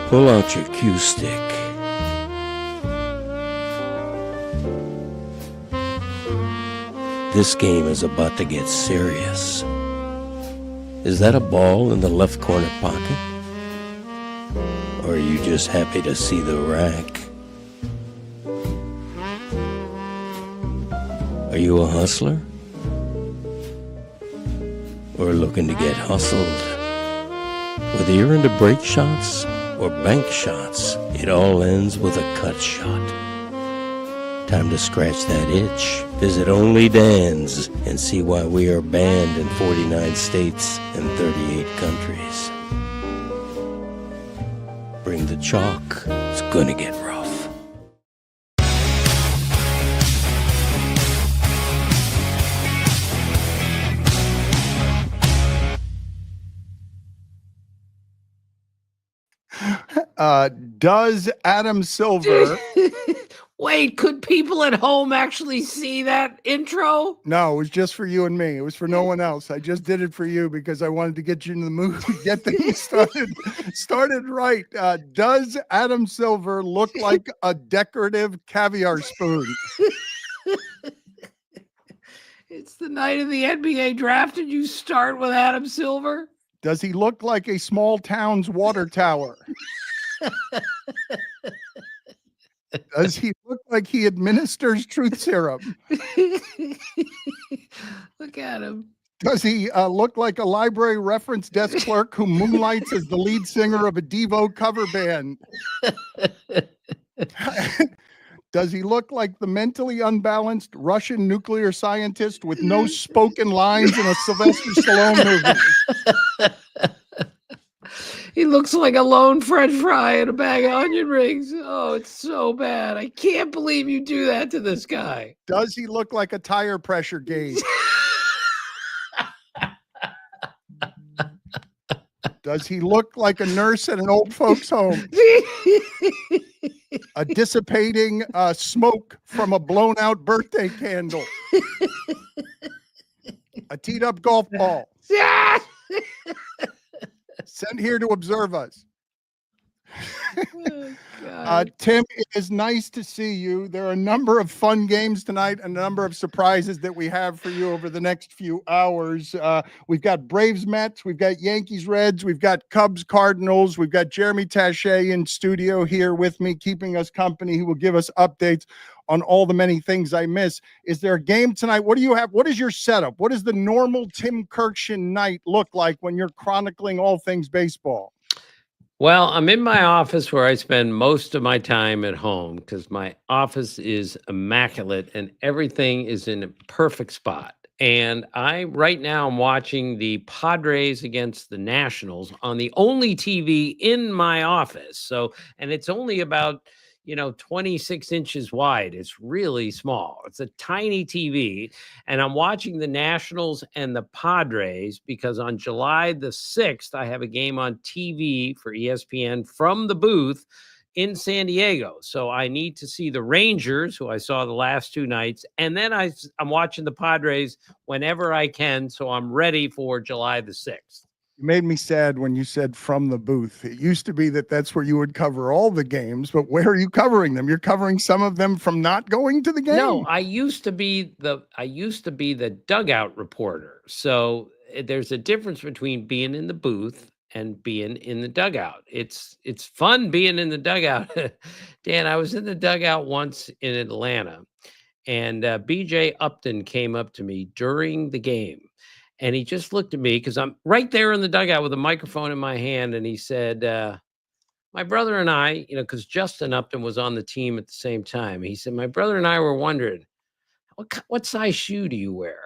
Pull out your cue stick. This game is about to get serious. Is that a ball in the left corner pocket? Or are you just happy to see the rack? Are you a hustler? Or looking to get hustled? Whether you're into break shots or bank shots, it all ends with a cut shot. Time to scratch that itch. Visit Only Dan's and see why we are banned in 49 states and 38 countries. Bring the chalk. It's gonna get rough. Does Adam Silver... Wait, could people at home actually see that intro? No, it was just for you and me. It was for no one else. I just did it for you because I wanted to get you in the mood, get things started right. Does Adam Silver look like a decorative caviar spoon? It's the night of the NBA draft and you start with Adam Silver? Does he look like a small town's water tower? Does he look like he administers truth serum? Look at him. Does he look like a library reference desk clerk who moonlights as the lead singer of a Devo cover band? Does he look like the mentally unbalanced Russian nuclear scientist with no spoken lines in a Sylvester Stallone movie? He looks like a lone French fry in a bag of onion rings. Oh, it's so bad. I can't believe you do that to this guy. Does he look like a tire pressure gauge? Does he look like a nurse at an old folks home? A dissipating smoke from a blown out birthday candle? A teed up golf ball? Sent here to observe us. Tim, it is nice to see you. There are a number of fun games tonight, and a number of surprises that we have for you over the next few hours. We've got Braves Mets, we've got Yankees Reds, we've got Cubs Cardinals, we've got Jeremy Taché in studio here with me, keeping us company, who will give us updates on all the many things I miss. Is there a game tonight? What do you have? What is your setup? What does the normal Tim Kurkjian night look like when you're chronicling all things baseball? Well, I'm in my office where I spend most of my time at home because my office is immaculate and everything is in a perfect spot. And right now, I'm watching the Padres against the Nationals on the only TV in my office. So, and it's only about 26 inches wide. It's really small. It's a tiny TV. And I'm watching the Nationals and the Padres because on July the 6th, I have a game on TV for ESPN from the booth in San Diego. So I need to see the Rangers, who I saw the last two nights. And then I'm watching the Padres whenever I can. So I'm ready for July the 6th. You made me sad when you said from the booth. It used to be that's where you would cover all the games, but where are you covering them? You're covering some of them from not going to the game? No, I used to be the dugout reporter. So there's a difference between being in the booth and being in the dugout. It's fun being in the dugout. Dan, I was in the dugout once in Atlanta, and BJ Upton came up to me during the game. And he just looked at me because I'm right there in the dugout with a microphone in my hand. And he said, my brother and I, because Justin Upton was on the team at the same time. He said, my brother and I were wondering, what size shoe do you wear?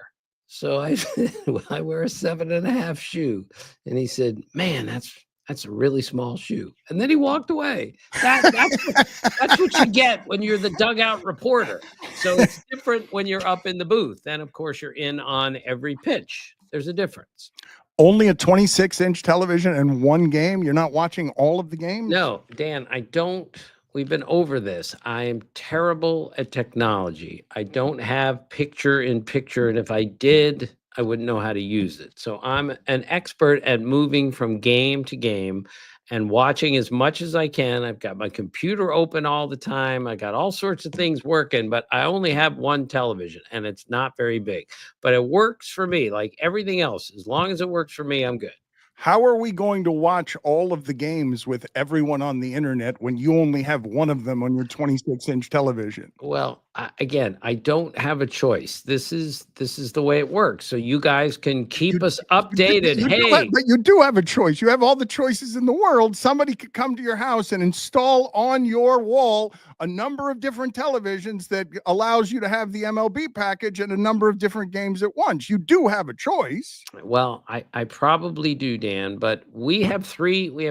So I said, well, I wear a 7.5 shoe. And he said, man, that's a really small shoe. And then he walked away. That's what you get when you're the dugout reporter. So it's different when you're up in the booth. And of course, you're in on every pitch. There's a difference. Only a 26-inch television and one game? You're not watching all of the games? No, Dan, we've been over this. I am terrible at technology. I don't have picture in picture. And if I did, I wouldn't know how to use it. So I'm an expert at moving from game to game and watching as much as I can. I've got my computer open all the time. I got all sorts of things working, but I only have one television and it's not very big. But it works for me like everything else. As long as it works for me, I'm good. How are we going to watch all of the games with everyone on the internet when you only have one of them on your 26-inch television? Well, again, I don't have a choice. This is the way it works. So you guys can keep us updated. But you do have a choice. You have all the choices in the world. Somebody could come to your house and install on your wall a number of different televisions that allows you to have the MLB package and a number of different games at once. You do have a choice. Well, I probably do, Dan, but we have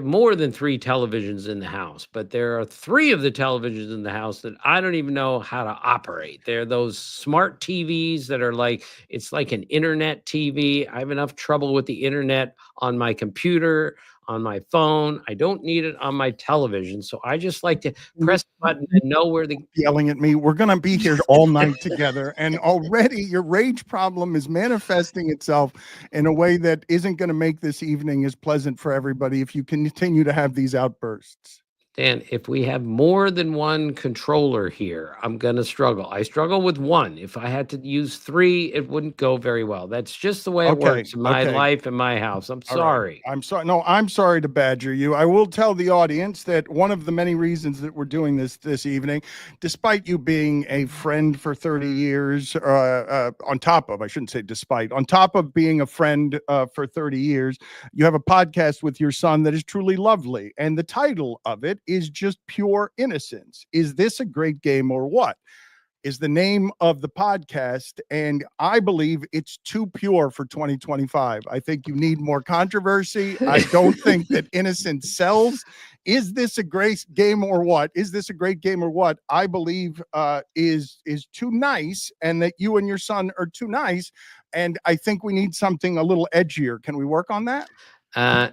more than 3 televisions in the house, but there are 3 of the televisions in the house that I don't even know how to operate. They're those smart TVs that are like, it's like an internet TV. I have enough trouble with the internet on my computer, on my phone. I don't need it on my television. So I just like to press the button and know where the yelling at me. We're going to be here all night together. And already your rage problem is manifesting itself in a way that isn't going to make this evening as pleasant for everybody if you continue to have these outbursts. Dan, if we have more than one controller here, I'm going to struggle. I struggle with one. If I had to use 3, it wouldn't go very well. That's just the way it works in my life and my house. I'm sorry. I'm sorry. No, I'm sorry to badger you. I will tell the audience that one of the many reasons that we're doing this evening, despite you being a friend for 30 years, on top of being a friend for 30 years, you have a podcast with your son that is truly lovely. And the title of it is just Pure Innocence. Is this a great game or what? Is the name of the podcast, and I believe it's too pure for 2025. I think you need more controversy. I don't think that innocence sells. Is this a great game or what? Is this a great game or what? I believe is too nice, and that you and your son are too nice, and I think we need something a little edgier. Can we work on that?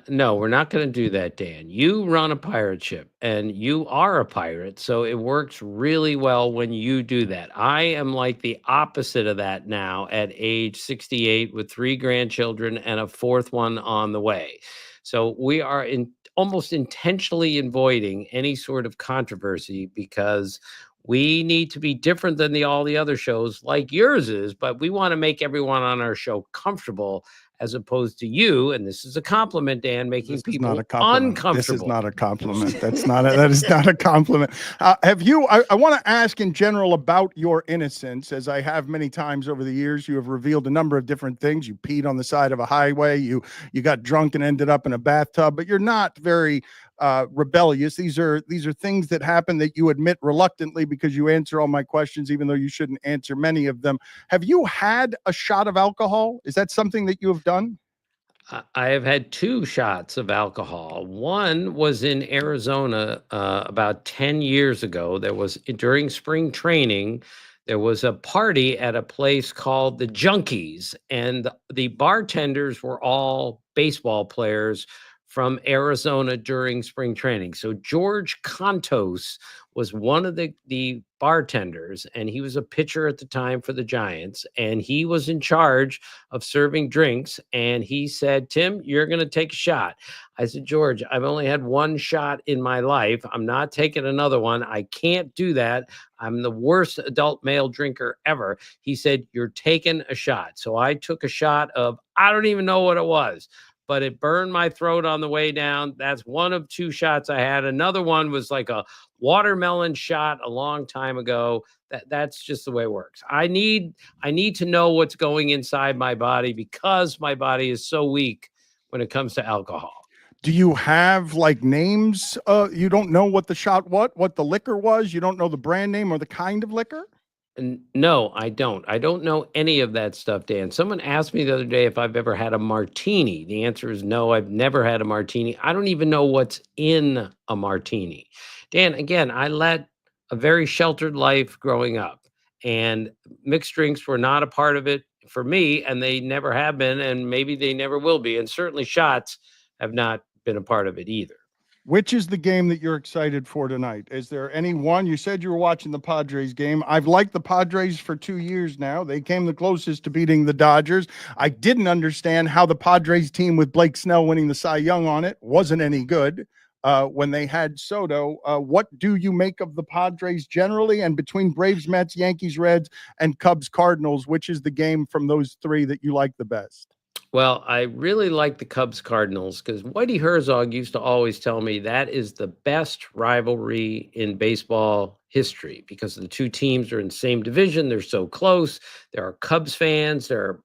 No, we're not going to do that, Dan. You run a pirate ship and you are a pirate. So it works really well when you do that. I am like the opposite of that now at age 68 with 3 grandchildren and a 4th one on the way. So we are almost intentionally avoiding any sort of controversy because we need to be different than all the other shows like yours is, but we want to make everyone on our show comfortable as opposed to you, and this is a compliment, Dan, making people uncomfortable. This is not a compliment. That is not a compliment. I want to ask in general about your innocence, as I have many times over the years. You have revealed a number of different things. You peed on the side of a highway. You got drunk and ended up in a bathtub, but you're not very rebellious. These are things that happen that you admit reluctantly because you answer all my questions, even though you shouldn't answer many of them. Have you had a shot of alcohol? Is that something that you have done? I have had 2 shots of alcohol. One was in Arizona about 10 years ago. There was during spring training. There was a party at a place called the Junkies, and the bartenders were all baseball players from Arizona during spring training. So George Contos was one of the bartenders, and he was a pitcher at the time for the Giants, and he was in charge of serving drinks. And he said, "Tim, you're going to take a shot." I said, "George, I've only had 1 shot in my life. I'm not taking another one. I can't do that. I'm the worst adult male drinker ever." He said, "You're taking a shot." So I took a shot of, I don't even know what it was, but it burned my throat on the way down. That's one of 2 shots I had. Another one was like a watermelon shot a long time ago. That's just the way it works. I need to know what's going inside my body because my body is so weak when it comes to alcohol. Do you have like names? You don't know what the shot, what the liquor was? You don't know the brand name or the kind of liquor? No, I don't. I don't know any of that stuff, Dan. Someone asked me the other day if I've ever had a martini. The answer is no, I've never had a martini. I don't even know what's in a martini. Dan, again, I led a very sheltered life growing up, and mixed drinks were not a part of it for me, and they never have been, and maybe they never will be. And certainly shots have not been a part of it either. Which is the game that you're excited for tonight? Is there any one? You said you were watching the Padres game. I've liked the Padres for 2 years now. They came the closest to beating the Dodgers. I didn't understand how the Padres team with Blake Snell winning the Cy Young on it wasn't any good. when they had Soto. What do you make of the Padres generally, and between Braves, Mets, Yankees, Reds, and Cubs, Cardinals, which is the game from those three that you like the best? Well, I really like the Cubs Cardinals because Whitey Herzog used to always tell me that is the best rivalry in baseball history because the two teams are in the same division. They're so close. There are Cubs fans, there are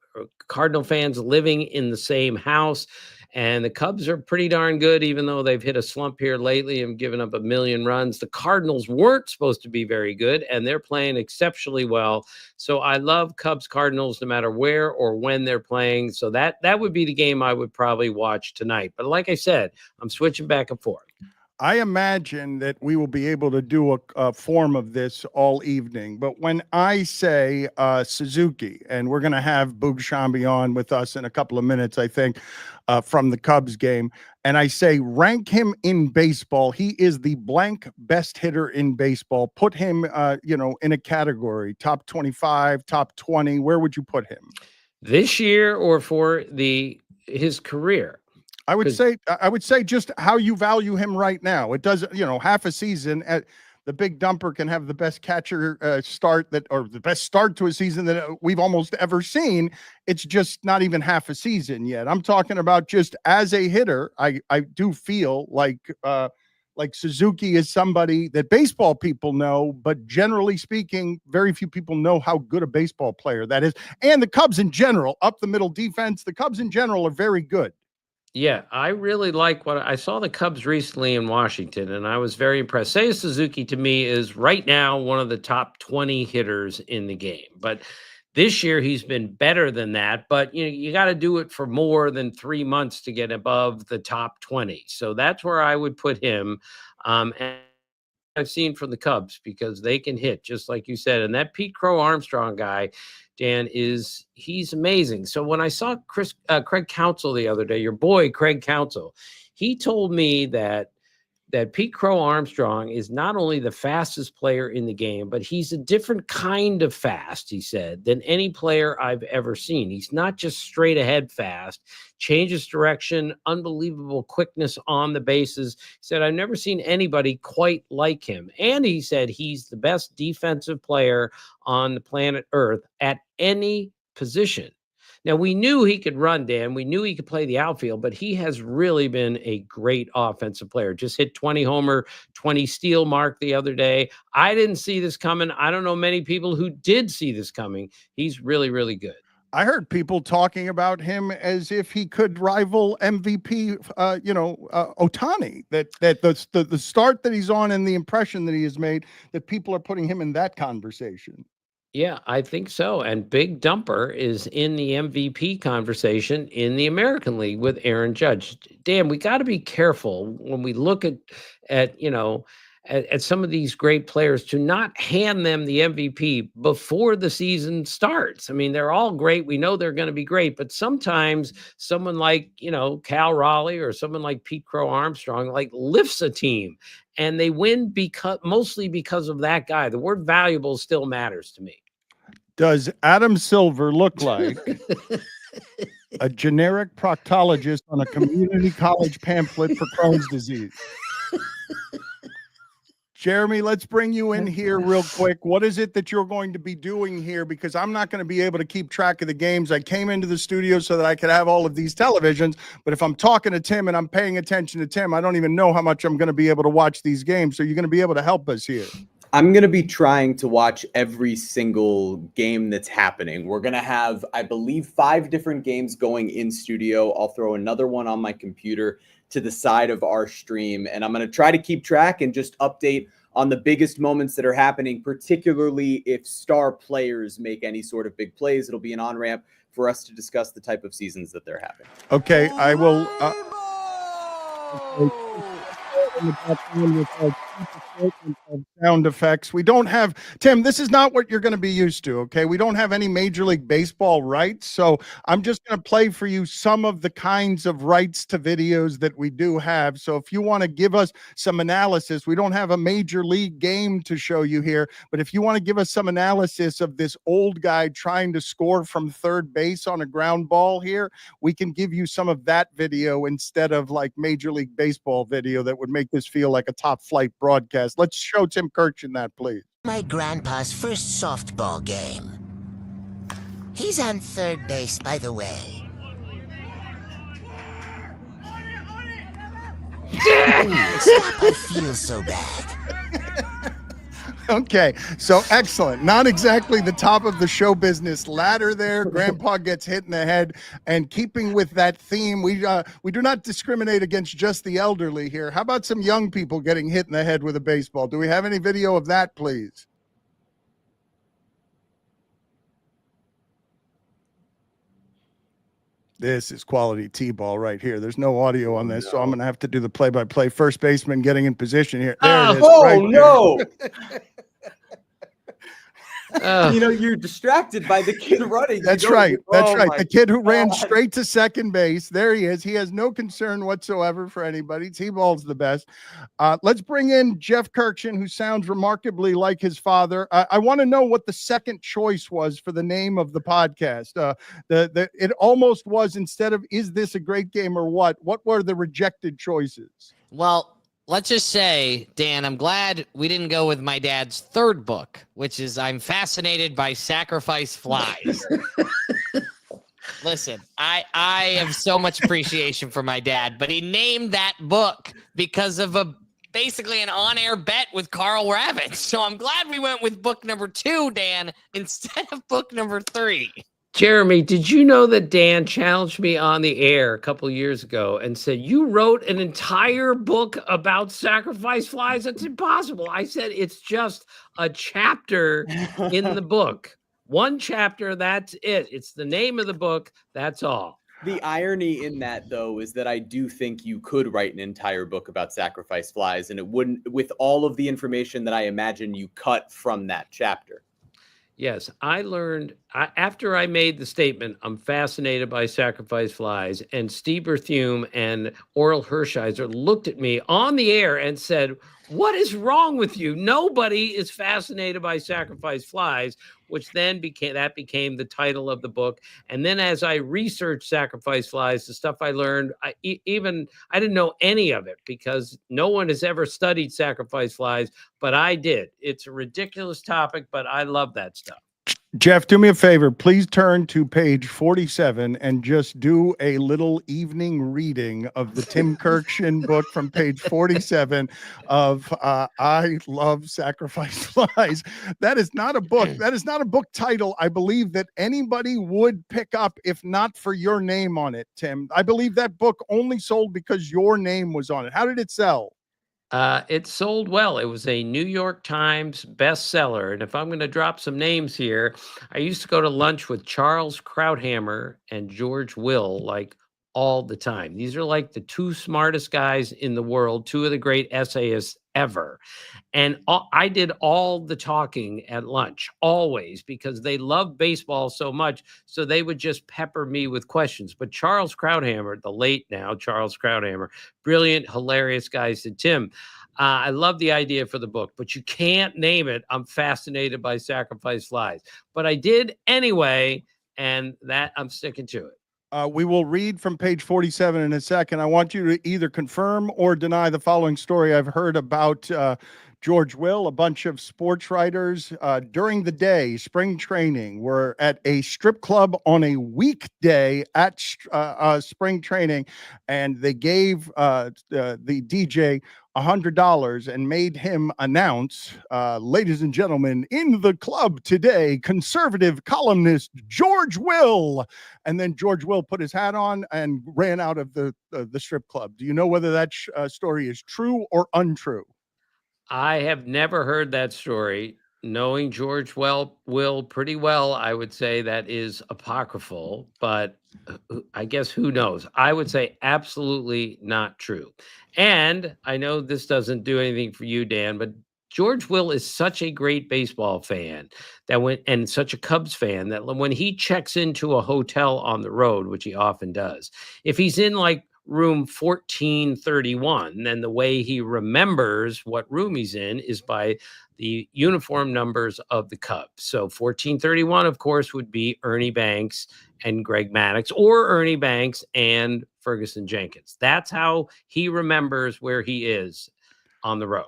Cardinal fans living in the same house. And the Cubs are pretty darn good, even though they've hit a slump here lately and given up 1 million runs. The Cardinals weren't supposed to be very good, and they're playing exceptionally well. So I love Cubs Cardinals no matter where or when they're playing. So that would be the game I would probably watch tonight. But like I said, I'm switching back and forth. I imagine that we will be able to do a form of this all evening. But when I say Suzuki, and we're going to have Boog Shambi on with us in a couple of minutes, I think, from the Cubs game, and I say rank him in baseball, he is the blank best hitter in baseball. Put him, in a category, top 25, top 20. Where would you put him? This year or for his career? I would say just how you value him right now. It doesn't, half a season at the big dumper can have the best catcher or the best start to a season that we've almost ever seen. It's just not even half a season yet. I'm talking about just as a hitter. I do feel like Suzuki is somebody that baseball people know, but generally speaking, very few people know how good a baseball player that is. And the Cubs in general, up the middle defense, the Cubs in general are very good. Yeah, I really like what I saw the Cubs recently in Washington, and I was very impressed. Seiya Suzuki to me is right now one of the top 20 hitters in the game. But this year he's been better than that. But you got to do it for more than 3 months to get above the top 20. So that's where I would put him. And I've seen from the Cubs because they can hit, just like you said. And that Pete Crow Armstrong guy, Dan, he's amazing. So when I saw Craig Counsell the other day, your boy Craig Counsell, he told me that Pete Crow Armstrong is not only the fastest player in the game, but he's a different kind of fast, he said, than any player I've ever seen. He's not just straight ahead fast, changes direction, unbelievable quickness on the bases. He said, I've never seen anybody quite like him. And he said he's the best defensive player on the planet Earth at any position. Now, we knew he could run, Dan. We knew he could play the outfield, but he has really been a great offensive player. Just hit 20 homer, 20 steal mark the other day. I didn't see this coming. I don't know many people who did see this coming. He's really, really good. I heard people talking about him as if he could rival MVP, Ohtani, that the start that he's on and the impression that he has made, that people are putting him in that conversation. Yeah, I think so. And Big Dumper is in the MVP conversation in the American League with Aaron Judge. Dan, we got to be careful when we look at some of these great players to not hand them the MVP before the season starts. I mean, they're all great. We know they're going to be great, but sometimes someone like, Cal Raleigh or someone like Pete Crow Armstrong lifts a team and they win mostly because of that guy. The word valuable still matters to me. Does Adam Silver look like a generic proctologist on a community college pamphlet for Crohn's disease? Jeremy, let's bring you in here real quick. What is it that you're going to be doing here? Because I'm not going to be able to keep track of the games. I came into the studio so that I could have all of these televisions. But if I'm talking to Tim and I'm paying attention to Tim, I don't even know how much I'm going to be able to watch these games. So you're going to be able to help us here. I'm going to be trying to watch every single game that's happening. We're going to have, I believe, 5 different games going in studio. I'll throw another one on my computer to the side of our stream. And I'm going to try to keep track and just update on the biggest moments that are happening, particularly if star players make any sort of big plays. It'll be an on-ramp for us to discuss the type of seasons that they're having. Okay, I will... of sound effects. We don't have, Tim, this is not what you're going to be used to, okay? We don't have any Major League Baseball rights, so I'm just going to play for you some of the kinds of rights to videos that we do have. So if you want to give us some analysis, we don't have a Major League game to show you here, but if you want to give us some analysis of this old guy trying to score from third base on a ground ball here, we can give you some of that video instead of like Major League Baseball video that would make this feel like a top flight broadcast. Let's show Tim Kurkjian that, please. My grandpa's first softball game. He's on third base, by the way. Stop, I feel so bad. Okay, so excellent. Not exactly the top of the show business ladder there. Grandpa gets hit in the head. And keeping with that theme, we do not discriminate against just the elderly here. How about some young people getting hit in the head with a baseball? Do we have any video of that, please? This is quality T-ball right here. There's no audio on this, so I'm going to have to do the play-by-play. First baseman getting in position here. There it is. Oh, right no. Oh. You know, you're distracted by the kid running. That's right. That's right. The kid who ran straight to second base. There he is. He has no concern whatsoever for anybody. T-ball's the best. Let's bring in Jeff Kurkjian, who sounds remarkably like his father. I want to know what the second choice was for the name of the podcast. It almost was, instead of "Is this a great game" or what were the rejected choices? Well, let's just say, Dan, I'm glad we didn't go with my dad's third book, which is I'm Fascinated by Sacrifice Flies. Listen, I have so much appreciation for my dad, but he named that book because of basically an on-air bet with Carl Ravitch. So I'm glad we went with book number 2, Dan, instead of book number 3. Jeremy, did you know that Dan challenged me on the air a couple of years ago and said, you wrote an entire book about sacrifice flies? That's impossible. I said, it's just a chapter in the book. One chapter, that's it. It's the name of the book. That's all. The irony in that, though, is that I do think you could write an entire book about sacrifice flies, and it wouldn't, with all of the information that I imagine you cut from that chapter. Yes, I learned after I made the statement, I'm fascinated by sacrifice flies, and Steve Berthume and Oral Hershiser looked at me on the air and said, what is wrong with you? Nobody is fascinated by sacrifice flies, which then became the title of the book. And then as I researched sacrifice flies, the stuff I learned, I didn't know any of it because no one has ever studied sacrifice flies, but I did. It's a ridiculous topic, but I love that stuff. Jeff, do me a favor. Please turn to page 47 and just do a little evening reading of the Tim Kurkjian book from page 47 of I Love Sacrifice Flies. That is not a book. That is not a book title, I believe, that anybody would pick up if not for your name on it, Tim. I believe that book only sold because your name was on it. How did it sell? It sold well. It was a New York Times bestseller. And if I'm going to drop some names here, I used to go to lunch with Charles Krauthammer and George Will like all the time. These are like the two smartest guys in the world, two of the great essayists ever. And I did all the talking at lunch, always, because they love baseball so much. So they would just pepper me with questions. But Charles Krauthammer, the late now Charles Krauthammer, brilliant, hilarious guy, said, Tim, I love the idea for the book, but you can't name it. I'm fascinated by sacrifice flies. But I did anyway, and that I'm sticking to it. We will read from page 47 in a second. I want you to either confirm or deny the following story I've heard about George Will. A bunch of sports writers during the day, spring training, were at a strip club on a weekday at spring training, and they gave the DJ $100 and made him announce, ladies and gentlemen, in the club today, conservative columnist George Will. And then George Will put his hat on and ran out of the strip club. Do you know whether that story is true or untrue? I have never heard that story. knowing George Will pretty well, I would say that is apocryphal, but I guess who knows? I would say absolutely not true. And I know this doesn't do anything for you, Dan, but George Will is such a great baseball fan and such a Cubs fan that when he checks into a hotel on the road, which he often does, if he's in like room 1431, then the way he remembers what room he's in is by the uniform numbers of the Cubs. So 1431, of course, would be Ernie Banks and Greg Maddux, or Ernie Banks and Ferguson Jenkins. That's how he remembers where he is on the road.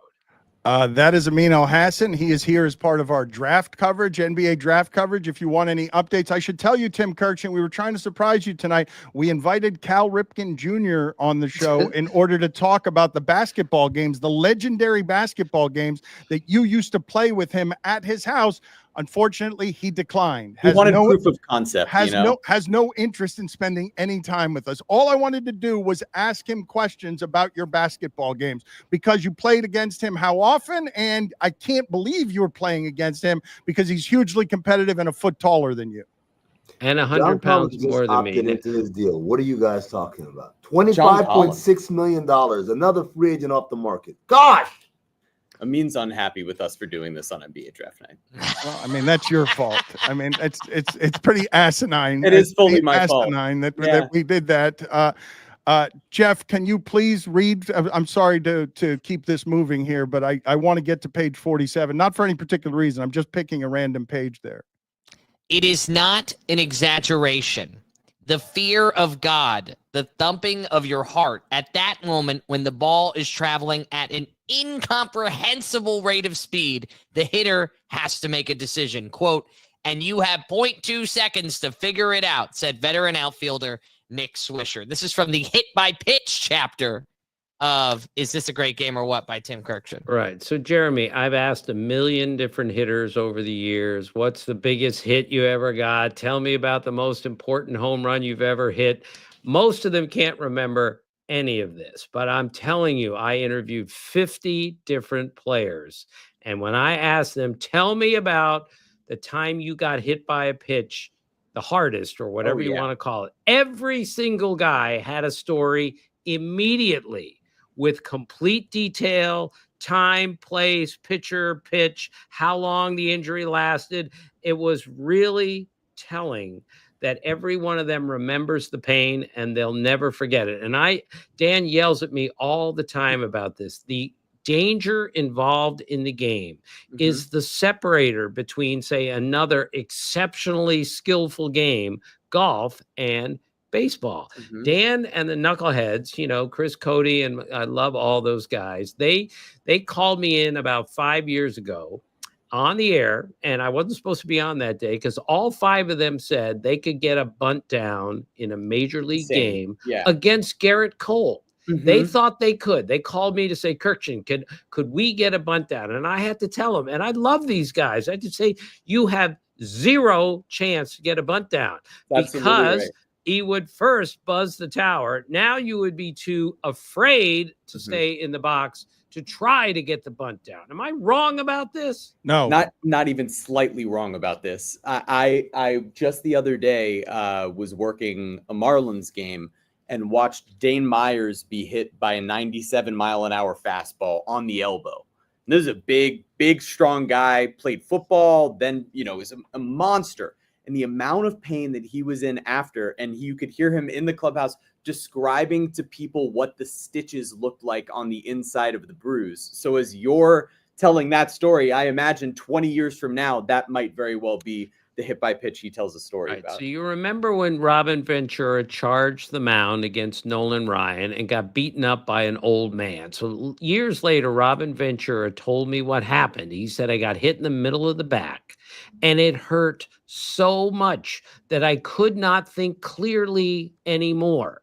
That is Amin El-Hassan. He is here as part of our draft coverage, NBA draft coverage. If you want any updates, I should tell you, Tim Kurkjian, we were trying to surprise you tonight. We invited Cal Ripken Jr. on the show in order to talk about the basketball games, the legendary basketball games that you used to play with him at his house. Unfortunately, he declined. He wanted proof of concept. Has no interest in spending any time with us. All I wanted to do was ask him questions about your basketball games, because you played against him how often, and I can't believe you were playing against him because he's hugely competitive and a foot taller than you. And 100 pounds more than me. Into his deal. What are you guys talking about? $25.6 million. Another free agent off the market. Gosh. Amin's unhappy with us for doing this on NBA draft night. Well, I mean, that's your fault. I mean, it's pretty asinine. It is fully my fault. That we did that. Jeff, can you please read? I'm sorry to keep this moving here, but I want to get to page 47. Not for any particular reason. I'm just picking a random page there. It is not an exaggeration. The fear of God, the thumping of your heart at that moment when the ball is traveling at an incomprehensible rate of speed, the hitter has to make a decision. Quote, and you have 0.2 seconds to figure it out, said veteran outfielder Nick Swisher. This is from the Hit by Pitch chapter of Is This a Great Game or What by Tim Kurkjian. Right. So, Jeremy, I've asked a million different hitters over the years, what's the biggest hit you ever got? Tell me about the most important home run you've ever hit. Most of them can't remember any of this, but I'm telling you, I interviewed 50 different players. And when I asked them, tell me about the time you got hit by a pitch, the hardest or whatever you want to call it, every single guy had a story immediately with complete detail, time, place, pitcher, pitch, how long the injury lasted. It was really telling that every one of them remembers the pain and they'll never forget it. And Dan yells at me all the time about this. The danger involved in the game is the separator between, say, another exceptionally skillful game, golf, and baseball. Dan and the knuckleheads, Chris, Cody, and I love all those guys. They called me in about 5 years ago on the air, and I wasn't supposed to be on that day because all 5 of them said they could get a bunt down in a major league game against Garrett Cole. They thought they could. They called me to say, Kurkjian, could we get a bunt down? And I had to tell them, and I love these guys. I had to say, you have zero chance to get a bunt down because he would first buzz the tower. Now you would be too afraid to stay in the box to try to get the bunt down. Am I wrong about this? No, not even slightly wrong about this. I just the other day was working a Marlins game and watched Dane Myers be hit by a 97-mile-an-hour fastball on the elbow. And this is a big, strong guy, played football, then, is a monster. And the amount of pain that he was in after, and you could hear him in the clubhouse describing to people what the stitches looked like on the inside of the bruise. So as you're telling that story, I imagine 20 years from now, that might very well be the hit by pitch he tells a story about. So you remember when Robin Ventura charged the mound against Nolan Ryan and got beaten up by an old man. So years later, Robin Ventura told me what happened. He said, I got hit in the middle of the back and it hurt so much that I could not think clearly anymore.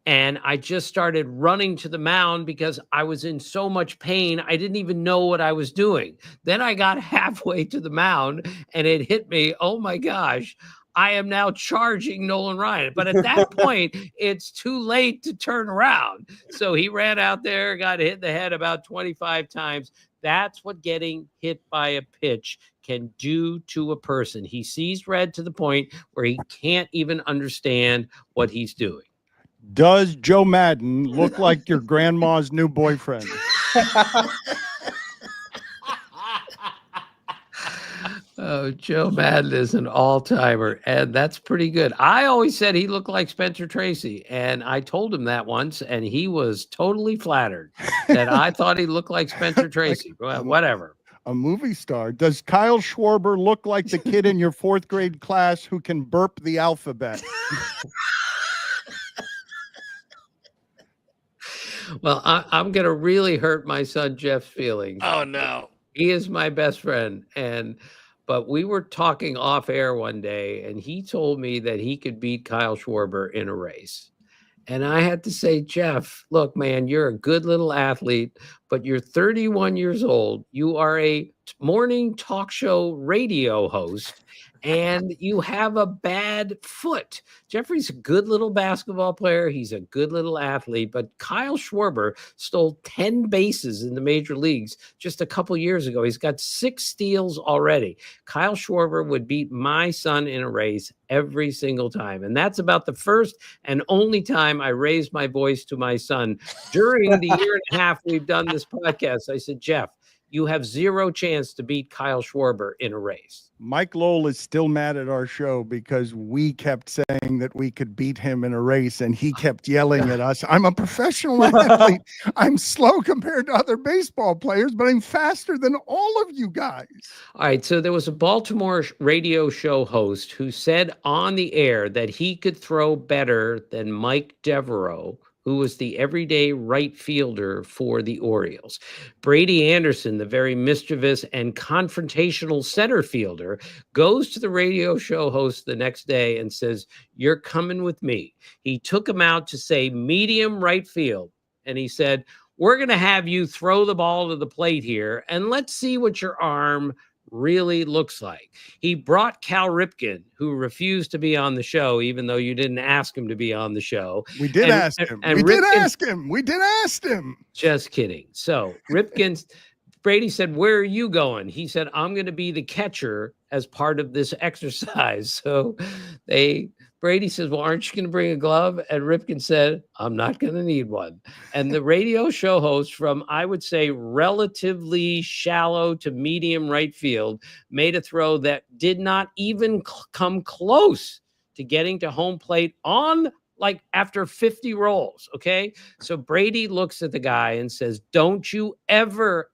And I just started running to the mound because I was in so much pain. I didn't even know what I was doing. Then I got halfway to the mound and it hit me. Oh my gosh. I am now charging Nolan Ryan. But at that point, it's too late to turn around. So he ran out there, got hit in the head about 25 times. That's what getting hit by a pitch can do to a person. He sees red to the point where he can't even understand what he's doing. Does Joe Madden look like your grandma's new boyfriend? Oh, Joe Madden is an all-timer, and that's pretty good. I always said he looked like Spencer Tracy, and I told him that once, and he was totally flattered that I thought he looked like Spencer Tracy. Well, whatever. A movie star. Does Kyle Schwarber look like the kid in your 4th grade class who can burp the alphabet? Well, I'm going to really hurt my son Jeff's feelings. Oh, no. He is my best friend, but we were talking off air one day, and he told me that he could beat Kyle Schwarber in a race. And I had to say, Jeff, look, man, you're a good little athlete, but you're 31 years old. You are a morning talk show radio host, and you have a bad foot. Jeffrey's a good little basketball player. He's a good little athlete, but Kyle Schwarber stole 10 bases in the major leagues just a couple years ago. He's got 6 steals already. Kyle Schwarber would beat my son in a race every single time. And that's about the first and only time I raised my voice to my son during the year and a half we've done this podcast. I said, Jeff, you have 0 chance to beat Kyle Schwarber in a race. Mike Lowell is still mad at our show because we kept saying that we could beat him in a race, and he kept yelling at us. I'm a professional athlete. I'm slow compared to other baseball players, but I'm faster than all of you guys. All right, so there was a Baltimore radio show host who said on the air that he could throw better than Mike Devereaux, who was the everyday right fielder for the Orioles. Brady Anderson, the very mischievous and confrontational center fielder, goes to the radio show host the next day and says, "You're coming with me." He took him out to say medium right field, and he said, "We're going to have you throw the ball to the plate here, and let's see what your arm really looks like." He brought Cal Ripken, who refused to be on the show, even though you didn't ask him to be on the show. We did ask him. We did ask him. Just kidding. So Brady said, "Where are you going?" He said, "I'm going to be the catcher as part of this exercise." So Brady says, "Well, aren't you going to bring a glove?" And Ripken said, "I'm not going to need one." And the radio show host from, I would say, relatively shallow to medium right field made a throw that did not even come close to getting to home plate on like after 50 rolls. Okay. So Brady looks at the guy and says, "Don't you ever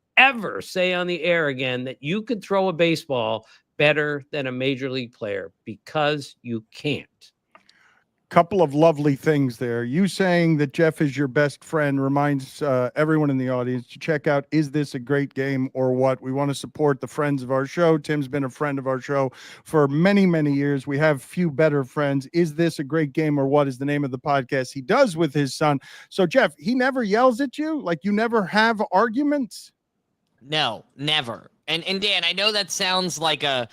say on the air again that you could throw a baseball better than a major league player, because you can't." Couple of lovely things there. You saying that Jeff is your best friend reminds everyone in the audience to check out Is This a Great Game or What? We want to support the friends of our show. Tim's been a friend of our show for many, many years. We have few better friends. Is This a Great Game or What is the name of the podcast he does with his son. So, Jeff, he never yells at you? Like, you never have arguments? No, never. And Dan, I know that sounds like a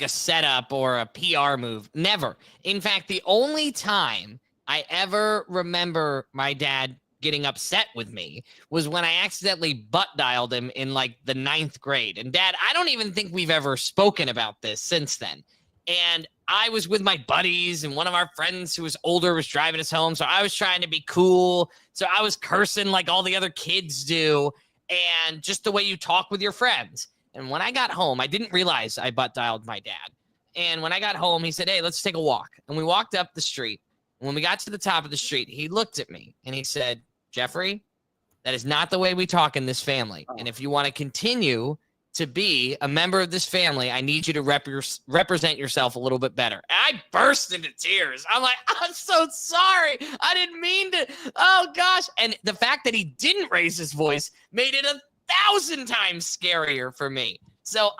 setup or a PR move. Never. In fact, the only time I ever remember my dad getting upset with me was when I accidentally butt dialed him in like the 9th grade. And Dad, I don't even think we've ever spoken about this since then. And I was with my buddies, and one of our friends who was older was driving us home. So I was trying to be cool. So I was cursing like all the other kids do, and just the way you talk with your friends. And when I got home, I didn't realize I butt dialed my dad. And when I got home, he said, "Hey, let's take a walk." And we walked up the street. And when we got to the top of the street, he looked at me and he said, "Jeffrey, that is not the way we talk in this family. And if you want to continue to be a member of this family, I need you to represent yourself a little bit better." And I burst into tears. I'm like, "I'm so sorry. I didn't mean to. Oh, gosh." And the fact that he didn't raise his voice made it 1,000 times scarier for me. So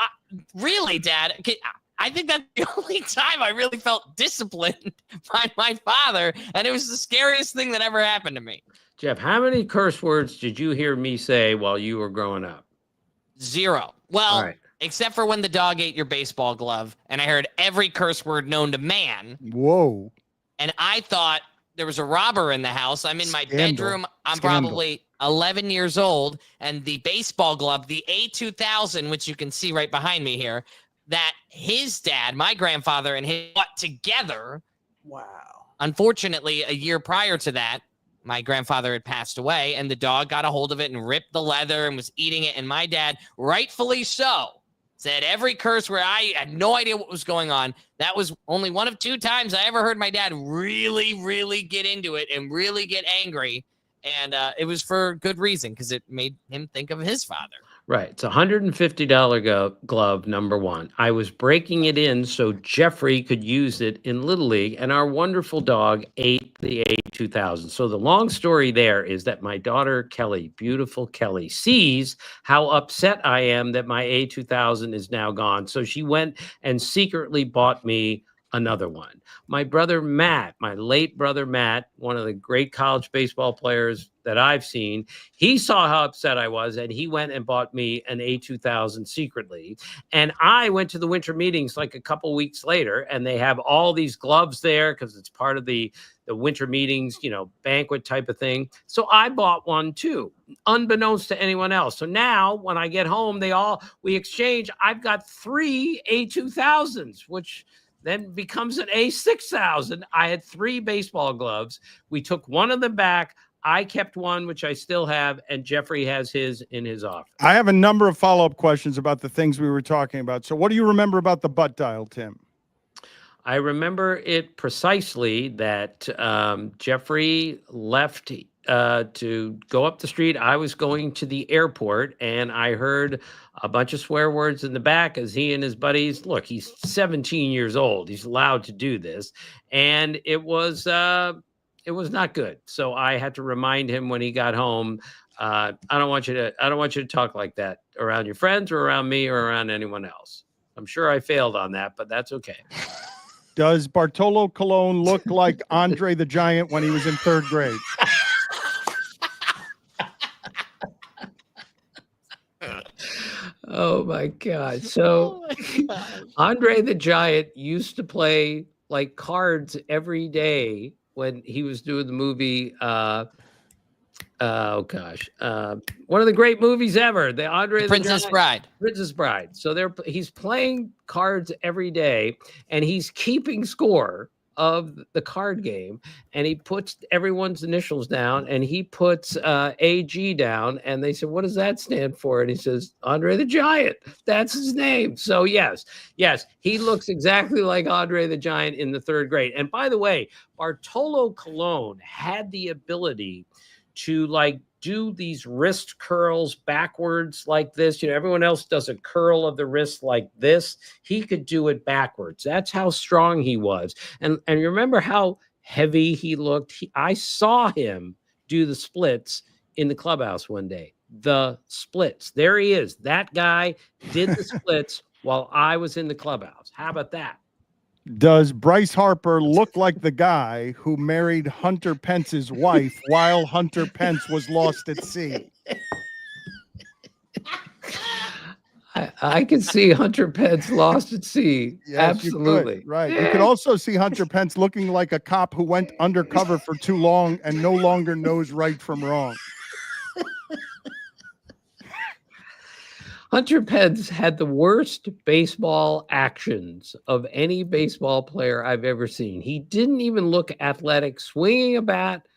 really, Dad, I think that's the only time I really felt disciplined by my father. And it was the scariest thing that ever happened to me. Jeff, how many curse words did you hear me say while you were growing up? 0. Well, All right. except for when the dog ate your baseball glove, and I heard every curse word known to man. Whoa. And I thought there was a robber in the house. I'm in my bedroom. I'm probably 11 years old, and the baseball glove, the A2000, which you can see right behind me here, that his dad, my grandfather, and his bought together. Wow. Unfortunately, a year prior to that, my grandfather had passed away, and the dog got a hold of it and ripped the leather and was eating it. And my dad, rightfully so, said every curse where I had no idea what was going on. That was only one of 2 times I ever heard my dad really, really get into it and really get angry. And it was for good reason, because it made him think of his father. Right. It's a $150 glove, number one. I was breaking it in so Jeffrey could use it in Little League, and our wonderful dog ate the A2000. So the long story there is that my daughter, Kelly, beautiful Kelly, sees how upset I am that my A2000 is now gone. So she went and secretly bought me another one. My brother Matt, my late brother Matt, one of the great college baseball players that I've seen, he saw how upset I was, and he went and bought me an A2000 secretly. And I went to the winter meetings like a couple weeks later, and they have all these gloves there because it's part of the winter meetings, banquet type of thing. So I bought one too, unbeknownst to anyone else. So now when I get home, we exchange. I've got 3 A2000s, which then becomes an A6000. I had 3 baseball gloves. We took one of them back. I kept one, which I still have, and Jeffrey has his in his office. I have a number of follow-up questions about the things we were talking about. So what do you remember about the butt dial, Tim? I remember it precisely that Jeffrey left to go up the street. I was going to the airport, and I heard a bunch of swear words in the back as he and his buddies, look, he's 17 years old. He's allowed to do this. And it was not good. So I had to remind him when he got home, I don't want you to talk like that around your friends or around me or around anyone else. I'm sure I failed on that, but that's okay. Does Bartolo Colon look like Andre the Giant when he was in 3rd grade? Oh my God. So Andre the Giant used to play like cards every day when he was doing the movie. One of the great movies ever, the Andre the Princess Bride. Princess Bride. So he's playing cards every day, and he's keeping score of the card game, and he puts everyone's initials down, and he puts AG down, and they said, what does that stand for? And he says, Andre the Giant. That's his name. So yes, he looks exactly like Andre the Giant in the 3rd grade. And by the way, Bartolo Colon had the ability to do these wrist curls backwards like this. Everyone else does a curl of the wrist like this. He could do it backwards. That's how strong he was. And you remember how heavy he looked? I saw him do the splits in the clubhouse one day. The splits. There he is. That guy did the splits while I was in the clubhouse. How about that? Does Bryce Harper look like the guy who married Hunter Pence's wife while Hunter Pence was lost at sea? I can see Hunter Pence lost at sea. Yes, absolutely. You could, right. You could also see Hunter Pence looking like a cop who went undercover for too long and no longer knows right from wrong. Hunter Pence had the worst baseball actions of any baseball player I've ever seen. He didn't even look athletic, swinging a bat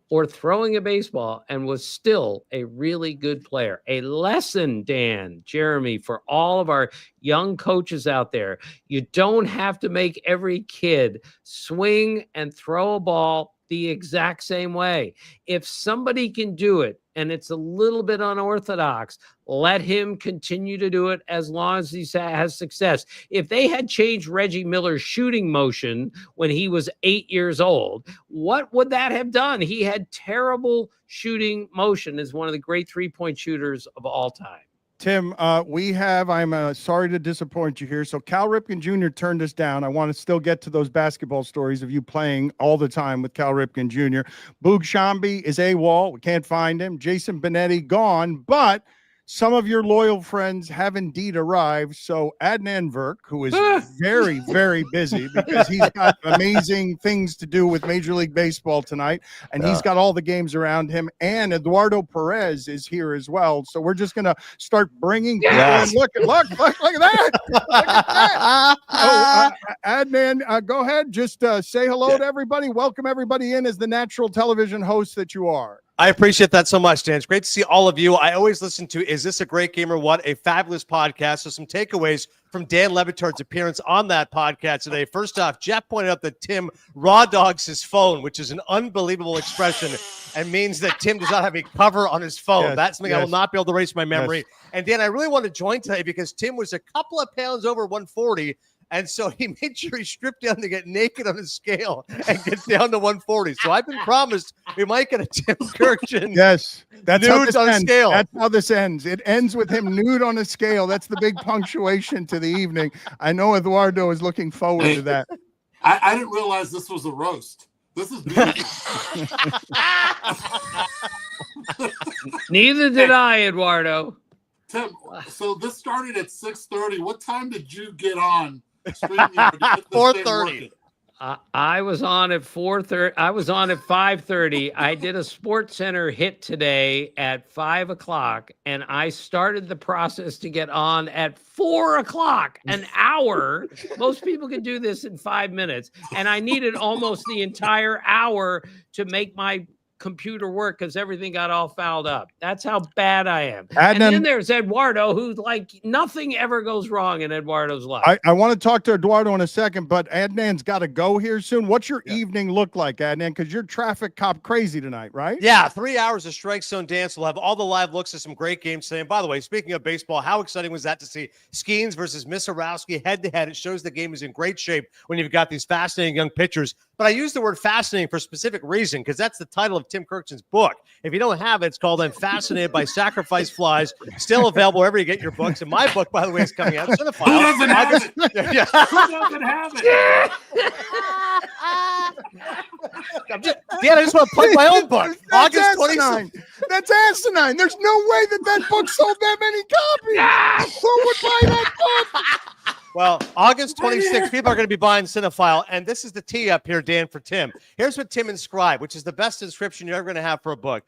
or throwing a baseball, and was still a really good player. A lesson, Dan, Jeremy, for all of our young coaches out there. You don't have to make every kid swing and throw a ball the exact same way. If somebody can do it, and it's a little bit unorthodox, let him continue to do it as long as he has success. If they had changed Reggie Miller's shooting motion when he was 8 years old, what would that have done? He had terrible shooting motion as one of the great 3-point shooters of all time. Tim, I'm sorry to disappoint you here. So Cal Ripken Jr. turned us down. I want to still get to those basketball stories of you playing all the time with Cal Ripken Jr. Boog Shambi is AWOL. We can't find him. Jason Benetti gone. But some of your loyal friends have indeed arrived. So Adnan Verk, who is very, very busy because he's got amazing things to do with Major League Baseball tonight, and he's got all the games around him. And Eduardo Perez is here as well. So we're just going to start bringing people in. Look at that. Look at that. Oh, Adnan, go ahead. Just say hello to everybody. Welcome everybody in as the natural television host that you are. I appreciate that so much, Dan. It's great to see all of you. I always listen to Is This a Great Game or What? A fabulous podcast. So some takeaways from Dan Le Batard's appearance on that podcast today. First off, Jeff pointed out that Tim raw dogs his phone, which is an unbelievable expression and means that Tim does not have a cover on his phone. Yes, That's something I will not be able to erase my memory. Yes. And Dan, I really want to join today because Tim was a couple of pounds over 140. And so he made sure he stripped down to get naked on the scale and get down to 140. So I've been promised we might get a Tim Kurkjian. Yes, that's how this on a ends. scale. That's how this ends. It ends with him nude on a scale. That's the big punctuation to the evening. I know Eduardo is looking forward to that. I didn't realize this was a roast. This is beautiful. Neither did I, Eduardo. Tim, so this started at 6:30. What time did you get on StreamYard to get this thing 4:30. working? I was on at 4:30. I was on at 5:30. I did a Sports Center hit today at 5 o'clock, and I started the process to get on at 4 o'clock, an hour. Most people can do this in 5 minutes, and I needed almost the entire hour to make my computer work because everything got all fouled up. That's how bad I am. And then there's Eduardo, who like nothing ever goes wrong in Eduardo's life. I want to talk to Eduardo in a second, but Adnan's got to go here soon. What's your evening look like, Adnan? Because you're traffic cop crazy tonight, right? Yeah, 3 hours of Strike Zone dance. We'll have all the live looks at some great games today. And by the way, speaking of baseball, how exciting was that to see Skeens versus Misarowski head-to-head? It shows the game is in great shape when you've got these fascinating young pitchers. But I use the word fascinating for a specific reason because that's the title of Tim Kurkjian's book. If you don't have it, it's called I'm Fascinated by Sacrifice Flies. Still available wherever you get your books. And my book, by the way, is coming out. Who doesn't have it? Yeah. Who doesn't have it? Dan, I just want to plug my own book. That's August asinine. 26th. That's asinine. There's no way that book sold that many copies. Who would buy that book? Well, August 26th, people are going to be buying Cinephile, and this is the tee up here, Dan, for Tim. Here's what Tim inscribed, which is the best description you're ever going to have for a book.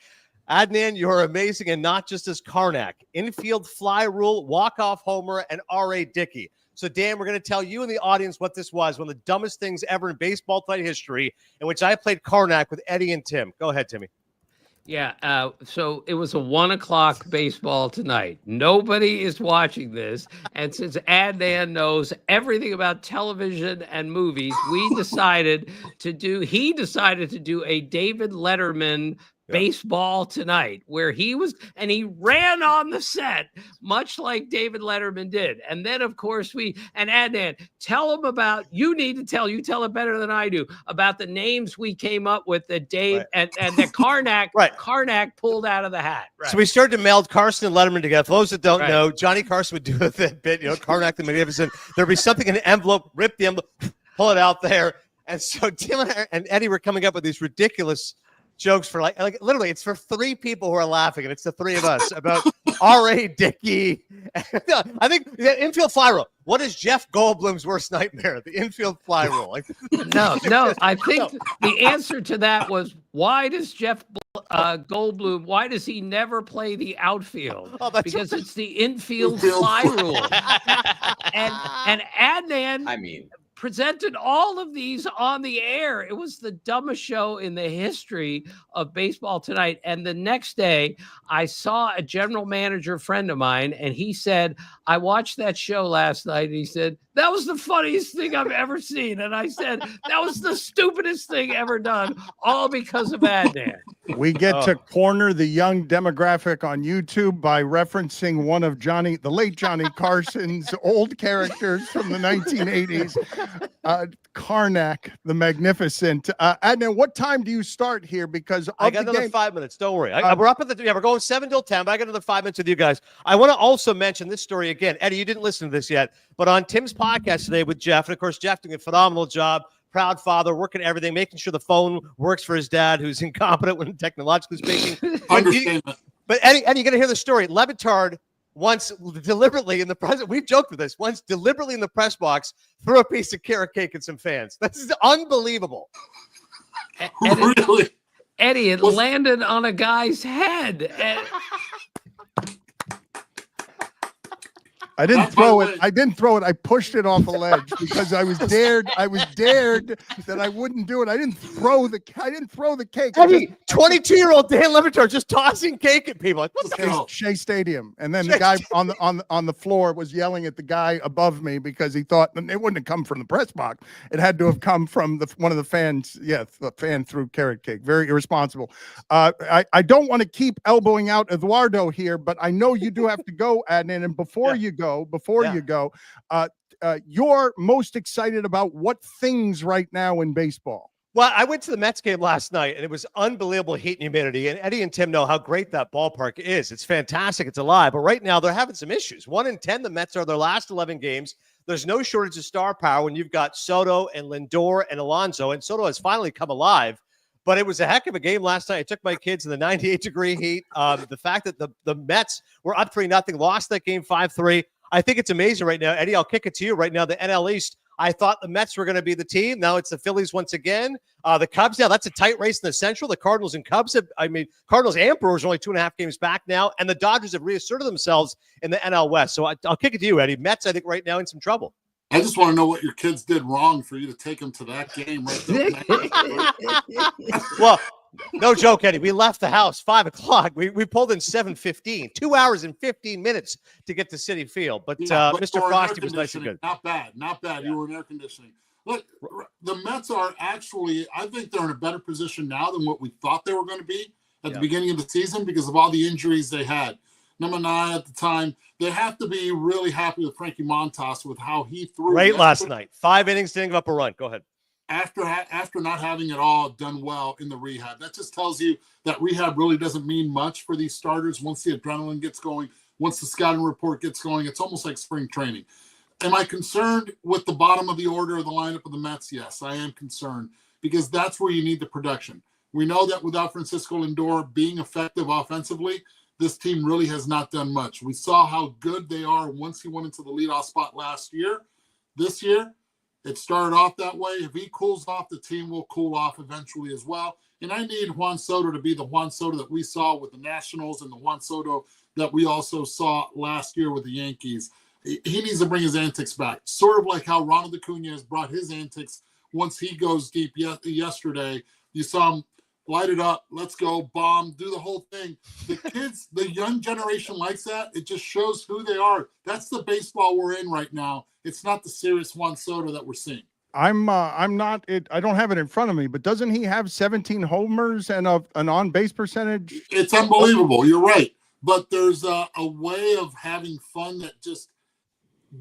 Adnan, you're amazing, and not just as Karnak. Infield fly rule, walk-off homer, and R.A. Dickey. So, Dan, we're going to tell you and the audience what this was, one of the dumbest things ever in baseball fight history, in which I played Karnak with Eddie and Tim. Go ahead, Timmy. Yeah, so it was a 1 o'clock baseball tonight. Nobody is watching this. And since Adnan knows everything about television and movies, he decided to do a David Letterman baseball tonight, where he ran on the set, much like David Letterman did. And then, of course, and Adnan, tell him you tell it better than I do, about the names we came up with that Dave and that Karnak, Karnak pulled out of the hat. Right. So we started to meld Carson and Letterman together. For those that don't know, Johnny Carson would do that bit, Karnak the Magnificent. There'd be something in the envelope, rip the envelope, pull it out there. And so Tim and Eddie were coming up with these ridiculous jokes for like literally it's for three people who are laughing, and it's the three of us about R.A. Dickey. I think the infield fly rule. What is Jeff Goldblum's worst nightmare? The infield fly rule. No. I think the answer to that was, why does Jeff Goldblum, why does he never play the outfield? Because it's the infield fly rule. and Adnan presented all of these on the air. It was the dumbest show in the history of baseball tonight. And the next day, I saw a general manager friend of mine, and he said, I watched that show last night. And he said, that was the funniest thing I've ever seen. And I said, that was the stupidest thing ever done, all because of Adnan. We get to corner the young demographic on YouTube by referencing one of the late Johnny Carson's old characters from the 1980s, Karnak the Magnificent. Adnan, what time do you start here? Because I got another 5 minutes. Don't worry. We're up at we're going 7 till 10, but I got another 5 minutes with you guys. I want to also mention this story again. Eddie, you didn't listen to this yet, but on Tim's podcast today with Jeff, and of course, Jeff doing a phenomenal job. Proud father, working everything, making sure the phone works for his dad, who's incompetent when technologically speaking. But Eddie, you're going to hear the story. Le Batard once deliberately in the press, we've joked with this, once deliberately in the press box, threw a piece of carrot cake at some fans. This is unbelievable. Really? Eddie, it landed on a guy's head. I didn't throw it. I didn't throw it. I pushed it off a ledge because I was dared that I wouldn't do it. I didn't throw the cake. Eddie, 22-year-old Dan Le Batard just tossing cake at people. Like, what the hell? Shea Stadium, and then the guy on the floor was yelling at the guy above me because he thought it wouldn't have come from the press box. It had to have come from one of the fans. Yeah, the fan threw carrot cake. Very irresponsible. I don't want to keep elbowing out Eduardo here, but I know you do have to go, Adnan, and before you go, you're most excited about what things right now in baseball? Well, I went to the Mets game last night, and it was unbelievable heat and humidity. And Eddie and Tim know how great that ballpark is. It's fantastic. It's alive. But right now, they're having some issues. 1-10, the Mets are their last 11 games. There's no shortage of star power when you've got Soto and Lindor and Alonso. And Soto has finally come alive. But it was a heck of a game last night. I took my kids in the 98-degree heat. The fact that the Mets were up 3-0, lost that game 5-3. I think it's amazing right now. Eddie, I'll kick it to you right now. The NL East, I thought the Mets were going to be the team. Now it's the Phillies once again. The Cubs, now that's a tight race in the Central. The Cardinals and Cubs Cardinals and Brewers are only 2.5 games back now. And the Dodgers have reasserted themselves in the NL West. So I'll kick it to you, Eddie. Mets, I think, right now in some trouble. I just want to know what your kids did wrong for you to take them to that game right there. Well, no joke, Eddie. We left the house 5 o'clock. We pulled in 7:15, 2 hours and 15 minutes to get to Citi Field. But Mr. Frosty was nice and good. Not bad. Yeah. You were in air conditioning. Look, the Mets are actually, I think they're in a better position now than what we thought they were going to be at the beginning of the season because of all the injuries they had. Number 9 at the time, they have to be really happy with Frankie Montas with how he threw. Great last night. 5 innings, didn't give up a run. Go ahead. After not having it all done well in the rehab. That just tells you that rehab really doesn't mean much for these starters. Once the adrenaline gets going, once the scouting report gets going, it's almost like spring training. Am I concerned with the bottom of the order of the lineup of the Mets? Yes, I am concerned because that's where you need the production. We know that without Francisco Lindor being effective offensively, this team really has not done much. We saw how good they are once he went into the leadoff spot last year. This year, it started off that way. If he cools off, the team will cool off eventually as well. And I need Juan Soto to be the Juan Soto that we saw with the Nationals and the Juan Soto that we also saw last year with the Yankees. He needs to bring his antics back, sort of like how Ronald Acuna has brought his antics once he goes deep yesterday. You saw him light it up, let's go, bomb, do the whole thing. The kids, the young generation likes that. It just shows who they are. That's the baseball we're in right now. It's not the serious Juan Soto that we're seeing. I'm not it. I don't have it in front of me, but doesn't he have 17 homers and an on-base percentage? It's unbelievable. You're right. But there's a way of having fun that just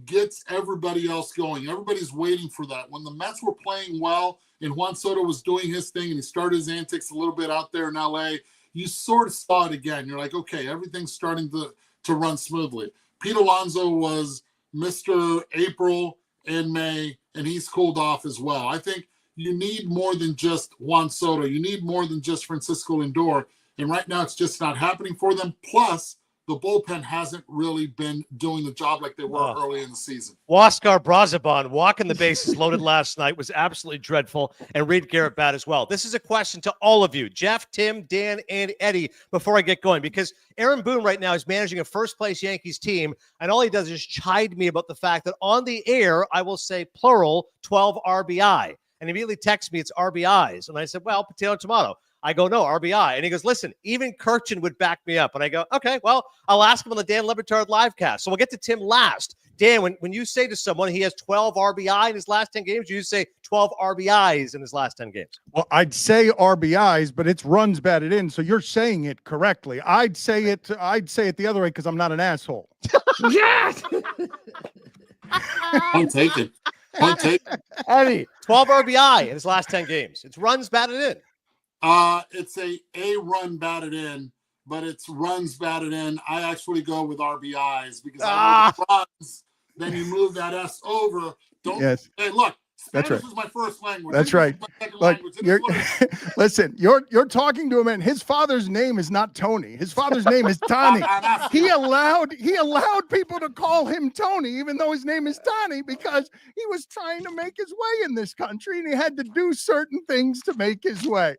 gets everybody else going. Everybody's waiting for that. When the Mets were playing well and Juan Soto was doing his thing and he started his antics a little bit out there in LA, you sort of saw it again. You're like, okay, everything's starting to run smoothly. Pete Alonso was Mr. April and May, and he's cooled off as well. I think you need more than just Juan Soto. You need more than just Francisco Lindor. And right now it's just not happening for them. Plus, the bullpen hasn't really been doing the job like they were early in the season. Huáscar Brazoban walking the bases loaded last night was absolutely dreadful, and Reed Garrett bad as well. This is a question to all of you, Jeff, Tim, Dan, and Eddie, before I get going, because Aaron Boone right now is managing a first-place Yankees team, and all he does is chide me about the fact that on the air, I will say plural, 12 RBI. And immediately texts me, it's RBIs. And I said, well, potato, tomato. I go, no, RBI. And he goes, listen, even Kurkjian would back me up. And I go, okay, well, I'll ask him on the Dan Le Batard livecast. So we'll get to Tim last. Dan, when you say to someone he has 12 RBI in his last 10 games, you say 12 RBIs in his last 10 games. Well, I'd say RBIs, but it's runs batted in. So you're saying it correctly. I'd say it the other way because I'm not an asshole. Yes. Point taken. Point taken. Eddie, 12 RBI in his last 10 games. It's runs batted in. It's a run batted in, but it's runs batted in. I actually go with RBIs because I runs, then you move that S over. Hey, look, That's right. Spanish is my first language. That's English right. is my second Look, language. It is what it is. listen, you're talking to a man. His father's name is not Tony. His father's name is Tony. He allowed people to call him Tony, even though his name is Tony, because he was trying to make his way in this country and he had to do certain things to make his way.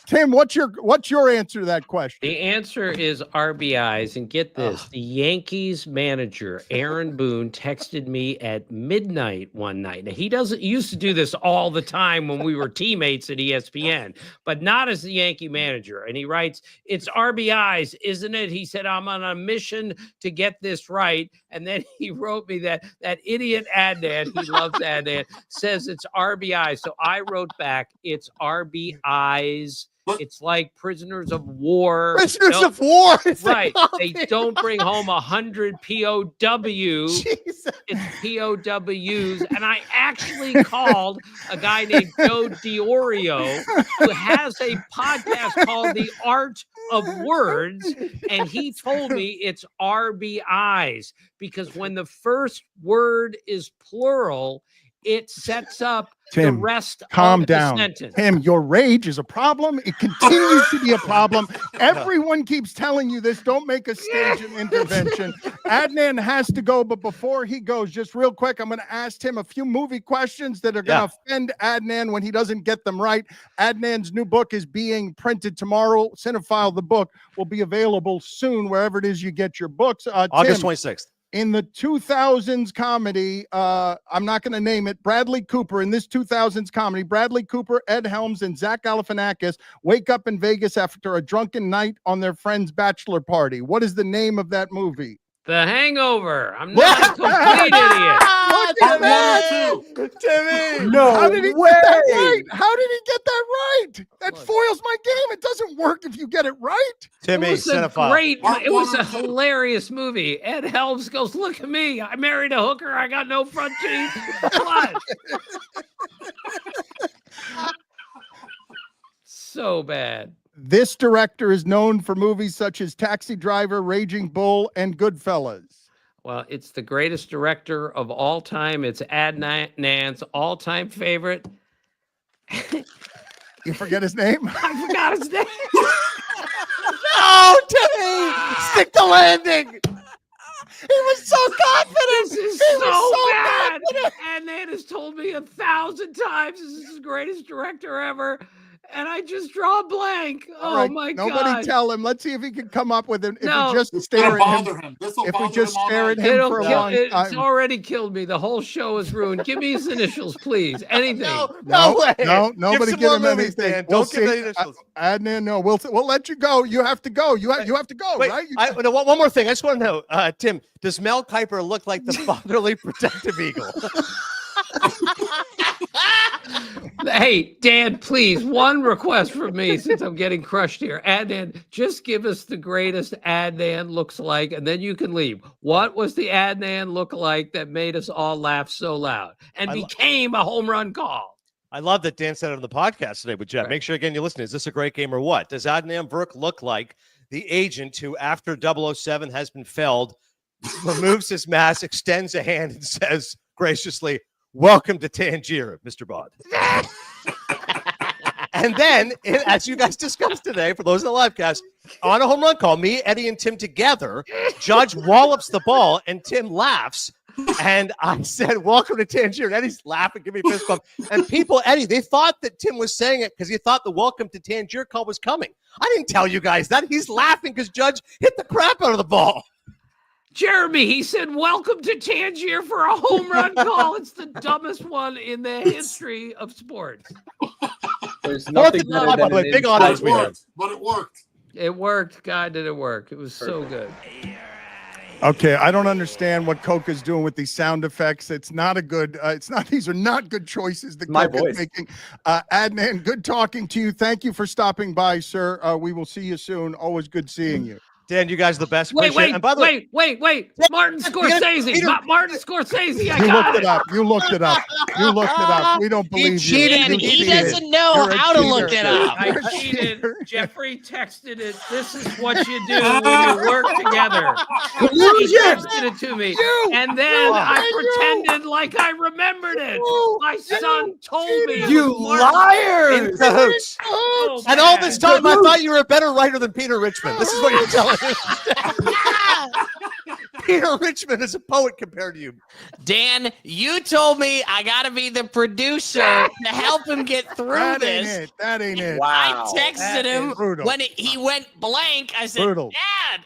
Tim, what's your answer to that question? The answer is RBIs. And get this, the Yankees manager, Aaron Boone, texted me at midnight one night. Now, he used to do this all the time when we were teammates at ESPN, but not as the Yankee manager. And he writes, "It's RBIs, isn't it?" He said, "I'm on a mission to get this right." And then he wrote me that idiot Adnan, he loves Adnan, says it's RBIs. So I wrote back, it's RBIs. It's like prisoners of war. Prisoners of war. Right. They don't bring home 100 POWs. Jesus. It's POWs. And I actually called a guy named Joe Diorio, who has a podcast called The Art of Words. And he told me it's RBIs because when the first word is plural, it sets up Tim, the rest calm of down. the sentence. Tim, your rage is a problem. It continues to be a problem. Everyone keeps telling you this. Don't make a stage of intervention. Adnan has to go, but before he goes, just real quick, I'm going to ask Tim a few movie questions that are going to offend Adnan when he doesn't get them right. Adnan's new book is being printed tomorrow. Cinephile, the book, will be available soon wherever it is you get your books. August Tim, 26th. in the 2000s comedy, I'm not going to name it, Bradley Cooper, in this 2000s comedy, Bradley Cooper, Ed Helms, and Zach Galifianakis wake up in Vegas after a drunken night on their friend's bachelor party. What is the name of that movie? The Hangover. I'm not a complete idiot. Look at that. Timmy. No How did he way. get that right? How did he get that right? That foils my game. It doesn't work if you get it right. Timmy, It was a cinephile. it was a hilarious movie. Ed Helms goes, "Look at me. I married a hooker. I got no front teeth." What? So bad. This director is known for movies such as Taxi Driver, Raging Bull, and Goodfellas. Well, it's the greatest director of all time. It's Adnan's all-time favorite. You forget his name? I forgot his name. No, Timmy! Stick the landing! He was so confident. This is He was so so bad. confident. Adnan has told me 1,000 times this is the greatest director ever. And I just draw a blank. All Oh right, my nobody God. tell him. Let's see if he can come up with it. If No. we just It's stare gonna at bother him. him. This'll If we bother just him all stare night. at him It'll for a kill, long it's time. already killed me. The whole show is ruined. Give me his initials, please. Anything. No way. No, nobody some give more him movies, anything. Dan. We'll Don't give see. the initials. Adnan, no, we'll let you go. You have to go. You have to go, Wait, right? no, one more thing. I just want to know, Tim, does Mel Kiper look like the fatherly protective eagle? Hey, Dan, please, one request from me since I'm getting crushed here. Adnan, just give us the greatest Adnan looks like, and then you can leave. What was the Adnan look like that made us all laugh so loud and became a home run call? I love that Dan said it on the podcast today with Jeff. Right. Make sure, again, you listen. Is this a great game or what? Does Adnan Burke look like the agent who, after 007 has been felled, removes his mask, extends a hand, and says graciously, "Welcome to Tangier, Mr. Bond." And then, as you guys discussed today, for those in the live cast, on a home run call, me, Eddie, and Tim together, Judge wallops the ball, and Tim laughs. And I said, "Welcome to Tangier." And Eddie's laughing, give me a fist bump. And people, Eddie, they thought that Tim was saying it because he thought the "Welcome to Tangier" call was coming. I didn't tell you guys that. He's laughing because Judge hit the crap out of the ball. Jeremy, he said, "Welcome to Tangier" for a home run call. It's the dumbest one in the history of sports. There's nothing better by than the way, an big But audience it we have. worked. But it worked. It worked. God, did it work. It was so good. Okay, I don't understand what Coca's doing with these sound effects. It's not a good. These are not good choices that My Coca's voice. making. Adnan, good talking to you. Thank you for stopping by, sir. We will see you soon. Always good seeing you. Dan, you guys are the best. Wait, Appreciate it. wait, And by the way, wait. Martin Scorsese. Peter- Martin Scorsese. I You got looked it. it up. You looked it up. You looked it up. We don't believe you. cheated. Dan, You he cheated. doesn't know You're a how to cheater. look it up. I cheated. Jeffrey texted it. This is what you do when you work together. He texted it to me. And then I pretended like I remembered it. My son told me. it You was Martin. liars! in cahoots. Oh, And all man. this time, I thought you were a better writer than Peter Richmond. This is what you're telling me. Peter Richmond is a poet compared to you. Dan, you told me I got to be the producer to help him get through That ain't this. it. That ain't it. Wow. I texted him brutal. when he went blank. I said, Brutal.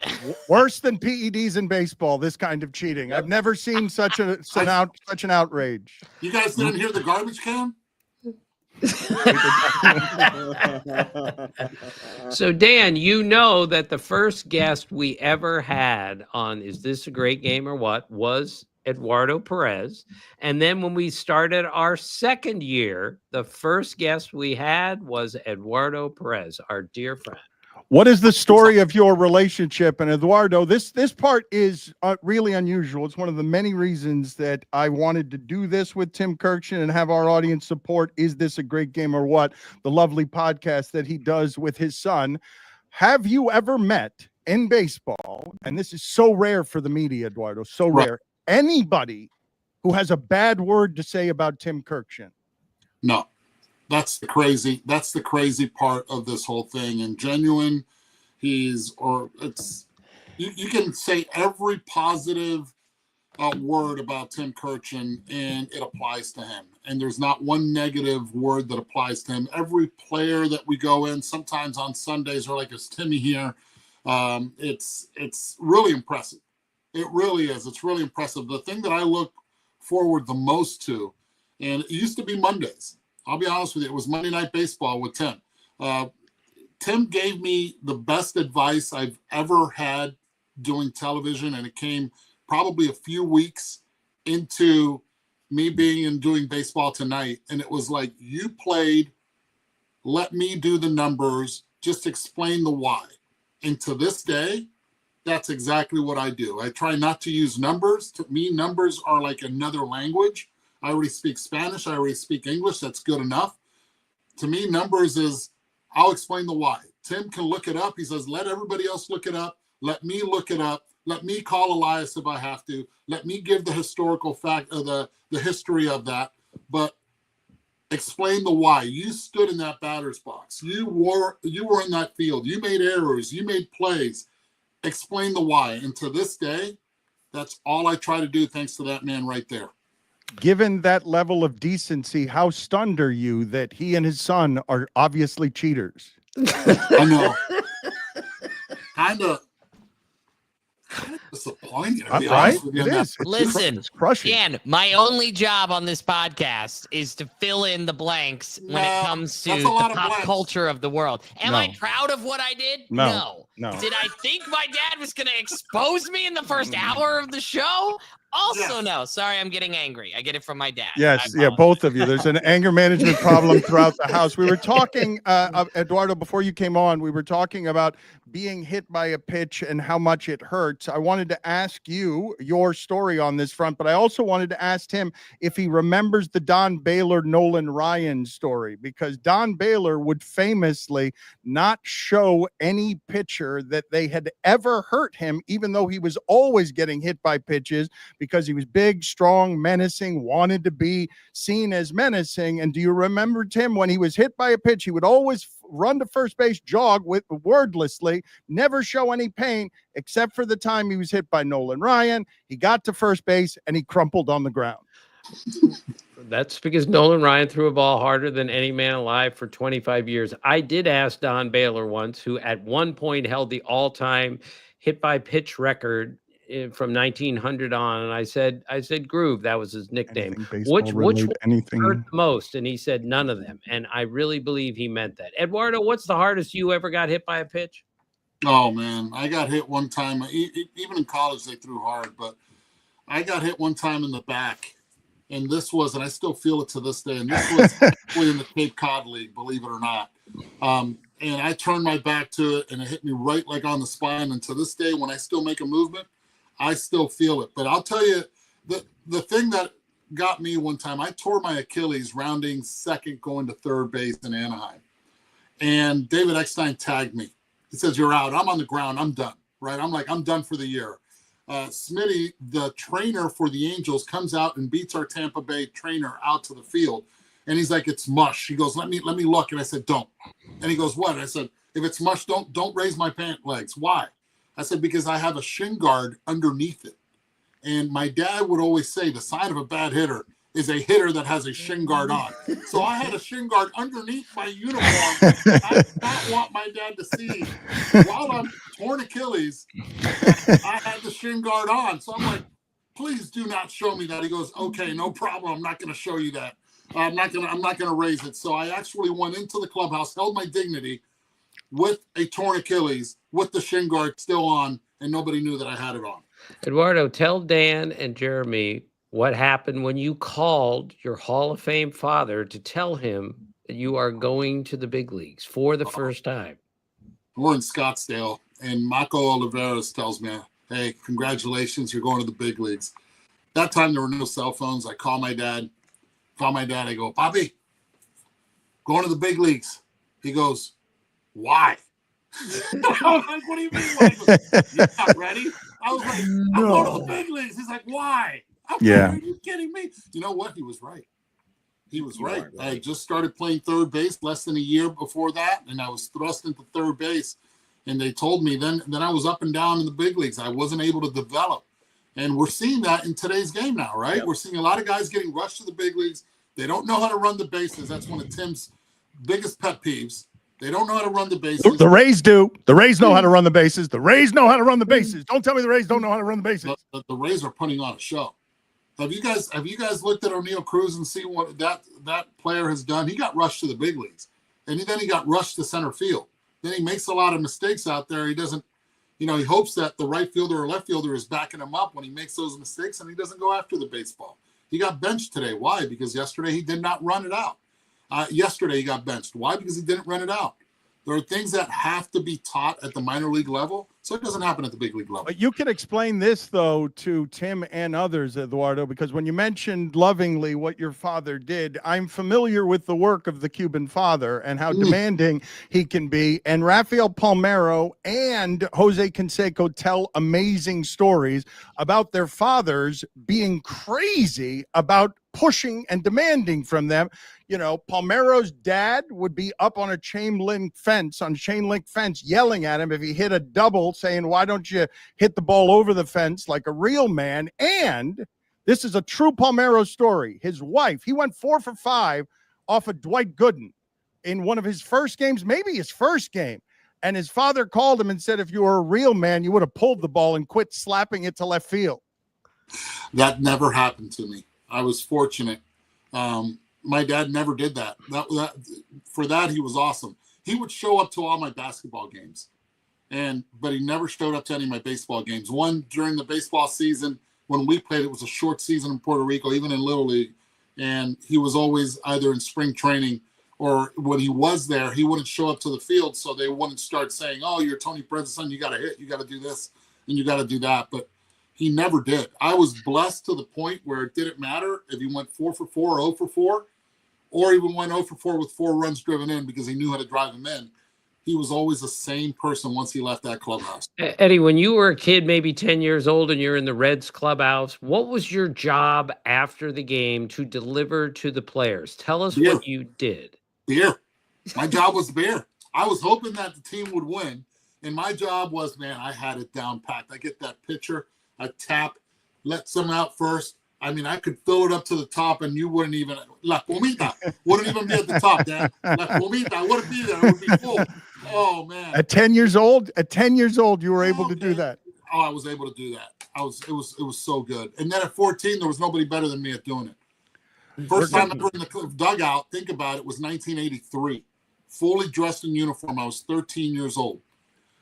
Dad. Worse than PEDs in baseball. This kind of cheating. I've never seen such an outrage. You guys didn't hear the garbage can? So, Dan, you know that the first guest we ever had on Is This a Great Game or What was Eduardo Perez. And then when we started our second year, the first guest we had was Eduardo Perez, our dear friend. What is the story of your relationship? And Eduardo, this part is really unusual. It's one of the many reasons that I wanted to do this with Tim Kurkjian and have our audience support Is This a Great Game or What? The lovely podcast that he does with his son. Have you ever met in baseball, and this is so rare for the media, Eduardo, so rare, anybody who has a bad word to say about Tim Kurkjian? No. That's the crazy part of this whole thing. And genuine, you can say every positive word about Tim Kurkjian and it applies to him. And there's not one negative word that applies to him. Every player that we go in, sometimes on Sundays, or like is Timmy here, it's really impressive. It really is. It's really impressive. The thing that I look forward the most to, and it used to be Mondays. I'll be honest with you, it was Monday Night Baseball with Tim. Tim gave me the best advice I've ever had doing television, and it came probably a few weeks into me being and doing Baseball Tonight. And it was like, you played, let me do the numbers, just explain the why. And to this day, that's exactly what I do. I try not to use numbers. To me, numbers are like another language. I already speak Spanish. I already speak English. That's good enough. To me, numbers is, I'll explain the why. Tim can look it up. He says, let everybody else look it up. Let me look it up. Let me call Elias if I have to. Let me give the historical fact of the history of that. But explain the why. You stood in that batter's box. You were in that field. You made errors. You made plays. Explain the why. And to this day, that's all I try to do, thanks to that man right there. Given that level of decency, how stunned are you that he and his son are obviously cheaters? I know. Kind of disappointed, to be honest with you. It is. Listen, It's crushing. Dan, my only job on this podcast is to fill in the blanks when it comes to that's the a lot of pop blanks. culture of the world. Am No. I proud of what I did? No. Did I think my dad was going to expose me in the first hour of the show? Also, Yes. no. Sorry, I'm getting angry. I get it from my dad. Yes, I yeah, apologize. both of you. There's an anger management problem throughout the house. We were talking, Eduardo, before you came on, we were talking about being hit by a pitch and how much it hurts. I wanted to ask you your story on this front, but I also wanted to ask him if he remembers the Don Baylor, Nolan Ryan story, because Don Baylor would famously not show any pitcher that they had ever hurt him, even though he was always getting hit by pitches, because he was big, strong, menacing, wanted to be seen as menacing. And do you remember, Tim, when he was hit by a pitch, he would always run to first base, jog wordlessly, never show any pain, except for the time he was hit by Nolan Ryan. He got to first base and he crumpled on the ground. That's because Nolan Ryan threw a ball harder than any man alive for 25 years. I did ask Don Baylor once, who at one point held the all-time hit by pitch record from 1900 on, and I said, Groove, that was his nickname. Which one hurt the most? And he said none of them. And I really believe he meant that. Eduardo, what's the hardest you ever got hit by a pitch? Oh man, I got hit one time. Even in college, they threw hard, but I got hit one time in the back, and this was, and I still feel it to this day. And this was actually in the Cape Cod League, believe it or not. And I turned my back to it, and it hit me right like on the spine. And to this day, when I still make a movement, I still feel it. But I'll tell you, the thing that got me one time, I tore my Achilles rounding second going to third base in Anaheim. And David Eckstein tagged me. He says, "You're out." I'm on the ground. I'm done, right? I'm like, I'm done for the year. Smitty, the trainer for the Angels, comes out and beats our Tampa Bay trainer out to the field. And he's like, "It's mush." He goes, let me look. And I said, "Don't." And he goes, "What?" And I said, "If it's mush, don't raise my pant legs." "Why?" I said, "Because I have a shin guard underneath it." And my dad would always say the sign of a bad hitter is a hitter that has a shin guard on. So I had a shin guard underneath my uniform. I did not want my dad to see while I'm torn Achilles, I had the shin guard on. So I'm like, "Please do not show me that." He goes, "Okay, no problem. I'm not going to show you that. I'm not gonna raise it." So I actually went into the clubhouse, held my dignity with a torn Achilles, with the shin guard still on, and nobody knew that I had it on. Eduardo, tell Dan and Jeremy what happened when you called your Hall of Fame father to tell him that you are going to the big leagues for the first time. We're in Scottsdale, and Mako Oliveras tells me, "Hey, congratulations, you're going to the big leagues." That time there were no cell phones. I call my dad. I go, "Bobby, going to the big leagues." He goes, "Why?" I was like, "What do you mean?" Why?" He goes, "You're not ready." I was like, "I'm going to the big leagues." He's like, "Why?" I'm like, "Are you kidding me?" You know what? He was right. He was right. I had just started playing third base less than a year before that, and I was thrust into third base. And they told me then I was up and down in the big leagues. I wasn't able to develop. And we're seeing that in today's game now, right? Yep. We're seeing a lot of guys getting rushed to the big leagues. They don't know how to run the bases. That's one of Tim's biggest pet peeves. They don't know how to run the bases. The Rays do. The Rays know how to run the bases. The Rays know how to run the bases. Don't tell me the Rays don't know how to run the bases. The Rays are putting on a show. Have you guys looked at O'Neal Cruz and seen what that player has done? He got rushed to the big leagues, and then he got rushed to center field. Then he makes a lot of mistakes out there. He doesn't, he hopes that the right fielder or left fielder is backing him up when he makes those mistakes, and he doesn't go after the baseball. He got benched today. Why? Because yesterday he did not run it out. Yesterday he got benched. Why? Because he didn't run it out. There are things that have to be taught at the minor league level, so it doesn't happen at the big league level. But you can explain this, though, to Tim and others, Eduardo, because when you mentioned lovingly what your father did, I'm familiar with the work of the Cuban father and how demanding he can be. And Rafael Palmeiro and Jose Canseco tell amazing stories about their fathers being crazy about pushing and demanding from them. Palmeiro's dad would be up on a chain link fence, yelling at him if he hit a double, saying, "Why don't you hit the ball over the fence like a real man?" And this is a true Palmeiro story. His wife, he went 4 for 5 off of Dwight Gooden in one of his first games, maybe his first game. And his father called him and said, "If you were a real man, you would have pulled the ball and quit slapping it to left field." That never happened to me. I was fortunate. My dad never did that. For that, he was awesome. He would show up to all my basketball games, but he never showed up to any of my baseball games. One during the baseball season when we played, it was a short season in Puerto Rico, even in Little League, and he was always either in spring training or when he was there, he wouldn't show up to the field, so they wouldn't start saying, "Oh, you're Tony Perez's son. You got to hit. You got to do this, and you got to do that." But he never did. I was blessed to the point where it didn't matter if he went 4 for 4 or 0 for 4, or even went 0 for 4 with 4 runs driven in because he knew how to drive them in. He was always the same person once he left that clubhouse. Eddie, when you were a kid, maybe 10 years old, and you're in the Reds clubhouse, what was your job after the game to deliver to the players? Tell us what you did. Beer. My job was beer. I was hoping that the team would win, and my job was, man, I had it down packed. I get that pitcher, I tap, let some out first. I mean, I could fill it up to the top, and you wouldn't even La Comita wouldn't even be at the top, Dan. La Comita wouldn't be there. It would be full. Oh man! At 10 years old, you were able to do that. Oh, I was able to do that. It was so good. And then at 14, there was nobody better than me at doing it. First time ever in the dugout. Think about it. Was 1983. Fully dressed in uniform. I was 13 years old,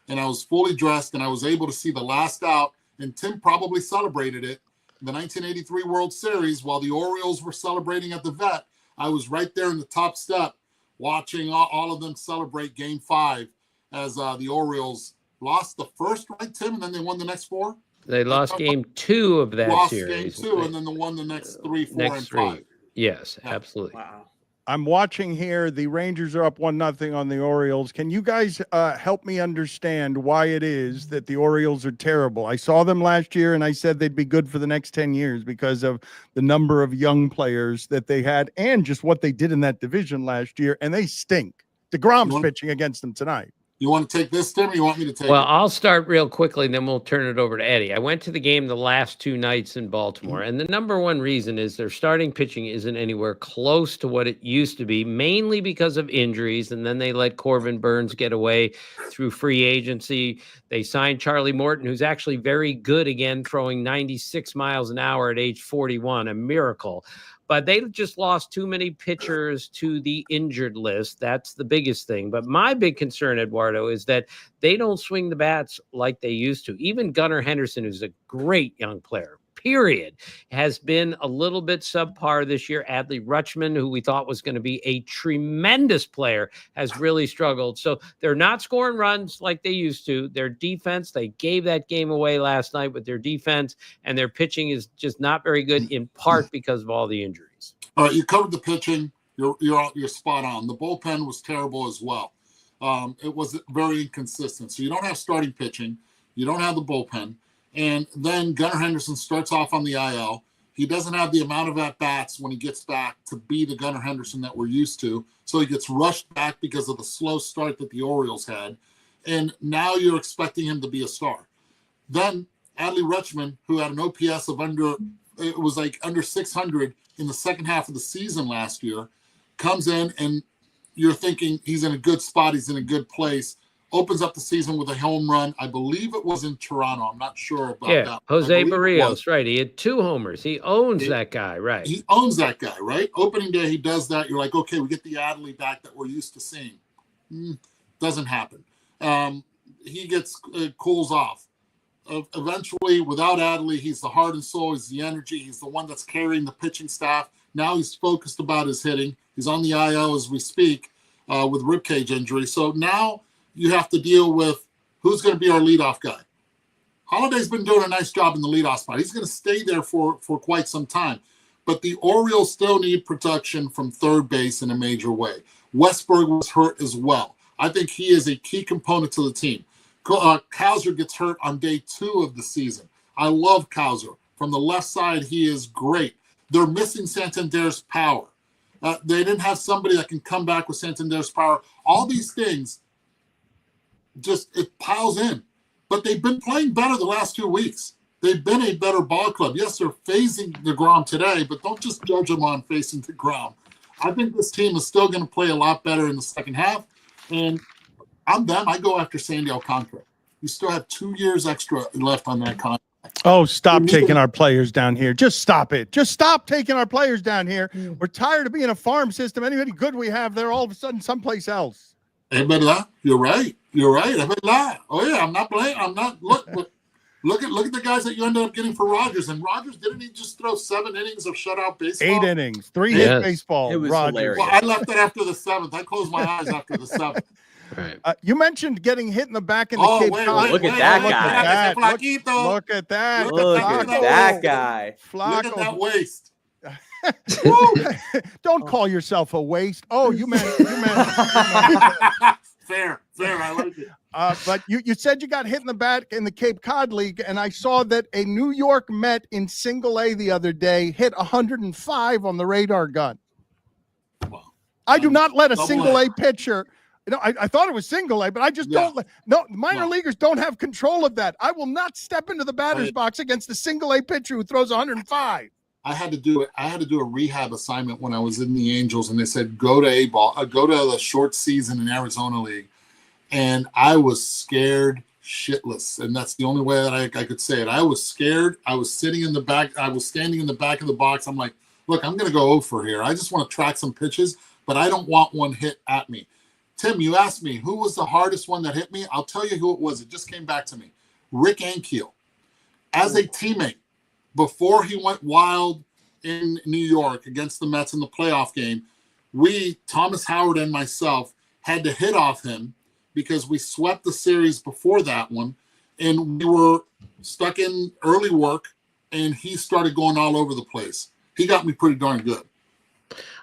and I was fully dressed, and I was able to see the last out. And Tim probably celebrated it. The 1983 World Series, while the Orioles were celebrating at the Vet, I was right there in the top step watching all of them celebrate Game 5 as the Orioles lost the first, right, Tim, and then they won the next 4. They lost Game 2 of that Lost series. Game 2, and then they won the next 3, 4, and 5. Yes, Yeah. absolutely. Wow. I'm watching here. The Rangers are up 1-0 on the Orioles. Can you guys help me understand why it is that the Orioles are terrible? I saw them last year, and I said they'd be good for the next 10 years because of the number of young players that they had and just what they did in that division last year, and they stink. Degrom's pitching against them tonight. You want to take this, Tim, or you want me to take Well, it? I'll start real quickly, and then we'll turn it over to Eddie. I went to the game the last 2 nights in Baltimore, and the number one reason is their starting pitching isn't anywhere close to what it used to be, mainly because of injuries, and then they let Corbin Burns get away through free agency. They signed Charlie Morton, who's actually very good again, throwing 96 miles an hour at age 41, a miracle. But they just lost too many pitchers to the injured list. That's the biggest thing. But my big concern, Eduardo, is that they don't swing the bats like they used to. Even Gunnar Henderson, who's a great young player, period, has been a little bit subpar this year. Adley Rutschman, who we thought was going to be a tremendous player, has really struggled. So they're not scoring runs like they used to. Their defense, they gave that game away last night with their defense, and their pitching is just not very good, in part because of all the injuries. All right, you covered the pitching. You're spot on. The bullpen was terrible as well. It was very inconsistent. So you don't have starting pitching. You don't have the bullpen. And then Gunnar Henderson starts off on the IL. He doesn't have the amount of at-bats when he gets back to be the Gunnar Henderson that we're used to. So he gets rushed back because of the slow start that the Orioles had. And now you're expecting him to be a star. Then Adley Rutschman, who had an OPS of under 600 in the second half of the season last year, comes in and you're thinking he's in a good spot. He's in a good place. Opens up the season with a home run. I believe it was in Toronto. I'm not sure about that. Jose Barrios, right. He had 2 homers. He owns that guy, right. He owns that guy, right? Opening day, he does that. You're like, okay, we get the Adley back that we're used to seeing. Doesn't happen. He gets cools off. Eventually, without Adley, he's the heart and soul. He's the energy. He's the one that's carrying the pitching staff. Now he's focused about his hitting. He's on the IL as we speak with ribcage injury. So now you have to deal with who's going to be our leadoff guy. Holiday's been doing a nice job in the leadoff spot. He's going to stay there for quite some time. But the Orioles still need protection from third base in a major way. Westberg was hurt as well. I think he is a key component to the team. Kessinger gets hurt on day 2 of the season. I love Kessinger. From the left side, he is great. They're missing Santander's power. They didn't have somebody that can come back with Santander's power. All these things, it piles in. But they've been playing better the last 2 weeks. They've been a better ball club. Yes, they're facing Degrom today, but don't just judge them on facing Degrom. I think this team is still going to play a lot better in the second half. And I'm them. I go after Sandy Alcantara. You still have 2 years extra left on that contract. Oh, stop taking our players down here. Just stop it. Just stop taking our players down here. We're tired of being a farm system. Anybody good we have, they're all of a sudden someplace else. You're right. You're right. Oh yeah, I'm not playing. I'm not. Look at the guys that you ended up getting for Rogers. And Rogers, didn't he just throw 7 innings of shutout baseball? 8 innings, 3 hit baseball. It was Rogers. hilarious. Well, I left it after the 7th. I closed my eyes after the 7th. Right. You mentioned getting hit in the back in the Cape Cod. Look at that guy. Look at that. Look at that guy. Look at that waist. Don't call yourself a waste. Oh, you meant. Fair. I like it. But you said you got hit in the back in the Cape Cod League, and I saw that a New York Met in single A the other day hit 105 on the radar gun. Wow. I do not let a Double single A. A pitcher. I thought it was single A, but I just don't. Minor leaguers don't have control of that. I will not step into the batter's box against a single A pitcher who throws 105. I had to do it. I had to do a rehab assignment when I was in the Angels, and they said go to go to the short season in Arizona League, and I was scared shitless, and that's the only way that I could say it. I was scared. I was sitting in the back. I was standing in the back of the box. I'm like, look, I'm going to go over here. I just want to track some pitches, but I don't want one hit at me. Tim, you asked me who was the hardest one that hit me. I'll tell you who it was. It just came back to me. Rick Ankiel. As a teammate, before he went wild in New York against the Mets in the playoff game, Thomas Howard and myself, had to hit off him because we swept the series before that one, and we were stuck in early work, and he started going all over the place. He got me pretty darn good.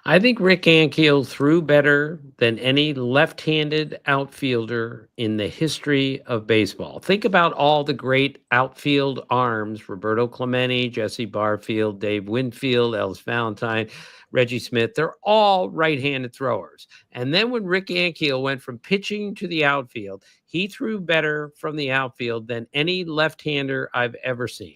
I think Rick Ankiel threw better than any left-handed outfielder in the history of baseball. Think about all the great outfield arms: Roberto Clemente, Jesse Barfield, Dave Winfield, Ellis Valentine, Reggie Smith. They're all right-handed throwers. And then when Rick Ankiel went from pitching to the outfield, he threw better from the outfield than any left-hander I've ever seen.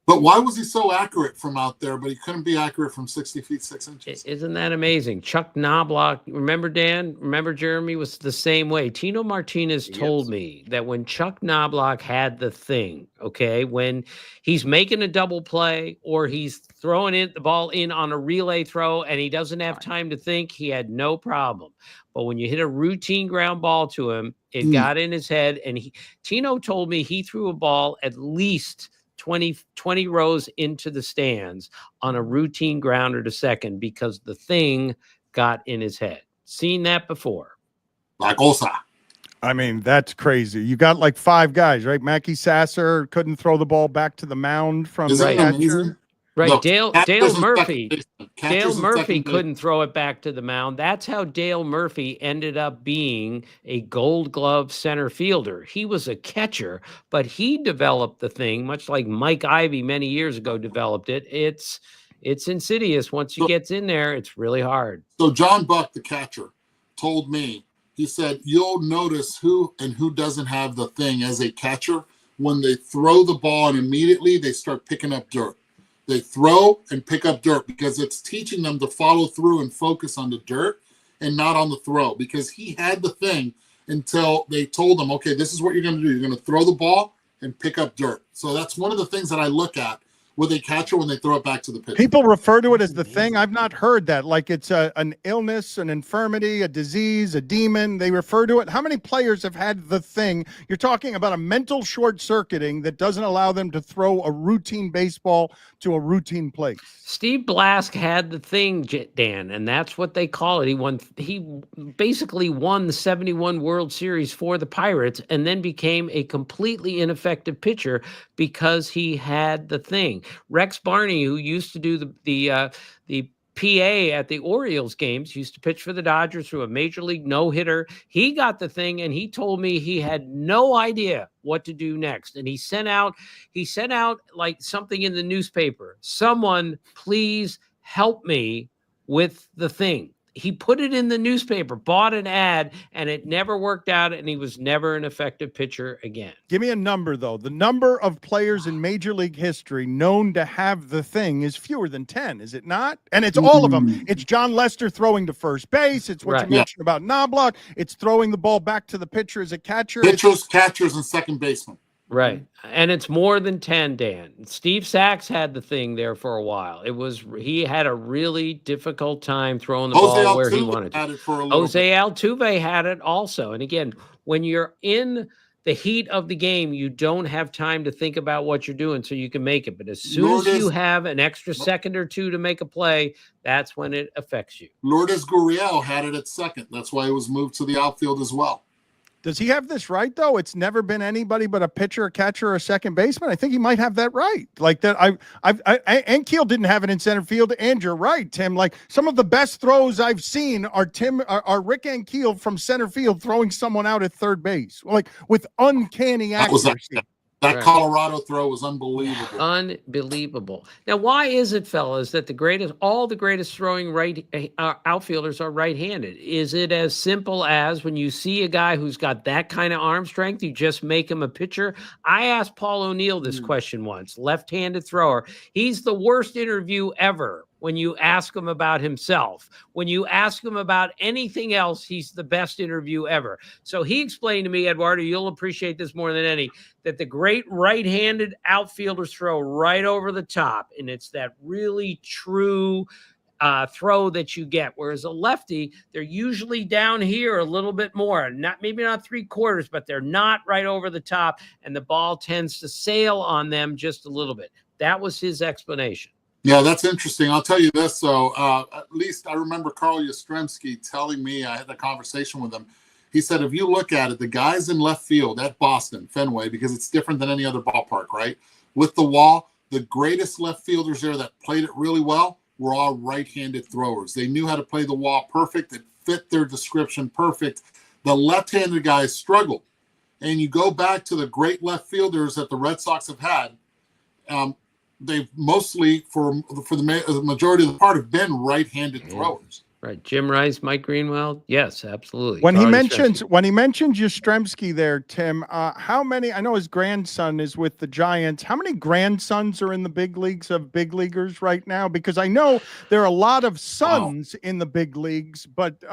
But why was he so accurate from out there, but he couldn't be accurate from 60 feet, 6 inches? Isn't that amazing? Chuck Knobloch, remember Dan? Remember Jeremy was the same way. Tino Martinez told me that when Chuck Knobloch had the thing, okay, when he's making a double play or he's throwing the ball in on a relay throw and he doesn't have time to think, he had no problem. But when you hit a routine ground ball to him, it got in his head. And Tino told me he threw a ball at least 20 rows into the stands on a routine grounder to second because the thing got in his head. Seen that before. Like Osa. I mean, that's crazy. You got like 5 guys, right? Mackie Sasser couldn't throw the ball back to the mound from the catcher. Right, Look, Dale Murphy. Dale Murphy second couldn't throw it back to the mound. That's how Dale Murphy ended up being a Gold Glove center fielder. He was a catcher, but he developed the thing, much like Mike Ivey many years ago developed it. It's insidious. Once you get in there, it's really hard. So John Buck, the catcher, told me, he said, you'll notice who and who doesn't have the thing as a catcher when they throw the ball and immediately they start picking up dirt. They throw and pick up dirt because it's teaching them to follow through and focus on the dirt and not on the throw, because he had the thing until they told him, okay, this is what you're going to do. You're going to throw the ball and pick up dirt. So that's one of the things that I look at with a catcher when they throw it back to the pitcher. People refer to it as the thing. I've not heard that. Like it's an illness, an infirmity, a disease, a demon. They refer to it. How many players have had the thing? You're talking about a mental short-circuiting that doesn't allow them to throw a routine baseball to a routine place. Steve Blask had the thing, Dan, and that's what they call it. He basically won the 71 World Series for the Pirates and then became a completely ineffective pitcher because he had the thing. Rex Barney, who used to do the PA at the Orioles games, used to pitch for the Dodgers through a major league no-hitter. He got the thing, and he told me he had no idea what to do next. And he sent out like something in the newspaper. Someone, please help me with the thing. He put it in the newspaper, bought an ad, and it never worked out, and he was never an effective pitcher again. Give me a number, though. The number of players in Major League history known to have the thing is fewer than 10, is it not? And it's all of them. It's John Lester throwing to first base. It's what you mentioned about Knobloch. It's throwing the ball back to the pitcher as a catcher. Pitchers, catchers, and second baseman. Right. And it's more than 10, Dan. Steve Sachs had the thing there for a while. He had a really difficult time throwing the ball where he wanted to. Jose Altuve had it also. And again, when you're in the heat of the game, you don't have time to think about what you're doing so you can make it. But as soon as you have an extra second or two to make a play, that's when it affects you. Lourdes Gurriel had it at second. That's why it was moved to the outfield as well. Does he have this right, though? It's never been anybody but a pitcher, a catcher, or a second baseman. I think he might have that right. Like that, Ankiel didn't have it in center field, and you're right, Tim. Like some of the best throws I've seen are Rick Ankiel from center field throwing someone out at third base, like with uncanny accuracy. That Colorado throw was unbelievable. Unbelievable. Now, why is it, fellas, that all the greatest throwing outfielders are right-handed? Is it as simple as when you see a guy who's got that kind of arm strength, you just make him a pitcher? I asked Paul O'Neill this question once, left-handed thrower. He's the worst interview ever. When you ask him about himself, when you ask him about anything else, he's the best interview ever. So he explained to me, Eduardo, you'll appreciate this more than any, that the great right-handed outfielders throw right over the top, and it's that really true throw that you get. Whereas a lefty, they're usually down here a little bit more, maybe not 3/4, but they're not right over the top, and the ball tends to sail on them just a little bit. That was his explanation. Yeah, that's interesting. I'll tell you this, though. At least I remember Carl Yastrzemski telling me, I had a conversation with him. He said, if you look at it, the guys in left field at Boston, Fenway, because it's different than any other ballpark, right? With the wall, the greatest left fielders there that played it really well were all right-handed throwers. They knew how to play the wall perfect. It fit their description perfect. The left-handed guys struggled. And you go back to the great left fielders that the Red Sox have had, they've mostly, for the majority of the part, have been right-handed throwers. Right. Jim Rice, Mike Greenwell. Yes, absolutely. When he Carl mentions Yastrzemski. Yastrzemski there, Tim, how many? I know his grandson is with the Giants. How many grandsons are in the big leagues of big leaguers right now? Because I know there are a lot of sons in the big leagues, but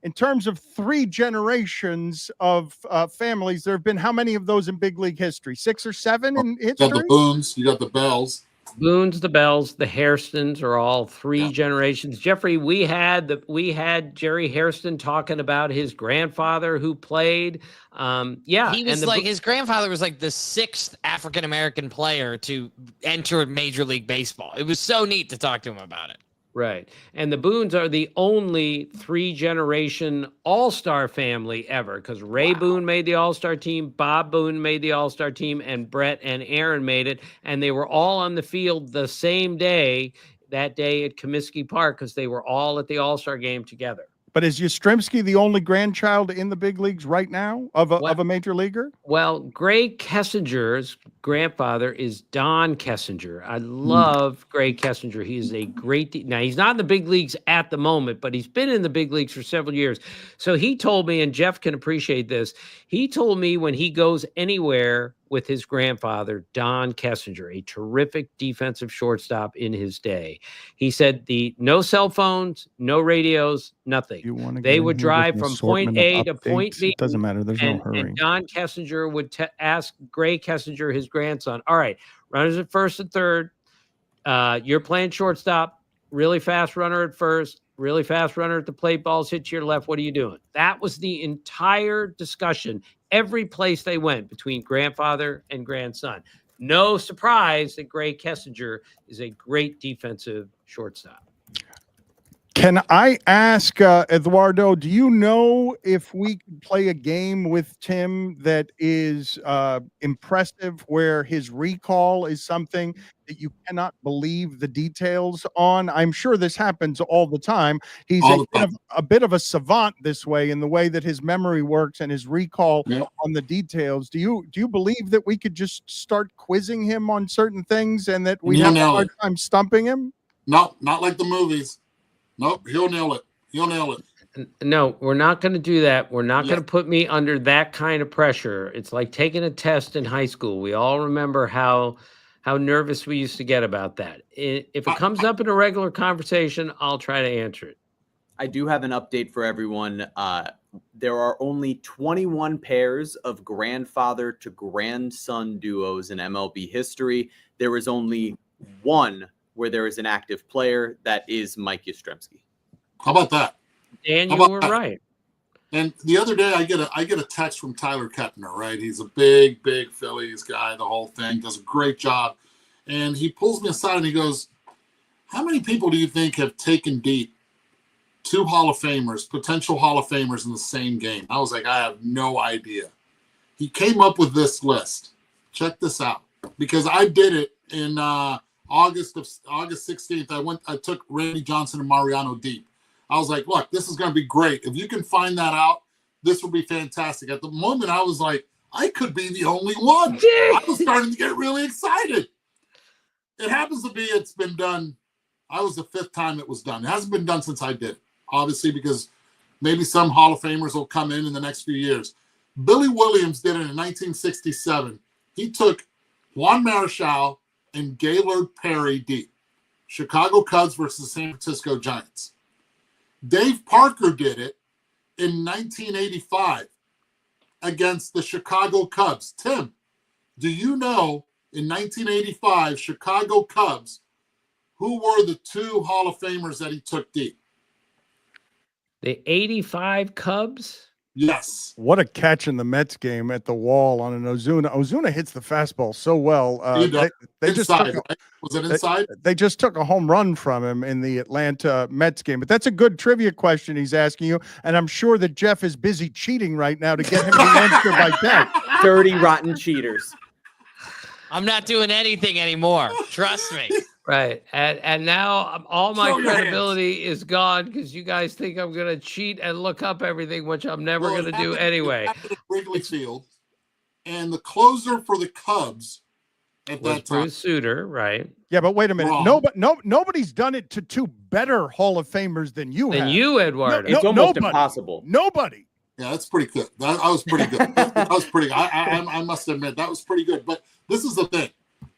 in terms of 3 generations of families, there have been how many of those in big league history? 6 or 7 in history? You got the Boones, you got the Bells. Boones, the Bells, the Hairstons are all 3 generations. Jeffrey, we had Jerry Hairston talking about his grandfather who played. He was his grandfather was like the 6th African American player to enter Major League Baseball. It was so neat to talk to him about it. Right. And the Boones are the only 3-generation all-star family ever, because Ray Boone made the all-star team, Bob Boone made the all-star team, and Brett and Aaron made it. And they were all on the field the same day, that day at Comiskey Park, because they were all at the all-star game together. But is Yastrzemski the only grandchild in the big leagues right now of a major leaguer? Well, Greg Kessinger's grandfather is Don Kessinger. I love Greg Kessinger. He's a great now he's not in the big leagues at the moment, but he's been in the big leagues for several years. So he told me, and Jeff can appreciate this, he told me when he goes anywhere with his grandfather, Don Kessinger, a terrific defensive shortstop in his day. He said no cell phones, no radios, nothing. They would drive from point A to point B. It doesn't matter. There's no hurry. And Don Kessinger would ask Gray Kessinger, his grandson, all right, runners at first and third. You're playing shortstop, really fast runner at first, really fast runner at the plate, balls hit to your left. What are you doing? That was the entire discussion. Every place they went between grandfather and grandson. No surprise that Gray Kessinger is a great defensive shortstop. Can I ask, Eduardo, do you know if we could play a game with Tim that is impressive, where his recall is something that you cannot believe the details on? I'm sure this happens all the time. He's a bit of a savant this way, in the way that his memory works and his recall on the details. Do you believe that we could just start quizzing him on certain things and that we have a hard time stumping him? No, not like the movies. Nope, he'll nail it. He'll nail it. No, we're not going to do that. We're not going to put me under that kind of pressure. It's like taking a test in high school. We all remember how nervous we used to get about that. If it comes up in a regular conversation, I'll try to answer it. I do have an update for everyone. There are only 21 pairs of grandfather to grandson duos in MLB history. There is only one where there is an active player, that is Mike Yastrzemski. How about that? Dan, you were right. And the other day, I get a text from Tyler Kettner, right? He's a big Phillies guy, the whole thing, does a great job. And he pulls me aside and he goes, how many people do you think have taken deep 2 Hall of Famers, potential Hall of Famers in the same game? I was like, I have no idea. He came up with this list. Check this out. Because I did it in August 16th. I took Randy Johnson and Mariano deep. I was like, look, this is going to be great. If you can find that out, this will be fantastic. At the moment, I was like, I could be the only one. I was starting to get really excited. It happens to be, it's been done. I was the 5th time it was done. It hasn't been done since I did it, obviously, because maybe some Hall of Famers will come in the next few years. Billy Williams did it in 1967. He took Juan Marichal and Gaylord Perry deep. Chicago Cubs versus San Francisco Giants. Dave Parker did it in 1985 against the Chicago Cubs. Tim, do you know in 1985 Chicago Cubs, who were the 2 Hall of Famers that he took deep? The 85 Cubs? Yes. What a catch in the Mets game at the wall on an Ozuna. Ozuna hits the fastball so well. They just took right? Was it inside? They just took a home run from him in the Atlanta Mets game. But that's a good trivia question he's asking you. And I'm sure that Jeff is busy cheating right now to get him to answer by text. Dirty, rotten cheaters. I'm not doing anything anymore. Trust me. Right. And now all my Show your credibility is gone because you guys think I'm going to cheat and look up everything, which I'm never going to do anyway. Wrigley Field, and the closer for the Cubs at Was that time. Bruce Sutter, right? Yeah, but wait a minute. Wrong. Nobody's done it to two better Hall of Famers than you have. And you, Eduardo. It's almost impossible. Nobody. Yeah, that's pretty good. That was pretty good. That was pretty good. I must admit, that was pretty good. But this is the thing.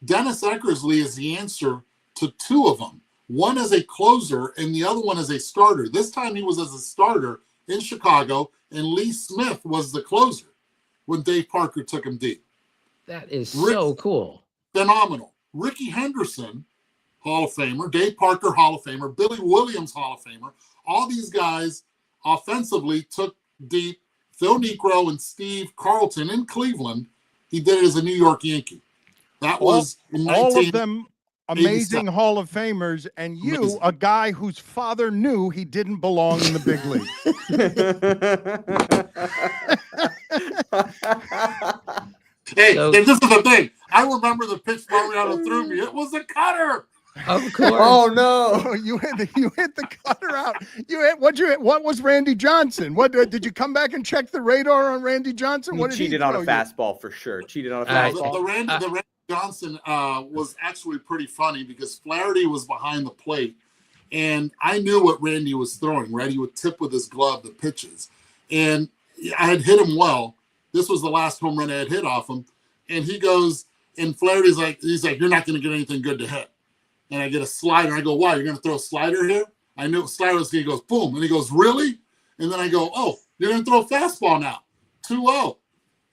Dennis Eckersley is the answer to two of them. One as a closer and the other one as a starter. This time he was as a starter in Chicago, and Lee Smith was the closer when Dave Parker took him deep. That is so cool. Phenomenal. Ricky Henderson, Hall of Famer. Dave Parker, Hall of Famer. Billy Williams, Hall of Famer. All these guys offensively took deep. Phil Niekro and Steve Carlton in Cleveland. He did it as a New York Yankee. That was all of them amazing 87. Hall of Famers, and you, a guy whose father knew he didn't belong in the big league. Hey, and this is the thing. I remember the pitch Mariano threw me. It was a cutter. Of course. Oh no! Oh, you hit the cutter out. What was Randy Johnson? What did you come back and check the radar on Randy Johnson? What He did cheated on a fastball for sure. Cheated on a fastball. The Randy Johnson was actually pretty funny because Flaherty was behind the plate, and I knew what Randy was throwing. Right, he would tip with his glove the pitches, and I had hit him well. This was the last home run I had hit off him, and he goes, and Flaherty's like, you're not going to get anything good to hit. And I get a slider. I go, why? You're going to throw a slider here? I knew slider was going to go boom. And he goes, really? And then I go, oh, you're going to throw a fastball now. 2-0.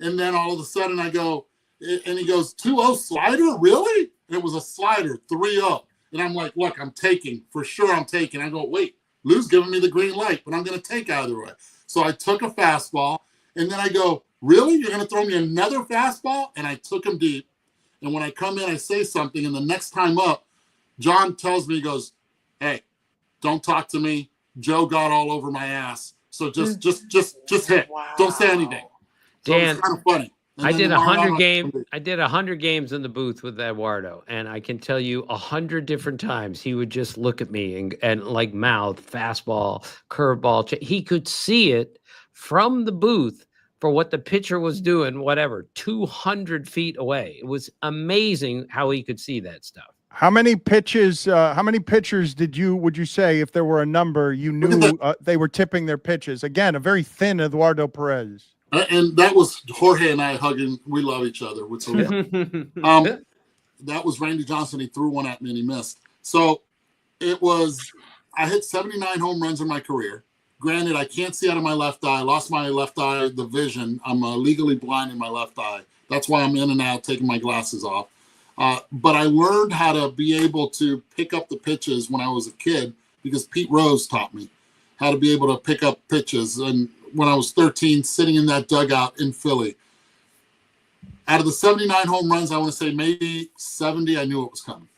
And then all of a sudden I go, and he goes, 2-0 slider? Really? And it was a slider, 3-0. And I'm like, look, I'm taking. For sure I'm taking. I go, wait, Lou's giving me the green light, but I'm going to take either way. So I took a fastball. And then I go, really? You're going to throw me another fastball? And I took him deep. And when I come in, I say something. And the next time up, John tells me, he goes, hey, don't talk to me. Joe got all over my ass. So just hit. Wow. Don't say anything. So Dan, it's kind of funny. And I then did 100 games. games. I did 100 games in the booth with Eduardo, and I can tell you 100 different times he would just look at me and like mouth fastball, curveball. He could see it from the booth for what the pitcher was doing, whatever, 200 feet away. It was amazing how he could see that stuff. How many pitches? How many pitchers would you say, if there were a number, you knew they were tipping their pitches? Again, a very thin Eduardo Perez. And that was Jorge and I hugging. We love each other. That was Randy Johnson. He threw one at me and he missed. So it was, I hit 79 home runs in my career. Granted, I can't see out of my left eye. I lost my left eye, the vision. I'm legally blind in my left eye. That's why I'm in and out taking my glasses off. But I learned how to be able to pick up the pitches when I was a kid because Pete Rose taught me how to be able to pick up pitches. And when I was 13, sitting in that dugout in Philly, out of the 79 home runs, I want to say maybe 70, I knew it was coming.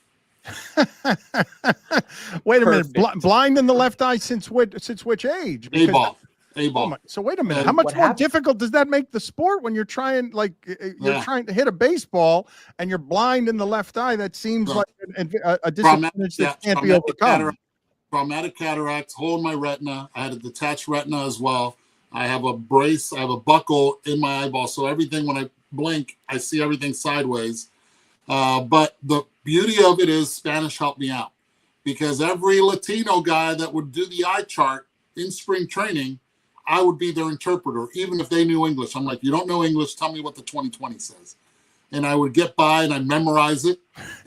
Wait a minute, blind in the left eye since which age? A-ball. Oh so wait a minute. How much more difficult does that make the sport when you're trying, trying to hit a baseball and you're blind in the left eye? That seems like a disadvantage that can't be overcome. Traumatic cataracts, hole in my retina. I had a detached retina as well. I have a brace. I have a buckle in my eyeball. So everything, when I blink, I see everything sideways. But the beauty of it is Spanish helped me out because every Latino guy that would do the eye chart in spring training, I would be their interpreter, even if they knew English. I'm like, you don't know English, tell me what the 2020 says. and I would get by and I memorize it,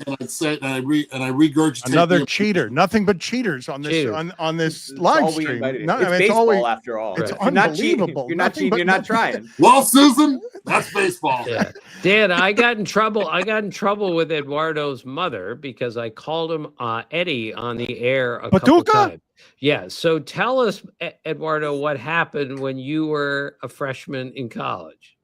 and I'd say it, and I regurgitate. Another cheater. Nothing but cheaters on this on this live stream. No, It's baseball after all. It's You're not cheating. unbelievable. You're not cheating. You're not trying. Well, Susan, that's baseball. Yeah. Dan, I got in trouble with Eduardo's mother because I called him Eddie on the air a couple times. Yeah. So tell us, Eduardo, what happened when you were a freshman in college.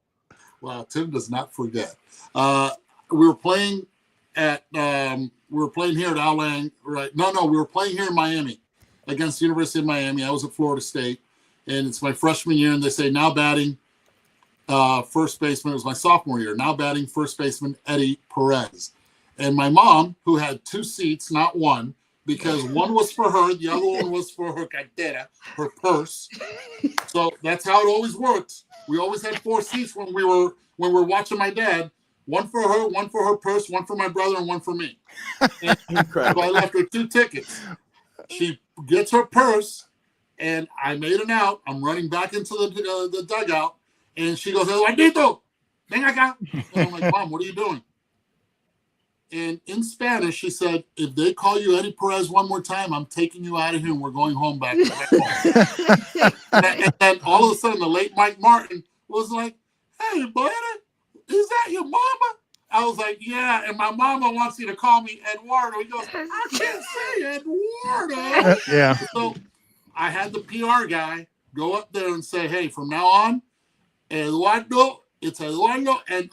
Wow, Tim does not forget. We were playing here at Al Lang, right? No, we were playing here in Miami against the University of Miami. I was at Florida State, and it's my freshman year, and they say now batting first baseman. It was my sophomore year. Now batting first baseman Eddie Perez, and my mom, who had 2 seats, not one, because one was for her, the other one was for her cartera, her purse. So that's how it always worked. We always had 4 seats when we were watching my dad. One for her purse, one for my brother, and one for me. And so I left her 2 tickets. She gets her purse, and I made an out. I'm running back into the dugout, and she goes, "Eduardito, ven acá." And I'm like, "Mom, what are you doing?" And in Spanish, she said, "If they call you Eddie Perez one more time, I'm taking you out of here, and we're going home back home." and then all of a sudden, the late Mike Martin was like, "Hey, buddy, is that your mama?" I was like, "Yeah." And my mama wants you to call me Eduardo. He goes, "I can't say Eduardo." Yeah. So I had the PR guy go up there and say, "Hey, from now on, Eduardo, it's Eduardo." And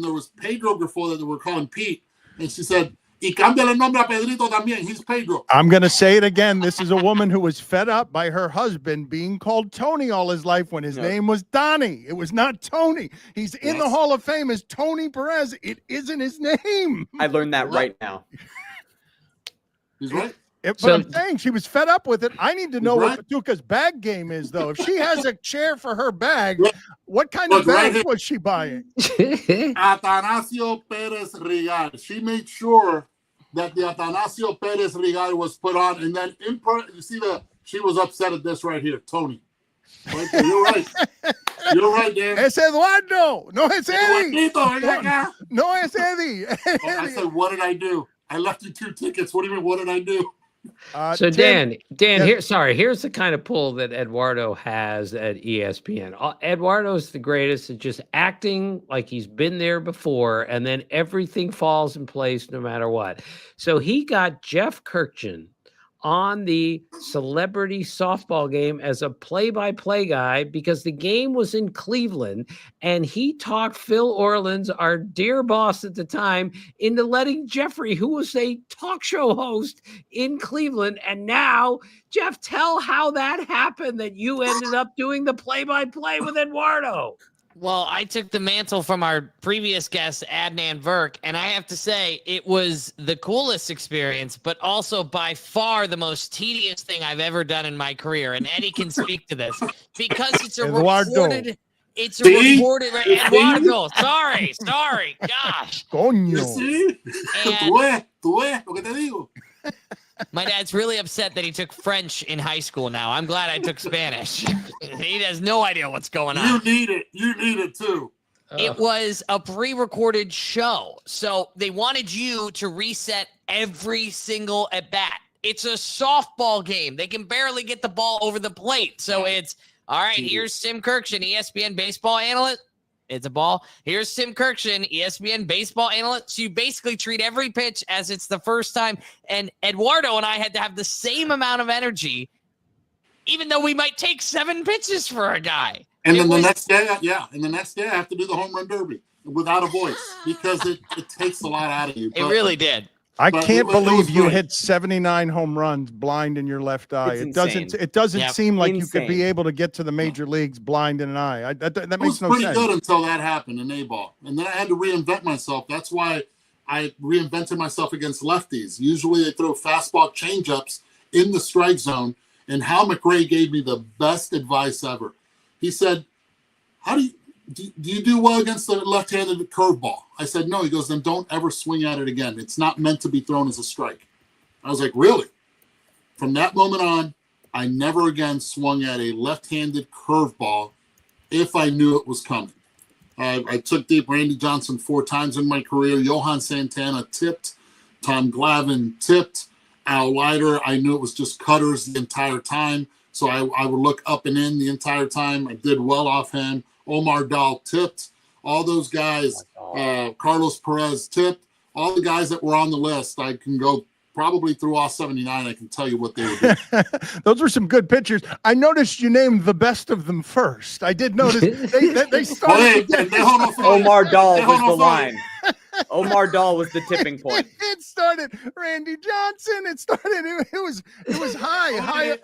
there was Pedro before that they were calling Pete. And she said, "Y cambia el nombre a Pedrito también. He's Pedro." I'm going to say it again. This is a woman who was fed up by her husband being called Tony all his life when his name was Donnie. It was not Tony. He's in the Hall of Fame as Tony Perez. It isn't his name. I learned that right now. He's right. But I'm saying she was fed up with it. I need to know what Paducah's bag game is, though. If she has a chair for her bag, what kind of bags was she buying? Atanasio Perez Regal. She made sure that the Atanasio Perez Regal was put on, and then you see she was upset at this right here, Tony. Right there. You're right. You're right, Dan. Es Eduardo. No es Eddie. No es Eddie. I said, "What did I do? I left you 2 tickets. What do you mean? What did I do?" So Dan, here's the kind of pull that Eduardo has at ESPN. Eduardo's the greatest at just acting like he's been there before, and then everything falls in place no matter what. So he got Jeff Kurkjian on the celebrity softball game as a play-by-play guy because the game was in Cleveland, and he talked Phil Orleans, our dear boss at the time, into letting Jeffrey, who was a talk show host in Cleveland, and now, Jeff, tell how that happened that you ended up doing the play-by-play with Eduardo. Well, I took the mantle from our previous guest, Adnan Verk, and I have to say it was the coolest experience, but also by far the most tedious thing I've ever done in my career. And Eddie can speak to this because it's a recorded. It's a recorded. Eduardo, sorry, gosh. Coño. My dad's really upset that he took French in high school now. I'm glad I took Spanish. He has no idea what's going on. You need it too. It was a pre-recorded show. So they wanted you to reset every single at-bat. It's a softball game. They can barely get the ball over the plate. So it's, all right, here's Tim Kurkjian, ESPN baseball analyst. It's a ball. Here's Tim Kurkjian, ESPN baseball analyst. So you basically treat every pitch as it's the first time. And Eduardo and I had to have the same amount of energy, even though we might take 7 pitches for a guy. And then the next day I have to do the home run derby without a voice because it takes a lot out of you. It really did. I can't believe you hit 79 home runs blind in your left eye. It doesn't seem like you could be able to get to the major leagues blind in an eye. That makes no sense. It was pretty good until that happened in A-ball. And then I had to reinvent myself. That's why I reinvented myself against lefties. Usually they throw fastball changeups in the strike zone. And Hal McRae gave me the best advice ever. He said, do you do well against the left-handed curveball? I said, no. He goes, then don't ever swing at it again. It's not meant to be thrown as a strike. I was like, really? From that moment on, I never again swung at a left-handed curveball if I knew it was coming. I took deep Randy Johnson 4 times in my career. Johan Santana tipped. Tom Glavine tipped. Al Leiter, I knew it was just cutters the entire time. So I would look up and in the entire time. I did well off him. Omar Dahl tipped. All those guys, Carlos Perez tipped. All the guys that were on the list, I can go probably through all 79. I can tell you what they were doing. Those were some good pictures. I noticed you named the best of them first. I did notice they started. Omar Dahl was the line. Omar Dahl was the tipping point. It started Randy Johnson. It was high.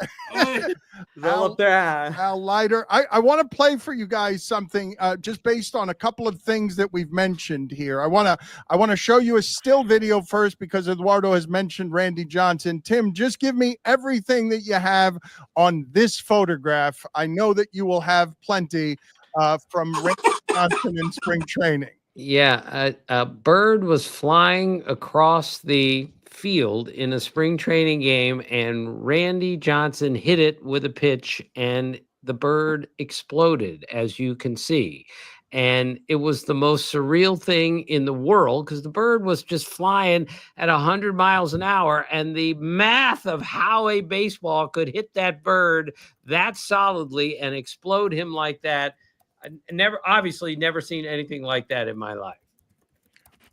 All up there. Al Leiter. I want to play for you guys something just based on a couple of things that we've mentioned here. I want to show you a still video first because Eduardo has mentioned Randy Johnson. Tim, just give me everything that you have on this photograph. I know that you will have plenty from Randy Johnson in spring training. Yeah, a bird was flying across the field in a spring training game, and Randy Johnson hit it with a pitch, and the bird exploded, as you can see. And it was the most surreal thing in the world because the bird was just flying at 100 miles an hour, and the math of how a baseball could hit that bird that solidly and explode him like that. Obviously never seen anything like that in my life.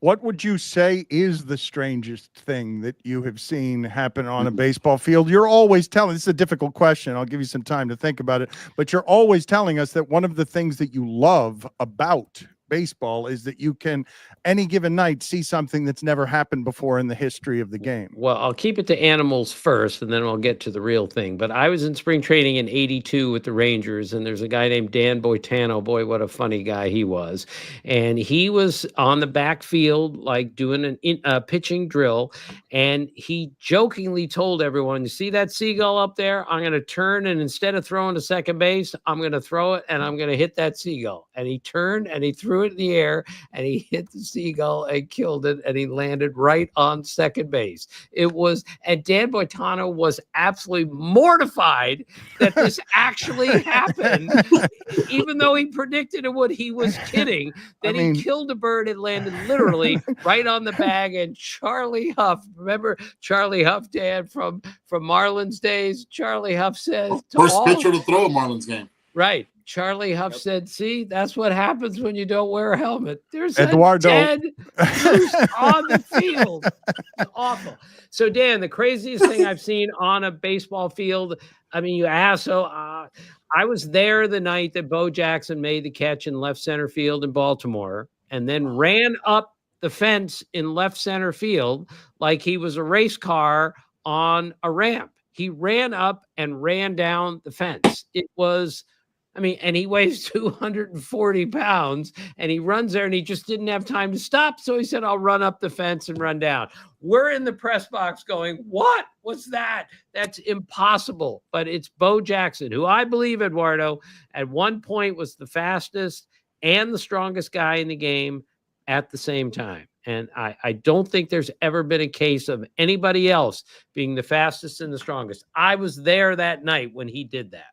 What would you say is the strangest thing that you have seen happen on a baseball field? You're always telling, this is a difficult question. I'll give you some time to think about it, but you're always telling us that one of the things that you love about baseball is that you can any given night see something that's never happened before in the history of the game. Well, I'll keep it to animals first, and then I'll get to the real thing. But I was in spring training in '82 with the Rangers, and there's a guy named Dan Boitano. Boy, what a funny guy he was. And he was on the backfield, like doing a pitching drill, and he jokingly told everyone, you see that seagull up there? I'm going to turn, and instead of throwing to second base, I'm going to throw it, and I'm going to hit that seagull. And he turned, and he threw it in the air, and he hit the seagull and killed it, and he landed right on second base. And Dan Boitano was absolutely mortified that this actually happened, even though he predicted it would. He was kidding. Then he killed a bird and landed literally right on the bag. And Charlie Huff, remember Charlie Huff, Dan, from Marlins days? Charlie Huff says, first pitcher to throw a Marlins game. Right. Charlie Huff said, see, that's what happens when you don't wear a helmet. There's Eduardo. a dead goose on the field. It's awful. So, Dan, the craziest thing I've seen on a baseball field, I mean, you asked, so I was there the night that Bo Jackson made the catch in left center field in Baltimore and then ran up the fence in left center field like he was a race car on a ramp. He ran up and ran down the fence. It was... and he weighs 240 pounds, and he runs there, and he just didn't have time to stop. So he said, I'll run up the fence and run down. We're in the press box going, what? What's that? That's impossible. But it's Bo Jackson, who I believe, Eduardo, at one point was the fastest and the strongest guy in the game at the same time. And I don't think there's ever been a case of anybody else being the fastest and the strongest. I was there that night when he did that.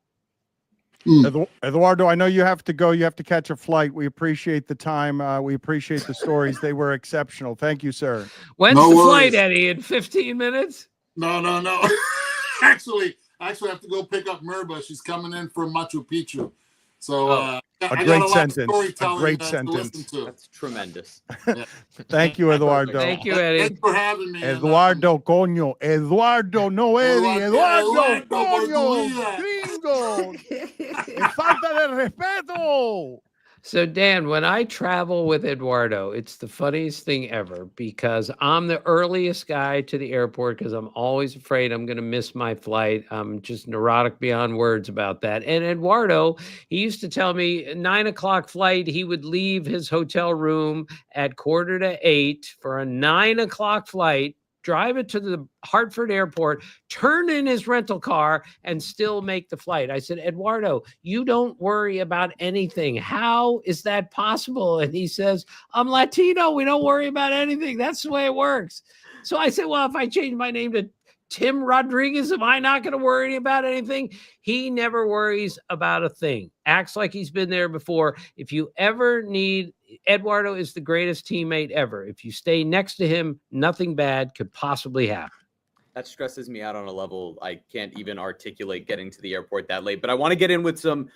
Eduardo, I know you have to go. You have to catch a flight. We appreciate the time. We appreciate the stories. They were exceptional. Thank you, sir. When's the flight, Eddie? In 15 minutes? No. Actually, I have to go pick up Merba. She's coming in from Machu Picchu. So a great sentence. A great sentence. That's tremendous. Yeah. Thank you, Eduardo. Thank you, Eddie. Thanks for having me. Eduardo, coño. Eduardo, no Eddie. Eduardo, coño. Gringo. Falta de respeto. So, Dan, when I travel with Eduardo, it's the funniest thing ever because I'm the earliest guy to the airport because I'm always afraid I'm going to miss my flight. I'm just neurotic beyond words about that. And Eduardo, he used to tell me 9 o'clock flight, he would leave his hotel room at 7:45 for a 9 o'clock flight, drive it to the Hartford airport, turn in his rental car, and still make the flight. I said, Eduardo, you don't worry about anything. How is that possible? And he says, I'm Latino. We don't worry about anything. That's the way it works. So I said, well, if I change my name to Tim Rodriguez, am I not going to worry about anything? He never worries about a thing. Acts like he's been there before. If you ever need, Eduardo is the greatest teammate ever. If you stay next to him, nothing bad could possibly happen. That stresses me out on a level I can't even articulate getting to the airport that late. But I want to get in with some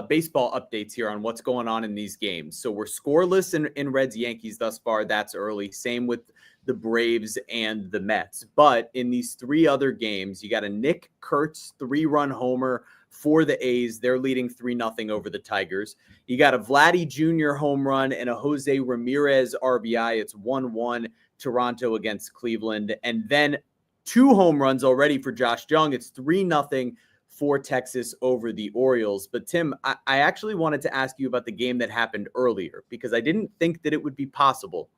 baseball updates here on what's going on in these games. So we're scoreless in Reds Yankees thus far. That's early. Same with the Braves and the Mets. But in these three other games, you got a Nick Kurtz 3-run homer for the A's. They're leading 3-0 over the Tigers. You got a Vladdy Jr. home run and a Jose Ramirez RBI. It's 1-1 Toronto against Cleveland. And then 2 home runs already for Josh Jung. It's 3-0 for Texas over the Orioles. But Tim, I actually wanted to ask you about the game that happened earlier, because I didn't think that it would be possible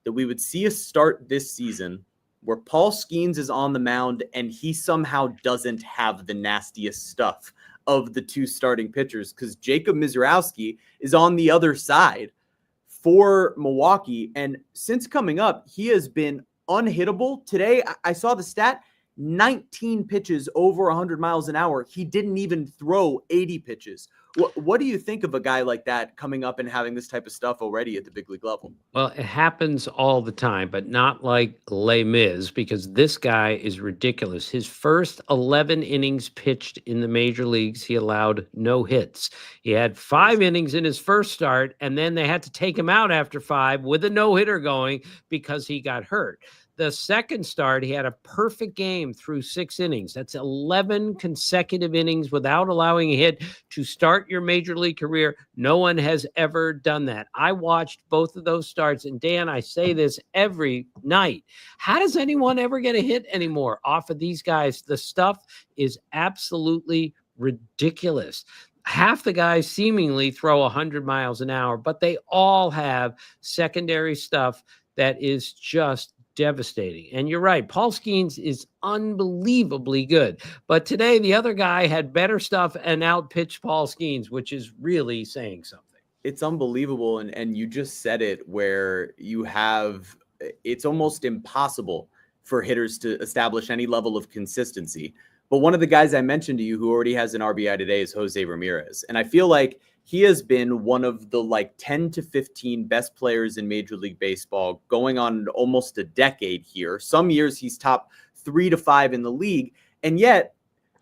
that we would see a start this season where Paul Skeens is on the mound and he somehow doesn't have the nastiest stuff of the 2 starting pitchers, because Jacob Mizrowski is on the other side for Milwaukee. And since coming up, he has been unhittable. Today, I saw the stat, 19 pitches over 100 miles an hour. He didn't even throw 80 pitches. What do you think of a guy like that coming up and having this type of stuff already at the big league level? Well, it happens all the time, but not like Les Mis, because this guy is ridiculous. His first 11 innings pitched in the major leagues, he allowed no hits. He had 5 innings in his first start, and then they had to take him out after 5 with a no-hitter going because he got hurt. The second start, he had a perfect game through 6 innings. That's 11 consecutive innings without allowing a hit to start your major league career. No one has ever done that. I watched both of those starts, and Dan, I say this every night. How does anyone ever get a hit anymore off of these guys? The stuff is absolutely ridiculous. Half the guys seemingly throw 100 miles an hour, but they all have secondary stuff that is just devastating. And you're right, Paul Skeens is unbelievably good. But today, the other guy had better stuff and outpitched Paul Skeens, which is really saying something. It's unbelievable. And you just said it, where you have, it's almost impossible for hitters to establish any level of consistency. But one of the guys I mentioned to you who already has an RBI today is Jose Ramirez. And I feel like he has been one of the 10 to 15 best players in Major League Baseball, going on almost a decade here. Some years he's top 3 to 5 in the league. And yet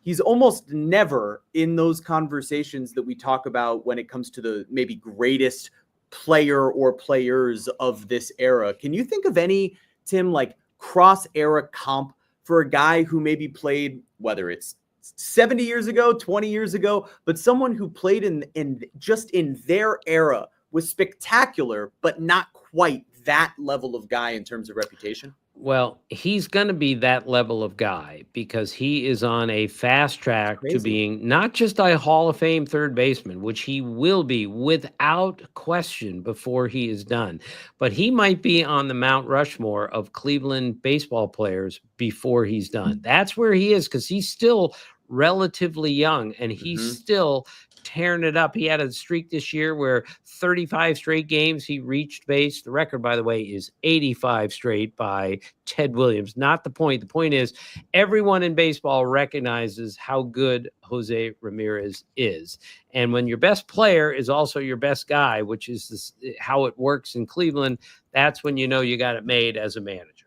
he's almost never in those conversations that we talk about when it comes to the maybe greatest player or players of this era. Can you think of any, Tim, cross era comp for a guy who maybe played, whether it's 70 years ago, 20 years ago, but someone who played in just in their era was spectacular, but not quite that level of guy in terms of reputation? Well, he's going to be that level of guy because he is on a fast track to being not just a Hall of Fame third baseman, which he will be without question before he is done, but he might be on the Mount Rushmore of Cleveland baseball players before he's done. That's where he is, because he's still relatively young and he's still tearing it up. He had a streak this year where 35 straight games he reached base. The record, by the way, is 85 straight by Ted Williams. Not the point. The point is everyone in baseball recognizes how good Jose Ramirez is. And when your best player is also your best guy, which is how it works in Cleveland, that's when you know you got it made as a manager.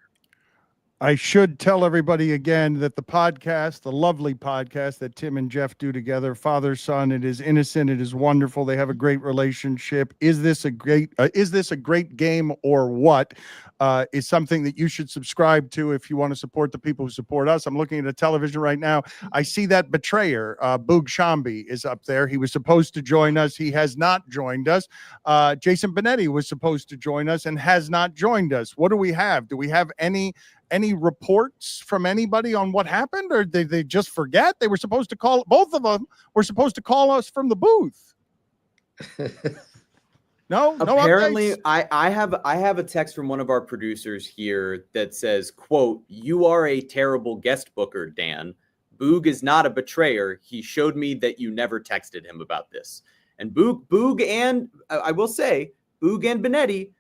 I should tell everybody again that the podcast, the lovely podcast that Tim and Jeff do together, father, son, it is innocent. It is wonderful. They have a great relationship. Is this a great game or what? Is something that you should subscribe to if you want to support the people who support us. I'm looking at a television right now. I see that betrayer, Boog Shambi, is up there. He was supposed to join us. He has not joined us. Jason Benetti was supposed to join us and has not joined us. What do we have? Do we have any reports from anybody on what happened, or did they just forget? They were supposed to call, both of them were supposed to call us from the booth. No, apparently no I have a text from one of our producers here that says, quote, "You are a terrible guest booker, Dan. Boog is not a betrayer. He showed me that you never texted him about this." And Boog and I will say Boog and Benetti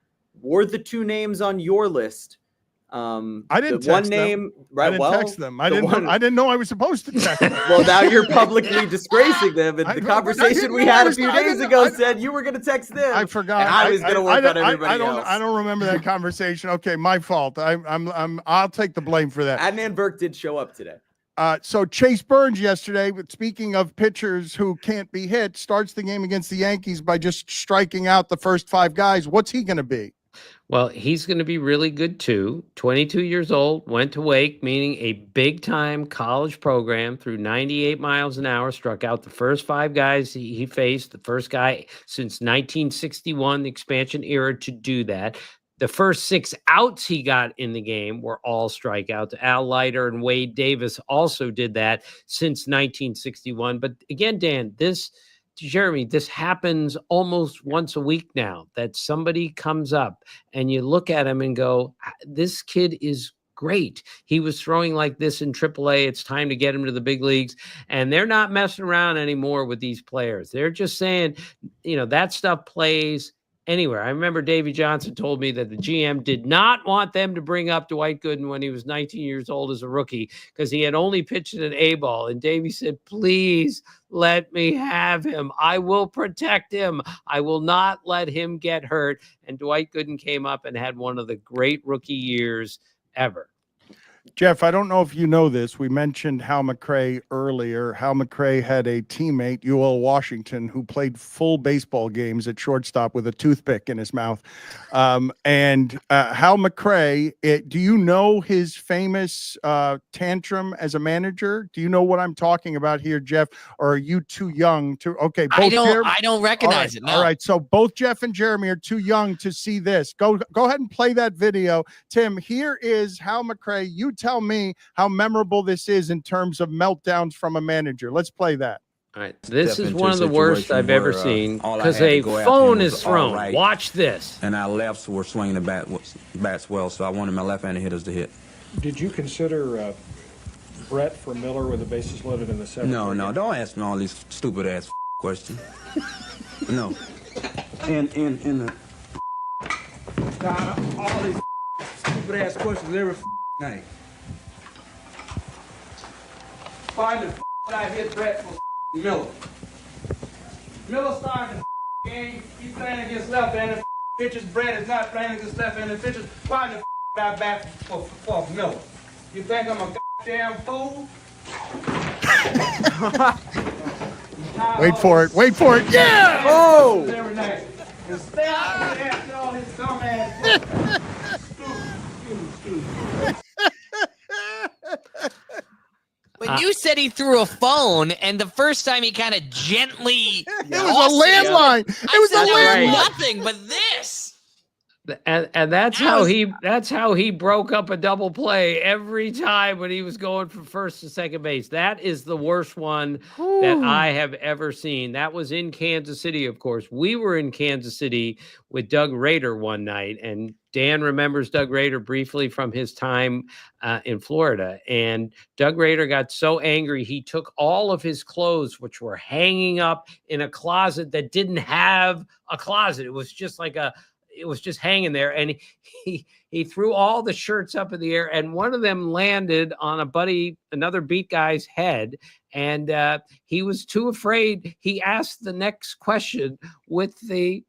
were the 2 names on your list I didn't the one text name, them. right? I didn't text them. I didn't know I was supposed to text them. Well, now you're publicly disgracing them. And the conversation we had a few days ago said you were going to text them. I forgot. And I was going to work on everybody else. I don't remember that conversation. Okay, my fault. I'll take the blame for that. Adnan Burke did show up today. So Chase Burns yesterday, speaking of pitchers who can't be hit, starts the game against the Yankees by just striking out the first 5 guys. What's he going to be? Well, he's going to be really good too. 22 years old, went to Wake, meaning a big-time college program, threw 98 miles an hour, struck out the first 5 guys he faced, the first guy since 1961, the expansion era, to do that. The first 6 outs he got in the game were all strikeouts. Al Leiter and Wade Davis also did that since 1961. But again, Dan, Jeremy, this happens almost once a week now, that somebody comes up and you look at him and go, this kid is great. He was throwing like this in AAA. It's time to get him to the big leagues. And they're not messing around anymore with these players. They're just saying, that stuff plays anywhere. I remember Davey Johnson told me that the GM did not want them to bring up Dwight Gooden when he was 19 years old as a rookie because he had only pitched an A ball. And Davey said, please let me have him. I will protect him. I will not let him get hurt. And Dwight Gooden came up and had one of the great rookie years ever. Jeff, I don't know if you know this. We mentioned Hal McRae earlier. Hal McRae had a teammate, UL Washington, who played full baseball games at shortstop with a toothpick in his mouth. And Hal McRae, do you know his famous tantrum as a manager? Do you know what I'm talking about here, Jeff? Or are you too young to? Okay, both I don't recognize it. No. All right, so both Jeff and Jeremy are too young to see this. Go ahead and play that video. Tim, here is Hal McRae. You tell me how memorable this is in terms of meltdowns from a manager. Let's play that. All right, this is one of the worst I've ever seen because a phone is thrown. Right. Watch this. And our lefts were swinging the bats well, so I wanted my left-handed hitters to hit. Did you consider Brett for Miller with the bases loaded in the 7th? No, don't ask me all these stupid-ass questions. No. In the... God, all these stupid-ass questions every night. Find the I hit Brett for Miller. Miller started the game. He's playing against left-handed pitchers. Brett is not playing against left-handed pitchers. Find the I bat for Miller. You think I'm a goddamn fool? Wait for it. Wait for it. Yeah! Oh! Every night. And stay out of there, all his dumb ass. When you said he threw a phone, and the first time he kind of gently, it was a landline. It was a landline. Nothing but this. And that's how he broke up a double play every time when he was going from first to second base. That is the worst one that I have ever seen. That was in Kansas City, of course. We were in Kansas City with Doug Rader one night, and Dan remembers Doug Rader briefly from his time in Florida. And Doug Rader got so angry, he took all of his clothes, which were hanging up in a closet that didn't have a closet. It was just like it was just hanging there. And he threw all the shirts up in the air, and one of them landed on another beat guy's head. And he was too afraid. He asked the next question with the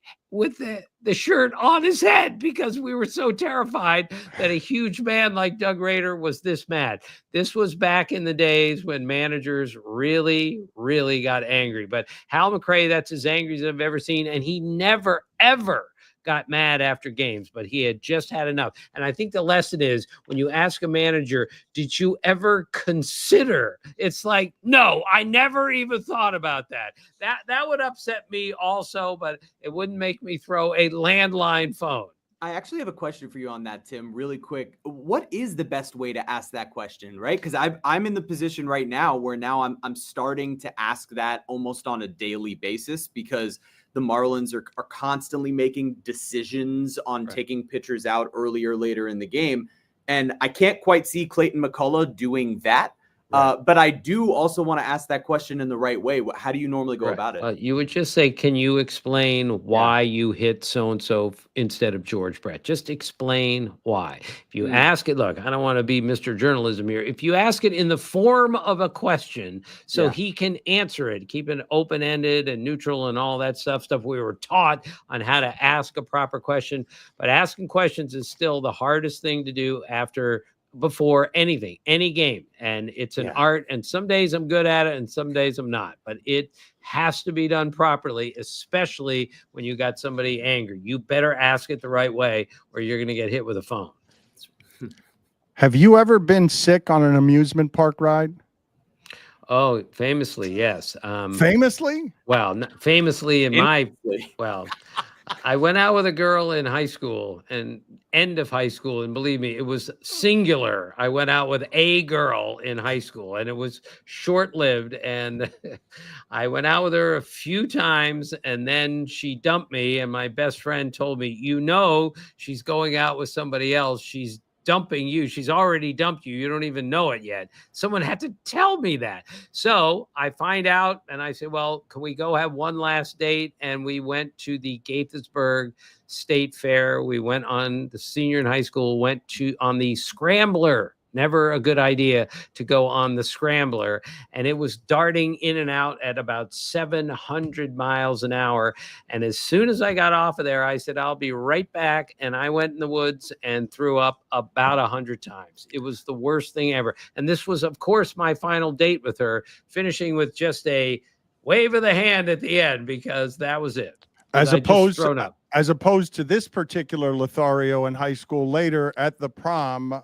shirt on his head because we were so terrified that a huge man like Doug Rader was this mad. This was back in the days when managers really, really got angry. But Hal McRae, that's as angry as I've ever seen. And he never, ever got mad after games, but he had just had enough. And I think the lesson is when you ask a manager, did you ever consider? It's like, no, I never even thought about that. That would upset me also, but it wouldn't make me throw a landline phone. I actually have a question for you on that, Tim, really quick. What is the best way to ask that question, right? Because I'm in the position right now where now I'm starting to ask that almost on a daily basis because the Marlins are constantly making decisions on taking pitchers out earlier, later in the game. And I can't quite see Clayton McCullough doing that. But I do also want to ask that question in the right way. How do you normally go about it? You would just say, can you explain why you hit so-and-so instead of George Brett? Just explain why. If you ask it, look, I don't want to be Mr. Journalism here. If you ask it in the form of a question so he can answer it, keep it open-ended and neutral and all that stuff we were taught on how to ask a proper question. But asking questions is still the hardest thing to do before anything, any game. And it's an art. And some days I'm good at it and some days I'm not. But it has to be done properly, especially when you got somebody angry. You better ask it the right way or you're going to get hit with a phone. Have you ever been sick on an amusement park ride? Oh, famously, yes. Famously? Well, famously I went out with a girl in high school and end of high school. And believe me, it was singular. I went out with a girl in high school and it was short-lived. And I went out with her a few times and then she dumped me. And my best friend told me, she's going out with somebody else. She's dumping you. She's already dumped you. You don't even know it yet. Someone had to tell me that. So I find out and I say, well, can we go have one last date? And we went to the Gaithersburg State Fair. We went on the senior in high school, on the Scrambler. Never a good idea to go on the Scrambler. And it was darting in and out at about 700 miles an hour. And as soon as I got off of there, I said, I'll be right back. And I went in the woods and threw up about 100 times. It was the worst thing ever. And this was, of course, my final date with her, finishing with just a wave of the hand at the end, because that was it. As opposed to this particular Lothario in high school later at the prom,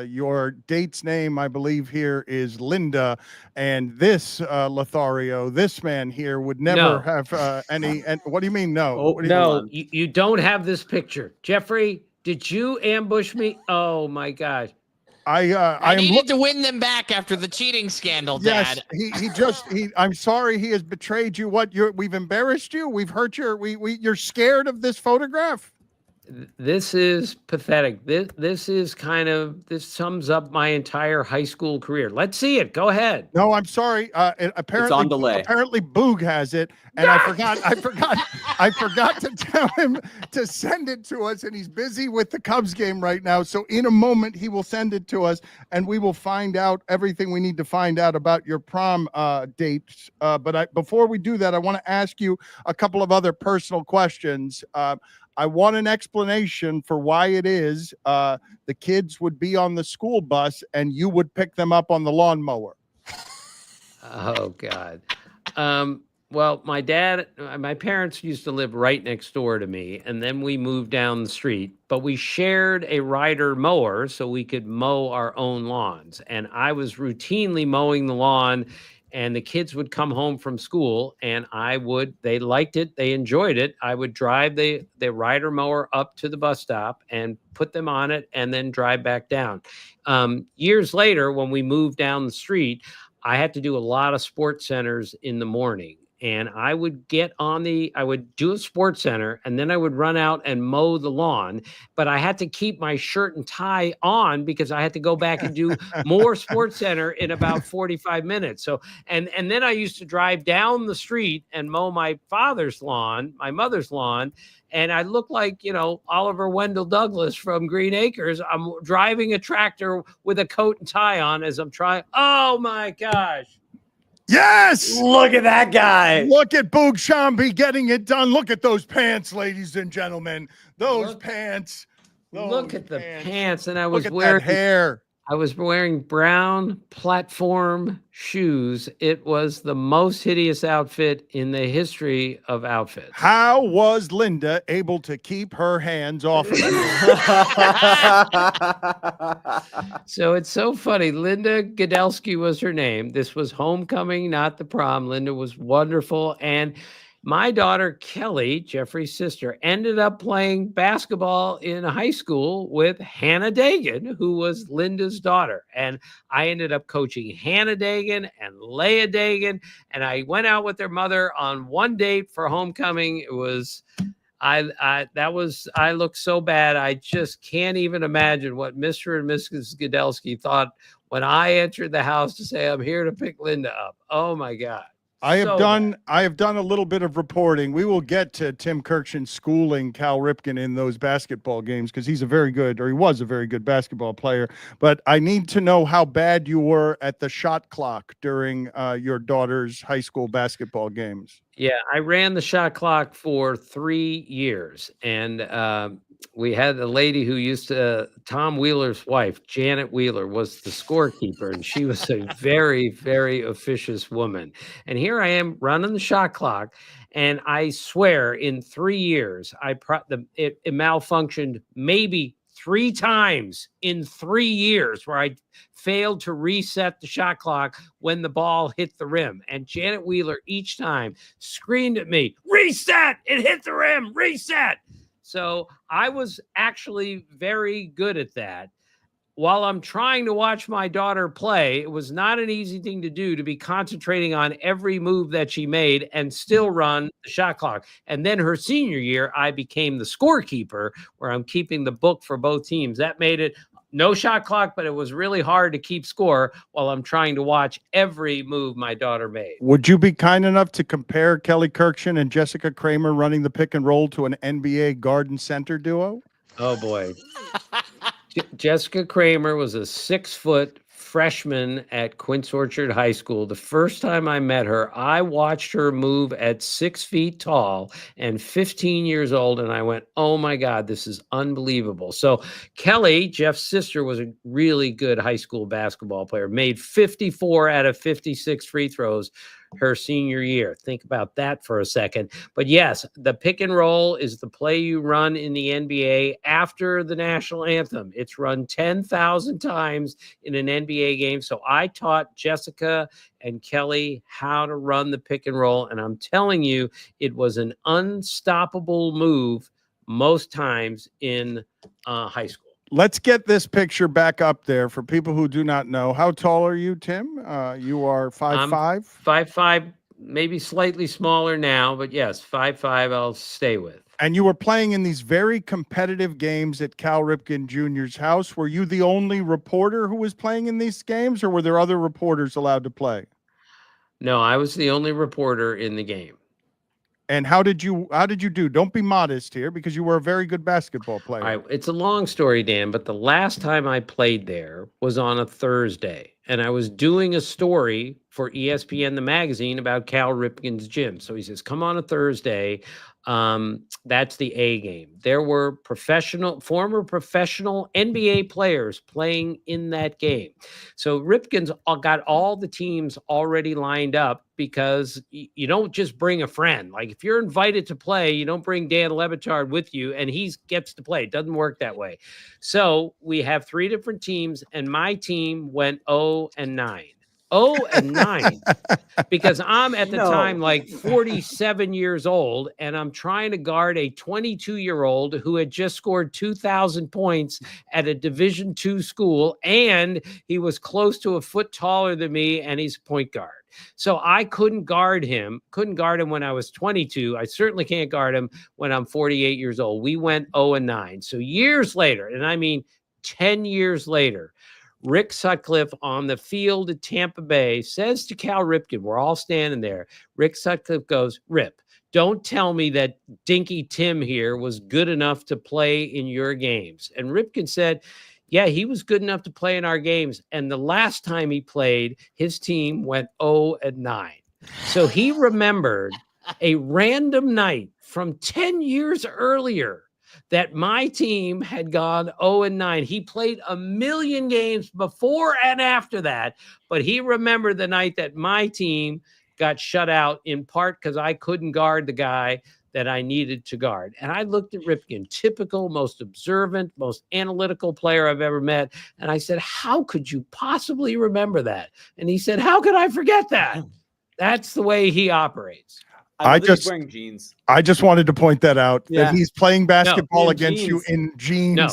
your date's name, I believe here is Linda. And this Lothario, this man here would never have any. And what do you mean? No, you don't have this picture. Jeffrey, did you ambush me? Oh my gosh. I needed to win them back after the cheating scandal, Dad. Yes, I'm sorry he has betrayed you. We've embarrassed you. We've hurt you're scared of this photograph. This is pathetic. This sums up my entire high school career. Let's see it. Go ahead. No, I'm sorry. Apparently, it's on delay. Apparently, Boog has it, and I forgot to tell him to send it to us, and he's busy with the Cubs game right now. So in a moment, he will send it to us, and we will find out everything we need to find out about your prom dates. But before we do that, I want to ask you a couple of other personal questions. I want an explanation for why it is the kids would be on the school bus and you would pick them up on the lawnmower. Oh, God. Well, my parents used to live right next door to me, and then we moved down the street, but we shared a rider mower so we could mow our own lawns. And I was routinely mowing the lawn, and the kids would come home from school and they liked it. They enjoyed it. I would drive the rider mower up to the bus stop and put them on it and then drive back down. Years later, when we moved down the street, I had to do a lot of sports centers in the morning. And I would I would do a sports center and then I would run out and mow the lawn, but I had to keep my shirt and tie on because I had to go back and do more sports center in about 45 minutes. So, and then I used to drive down the street and mow my father's lawn, my mother's lawn. And I look like, Oliver Wendell Douglas from Green Acres. I'm driving a tractor with a coat and tie on as I'm trying. Oh my gosh. Yes! Look at that guy. Look at Boog Shambi getting it done. Look at those pants, ladies and gentlemen. Those pants. Look at the pants. And I was Look at wearing that hair. I was wearing brown platform shoes. It was the most hideous outfit in the history of outfits. How was Linda able to keep her hands off of you? So it's so funny. Linda Godelski was her name. This was homecoming, not the prom. Linda was wonderful. And my daughter, Kelly, Jeffrey's sister, ended up playing basketball in high school with Hannah Dagan, who was Linda's daughter. And I ended up coaching Hannah Dagan and Leah Dagan. And I went out with their mother on one date for homecoming. It was, I looked so bad. I just can't even imagine what Mr. and Mrs. Godelski thought when I entered the house to say, I'm here to pick Linda up. Oh my God. I have So done bad. I have done a little bit of reporting. We will get to Tim Kurkjian schooling Cal Ripken in those basketball games because he was a very good basketball player. But I need to know how bad you were at the shot clock during your daughter's high school basketball games. Yeah, I ran the shot clock for 3 years, and we had a lady who used to, Tom Wheeler's wife, Janet Wheeler, was the scorekeeper, and she was a very, very officious woman. And here I am running the shot clock, and I swear, in 3 years, it malfunctioned maybe 3 times in 3 years, where I failed to reset the shot clock when the ball hit the rim. And Janet Wheeler each time screamed at me, reset, it hit the rim, reset. So I was actually very good at that. While I'm trying to watch my daughter play, it was not an easy thing to do, to be concentrating on every move that she made and still run the shot clock. And then her senior year, I became the scorekeeper, where I'm keeping the book for both teams. That made it no shot clock, but it was really hard to keep score while I'm trying to watch every move my daughter made. Would you be kind enough to compare Kelly Kurkjian and Jessica Kramer running the pick and roll to an NBA Garden Center duo? Oh boy. Jessica Kramer was a 6-foot freshman at Quince Orchard High School. The first time I met her, I watched her move at 6 feet tall and 15 years old, and I went, oh my God, this is unbelievable. So Kelly, Jeff's sister, was a really good high school basketball player, made 54 out of 56 free throws her senior year. Think about that for a second. But yes, the pick and roll is the play you run in the NBA after the national anthem. It's run 10,000 times in an NBA game. So I taught Jessica and Kelly how to run the pick and roll. And I'm telling you, it was an unstoppable move most times in high school. Let's get this picture back up there for people who do not know. How tall are you, Tim? You are 5'5"? 5'5", maybe slightly smaller now, but yes, 5'5" I'll stay with. And you were playing in these very competitive games at Cal Ripken Jr.'s house. Were you the only reporter who was playing in these games, or were there other reporters allowed to play? No, I was the only reporter in the game. And how did you do? Don't be modest here, because you were a very good basketball player. All right, it's a long story, Dan, but the last time I played there was on a Thursday, and I was doing a story for ESPN, the magazine, about Cal Ripken's gym. So he says, come on a Thursday. That's the A game. There were former professional NBA players playing in that game. So Ripken's got all the teams already lined up, because you don't just bring a friend. Like, if you're invited to play, you don't bring Dan Le Batard with you and he gets to play. It doesn't work that way. So we have 3 different teams, and my team went 0-9. 0-9, because I'm at the time like 47 years old, and I'm trying to guard a 22-year-old who had just scored 2,000 points at a Division II school, and he was close to a foot taller than me, and he's a point guard. So I couldn't guard him when I was 22. I certainly can't guard him when I'm 48 years old. We went 0-9. So years later, and I mean 10 years later, Rick Sutcliffe on the field at Tampa Bay says to Cal Ripken, we're all standing there. Rick Sutcliffe goes, Rip, don't tell me that Dinky Tim here was good enough to play in your games. And Ripken said, yeah, he was good enough to play in our games. And the last time he played, his team went 0-9. So he remembered a random night from 10 years earlier that my team had gone 0-9. He played a million games before and after that, but he remembered the night that my team got shut out, in part because I couldn't guard the guy that I needed to guard. And I looked at Ripken, typical, most observant, most analytical player I've ever met. And I said, how could you possibly remember that? And he said, how could I forget that? That's the way he operates. I just wearing jeans. I just wanted to point that out, that he's playing basketball against jeans. you in jeans. No,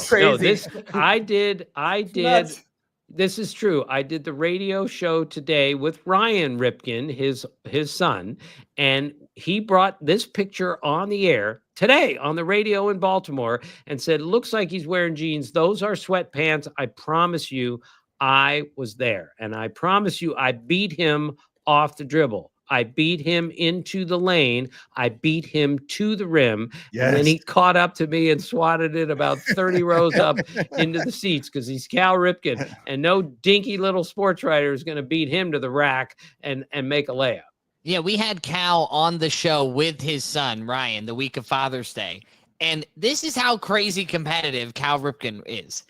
I did. Nuts. This is true. I did the radio show today with Ryan Ripken, his son, and he brought this picture on the air today on the radio in Baltimore and said, looks like he's wearing jeans. Those are sweatpants. I promise you, I was there, and I promise you, I beat him off the dribble. I beat him into the lane. I beat him to the rim. And then he caught up to me and swatted it about 30 rows up into the seats because he's Cal Ripken. And no dinky little sports writer is going to beat him to the rack and make a layup. Yeah, we had Cal on the show with his son, Ryan, the week of Father's Day. And this is how crazy competitive Cal Ripken is.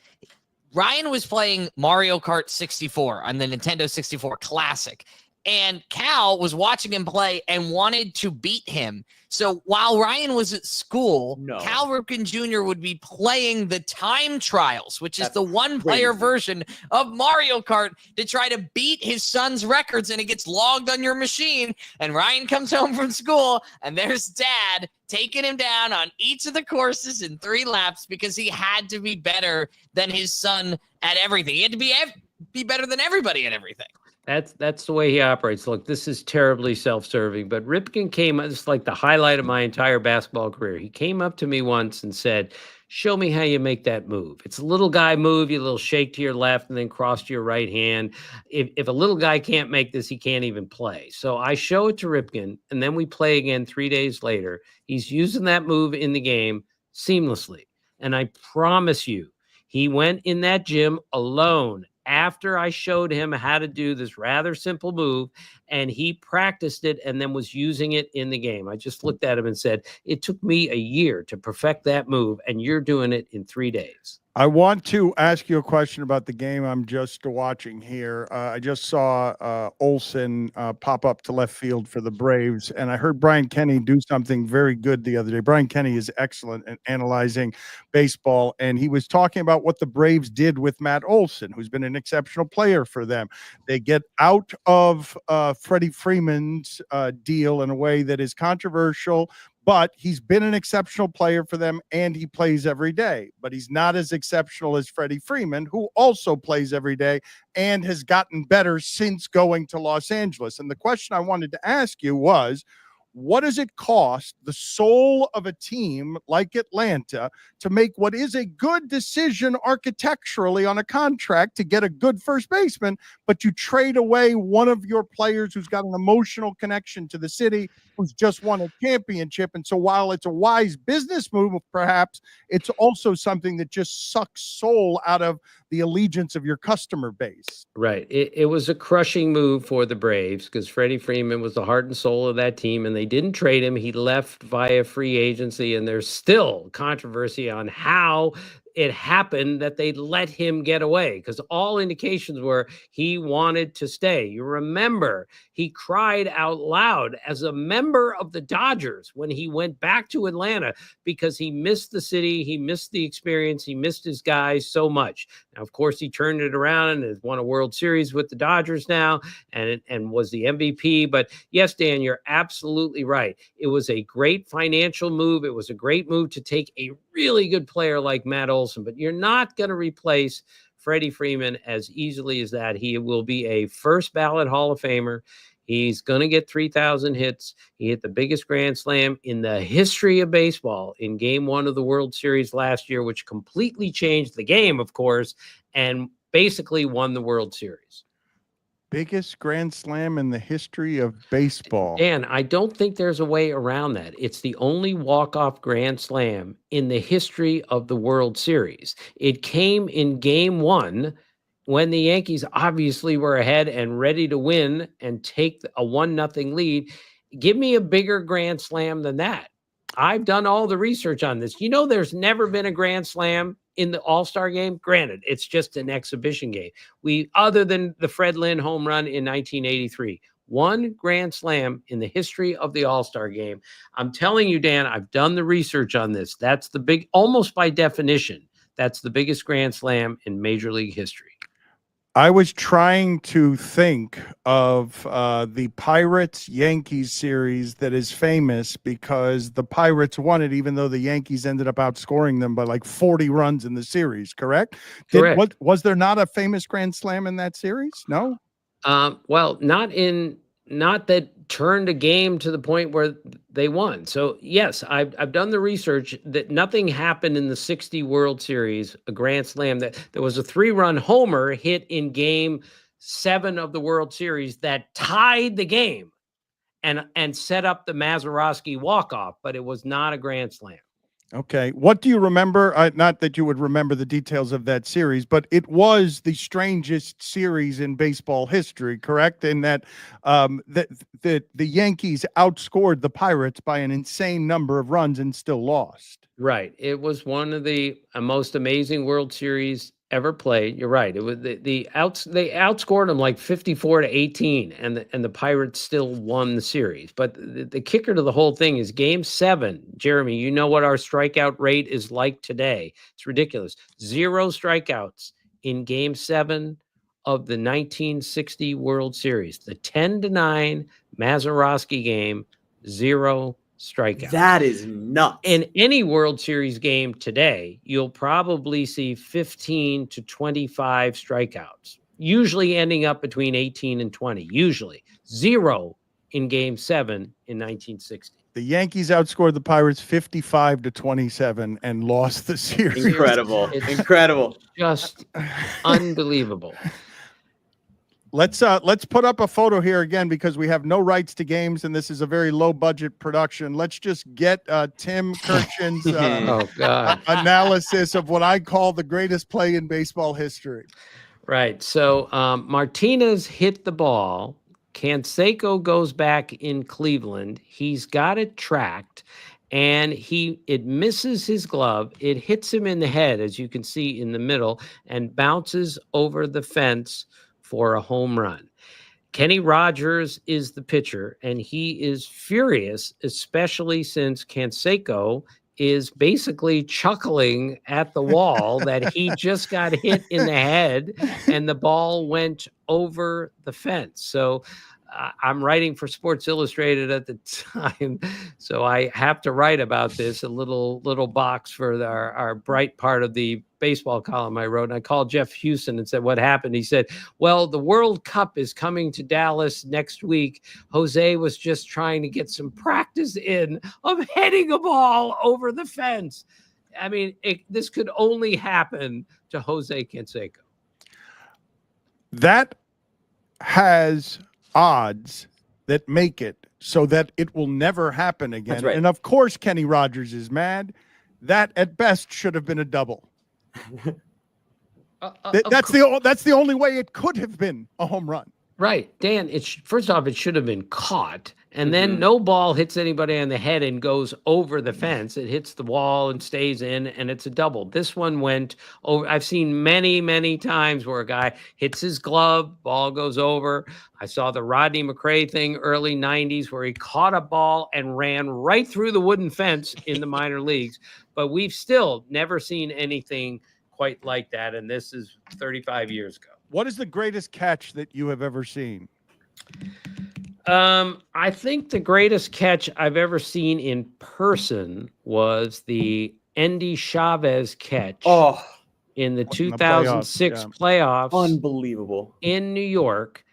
Ryan was playing Mario Kart 64 on the Nintendo 64 Classic. And Cal was watching him play and wanted to beat him. So while Ryan was at school, Cal Ripken Jr. would be playing the time trials, which is the one-player version of Mario Kart, to try to beat his son's records, and it gets logged on your machine. And Ryan comes home from school, and there's Dad taking him down on each of the courses in 3 laps because he had to be better than his son at everything. He had to be better than everybody at everything. That's the way he operates. Look, this is terribly self-serving, but Ripken came, it's like the highlight of my entire basketball career. He came up to me once and said, show me how you make that move. It's a little guy move, you little shake to your left and then cross to your right hand. If a little guy can't make this, he can't even play. So I show it to Ripken, and then we play again 3 days later. He's using that move in the game seamlessly. And I promise you, he went in that gym alone after I showed him how to do this rather simple move, and he practiced it and then was using it in the game. I just looked at him and said, it took me a year to perfect that move, and you're doing it in 3 days. I want to ask you a question about the game I'm just watching here. I just saw Olsen pop up to left field for the Braves, and I heard Brian Kenny do something very good the other day. Brian Kenny is excellent at analyzing baseball, and he was talking about what the Braves did with Matt Olsen, who's been an exceptional player for them. They get out of Freddy Freeman's deal in a way that is controversial, but he's been an exceptional player for them, and he plays every day. But he's not as exceptional as Freddy Freeman, who also plays every day and has gotten better since going to Los Angeles. And the question I wanted to ask you was, what does it cost the soul of a team like Atlanta to make what is a good decision architecturally on a contract to get a good first baseman, but you trade away one of your players who's got an emotional connection to the city, who's just won a championship? And so while it's a wise business move, perhaps, it's also something that just sucks soul out of the allegiance of your customer base. Right. It was a crushing move for the Braves because Freddie Freeman was the heart and soul of that team, and they didn't trade him. He left via free agency, and there's still controversy on how it happened that they let him get away, because all indications were he wanted to stay. You remember he cried out loud as a member of the Dodgers when he went back to Atlanta because he missed the city, he missed the experience, he missed his guys so much. Now, of course, he turned it around and has won a World Series with the Dodgers now and was the MVP. But yes, Dan, you're absolutely right. It was a great financial move. It was a great move to take a really good player like Matt Olson, but you're not going to replace Freddie Freeman as easily as that. He will be a first ballot Hall of Famer. He's going to get 3,000 hits. He hit the biggest grand slam in the history of baseball in Game 1 of the World Series last year, which completely changed the game, of course, and basically won the World Series. Biggest grand slam in the history of baseball. Dan, I don't think there's a way around that. It's the only walk-off grand slam in the history of the World Series. It came in Game 1 when the Yankees obviously were ahead and ready to win and take a 1-0 lead. Give me a bigger grand slam than that. I've done all the research on this. You know, there's never been a grand slam in the All-Star game. Granted, it's just an exhibition game. Other than the Fred Lynn home run in 1983, one grand slam in the history of the All-Star game. I'm telling you, Dan, I've done the research on this. That's the big, almost by definition, that's the biggest grand slam in Major League history. I was trying to think of the Pirates-Yankees series that is famous because the Pirates won it, even though the Yankees ended up outscoring them by like 40 runs in the series, correct? Correct. Was there not a famous grand slam in that series? No? Well, not that turned a game to the point where they won. So yes, I've done the research that nothing happened in the 60 World Series, a grand slam, that there was a 3-run homer hit in game 7 of the World Series that tied the game and set up the Mazeroski walk-off, but it was not a grand slam. Okay. What do you remember? Not that you would remember the details of that series, but it was the strangest series in baseball history, correct? In that the Yankees outscored the Pirates by an insane number of runs and still lost. Right. It was one of the most amazing World Series ever played. You're right. It was they outscored them like 54-18, and the Pirates still won the series. But the kicker to the whole thing is game 7. Jeremy, you know what our strikeout rate is like today. It's ridiculous. 0 strikeouts in game 7 of the 1960 World Series. The 10-9 Mazeroski game, 0 strikeouts. That is nuts. In any World Series game today, you'll probably see 15 to 25 strikeouts, usually ending up between 18 and 20, usually 0 in game 7 in 1960. The Yankees outscored the Pirates 55-27 and lost the series. Incredible. Incredible. Just unbelievable. Let's put up a photo here again, because we have no rights to games and this is a very low budget production. Let's just get Tim Kurkjian's analysis of what I call the greatest play in baseball history. Right. So Martinez hit the ball. Canseco goes back in Cleveland. He's got it tracked, and it misses his glove. It hits him in the head, as you can see in the middle, and bounces over the fence for a home run. Kenny Rogers is the pitcher, and he is furious, especially since Canseco is basically chuckling at the wall that he just got hit in the head and the ball went over the fence. So I'm writing for Sports Illustrated at the time, so I have to write about this, a little box for our bright part of the baseball column I wrote. And I called Jeff Houston and said, what happened? He said, well, the World Cup is coming to Dallas next week. Jose was just trying to get some practice in of heading a ball over the fence. I mean, this could only happen to Jose Canseco. That has odds that make it so that it will never happen again. That's right. And of course, Kenny Rogers is mad. That at best should have been a double. That's the only way it could have been a home run. Right, Dan. First off, it should have been caught, and then no ball hits anybody on the head and goes over the fence. It hits the wall and stays in, and it's a double. This one went over. I've seen many, many times where a guy hits his glove, ball goes over. I saw the Rodney McRae thing early 90s where he caught a ball and ran right through the wooden fence in the minor leagues. But we've still never seen anything quite like that, and this is 35 years ago. What is the greatest catch that you have ever seen? I think the greatest catch I've ever seen in person was the Endy Chavez catch in the 2006 playoffs. Unbelievable. In New York.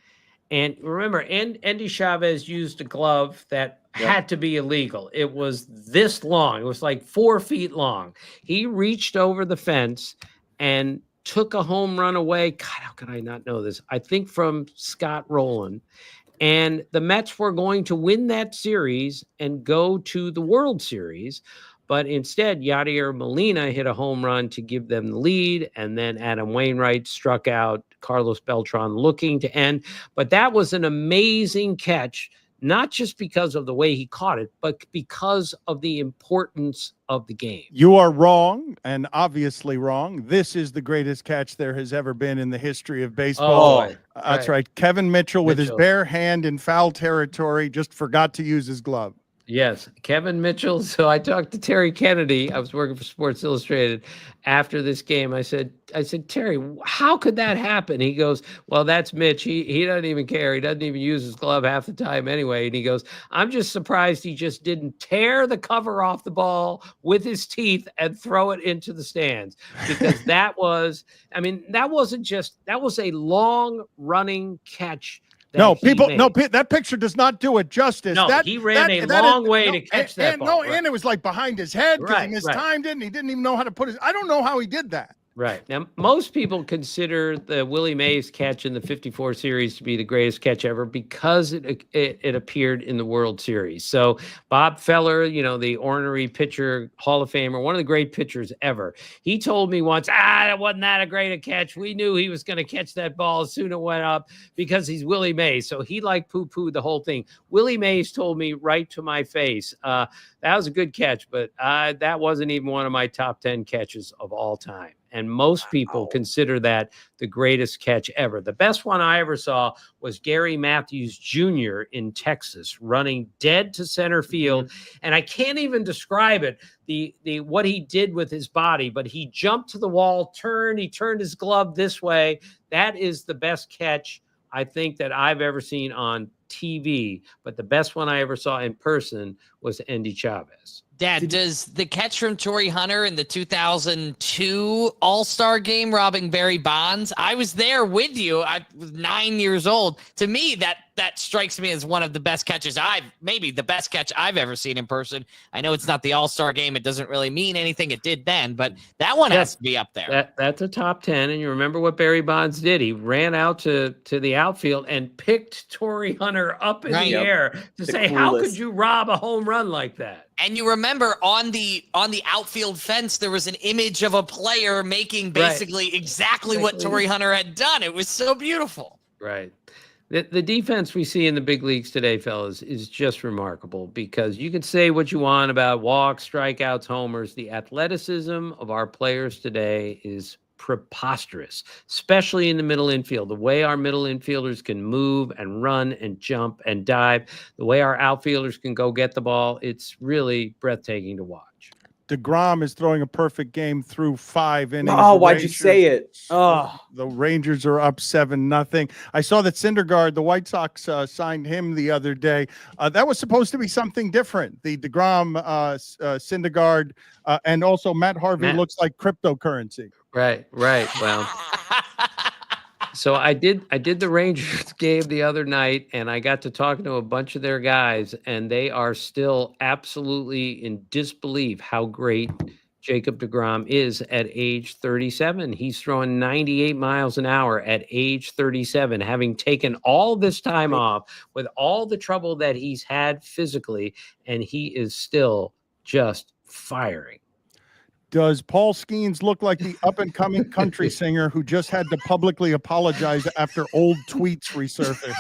And remember, Endy Chavez used a glove that had to be illegal. It was this long. It was like 4 feet long. He reached over the fence and took a home run away. God, how could I not know this? I think from Scott Rowland. And the Mets were going to win that series and go to the World Series. But instead, Yadier Molina hit a home run to give them the lead. And then Adam Wainwright struck out Carlos Beltran looking to end. But that was an amazing catch, not just because of the way he caught it, but because of the importance of the game. You are wrong, and obviously wrong. This is the greatest catch there has ever been in the history of baseball. That's right. Kevin Mitchell with his bare hand in foul territory just forgot to use his glove. Yes, Kevin Mitchell. So I talked to Terry Kennedy. I was working for Sports Illustrated after this game. I said, Terry, how could that happen? He goes, well, that's Mitch. He doesn't even care. He doesn't even use his glove half the time anyway. And he goes, I'm just surprised he just didn't tear the cover off the ball with his teeth and throw it into the stands, because that was a long running catch No, he people. made. No, that picture does not do it justice. No, he ran a long way to catch that ball. And it was like behind his head because he Right. mistimed it, and he didn't even know how to put his. I don't know how he did that. Right. Now, most people consider the Willie Mays catch in the 54 series to be the greatest catch ever because it appeared in the World Series. So Bob Feller, the ornery pitcher, Hall of Famer, one of the great pitchers ever, he told me once, it wasn't that a great a catch. We knew he was going to catch that ball as soon as it went up because he's Willie Mays. So he poo-pooed the whole thing. Willie Mays told me right to my face, that was a good catch, but that wasn't even one of my top 10 catches of all time. And most people consider that the greatest catch ever. The best one I ever saw was Gary Matthews Jr. in Texas running dead to center field. And I can't even describe it, what he did with his body, but he jumped to the wall, he turned his glove this way. That is the best catch I think that I've ever seen on TV. But the best one I ever saw in person was Andy Chavez. Dad, does the catch from Torrey Hunter in the 2002 All-Star game robbing Barry Bonds? I was there with you. I was 9 years old. To me, that strikes me as one of the best catches maybe the best catch I've ever seen in person. I know it's not the All-Star game. It doesn't really mean anything. It did then, but that one has to be up there. That's a top 10. And you remember what Barry Bonds did? He ran out to the outfield and picked Torrey Hunter up in the air to say, how could you rob a home run like that? And you remember on the outfield fence, there was an image of a player making basically exactly what Torrey Hunter had done. It was so beautiful. Right. The defense we see in the big leagues today, fellas, is just remarkable because you can say what you want about walks, strikeouts, homers. The athleticism of our players today is preposterous, especially in the middle infield. The way our middle infielders can move and run and jump and dive, the way our outfielders can go get the ball, it's really breathtaking to watch. Degrom is throwing a perfect game through 5 innings. Oh, why'd you say it? Oh, the Rangers are up 7-0. I saw that Syndergaard, the White Sox, signed him the other day. That was supposed to be something different. The Degrom, Syndergaard, and also Matt Harvey looks like cryptocurrency. Right. Well, so I did the Rangers game the other night, and I got to talking to a bunch of their guys, and they are still absolutely in disbelief how great Jacob Degrom is at age 37. He's throwing 98 miles an hour at age 37, having taken all this time off with all the trouble that he's had physically, and he is still just firing. Does Paul Skeens look like the up-and-coming country singer who just had to publicly apologize after old tweets resurfaced?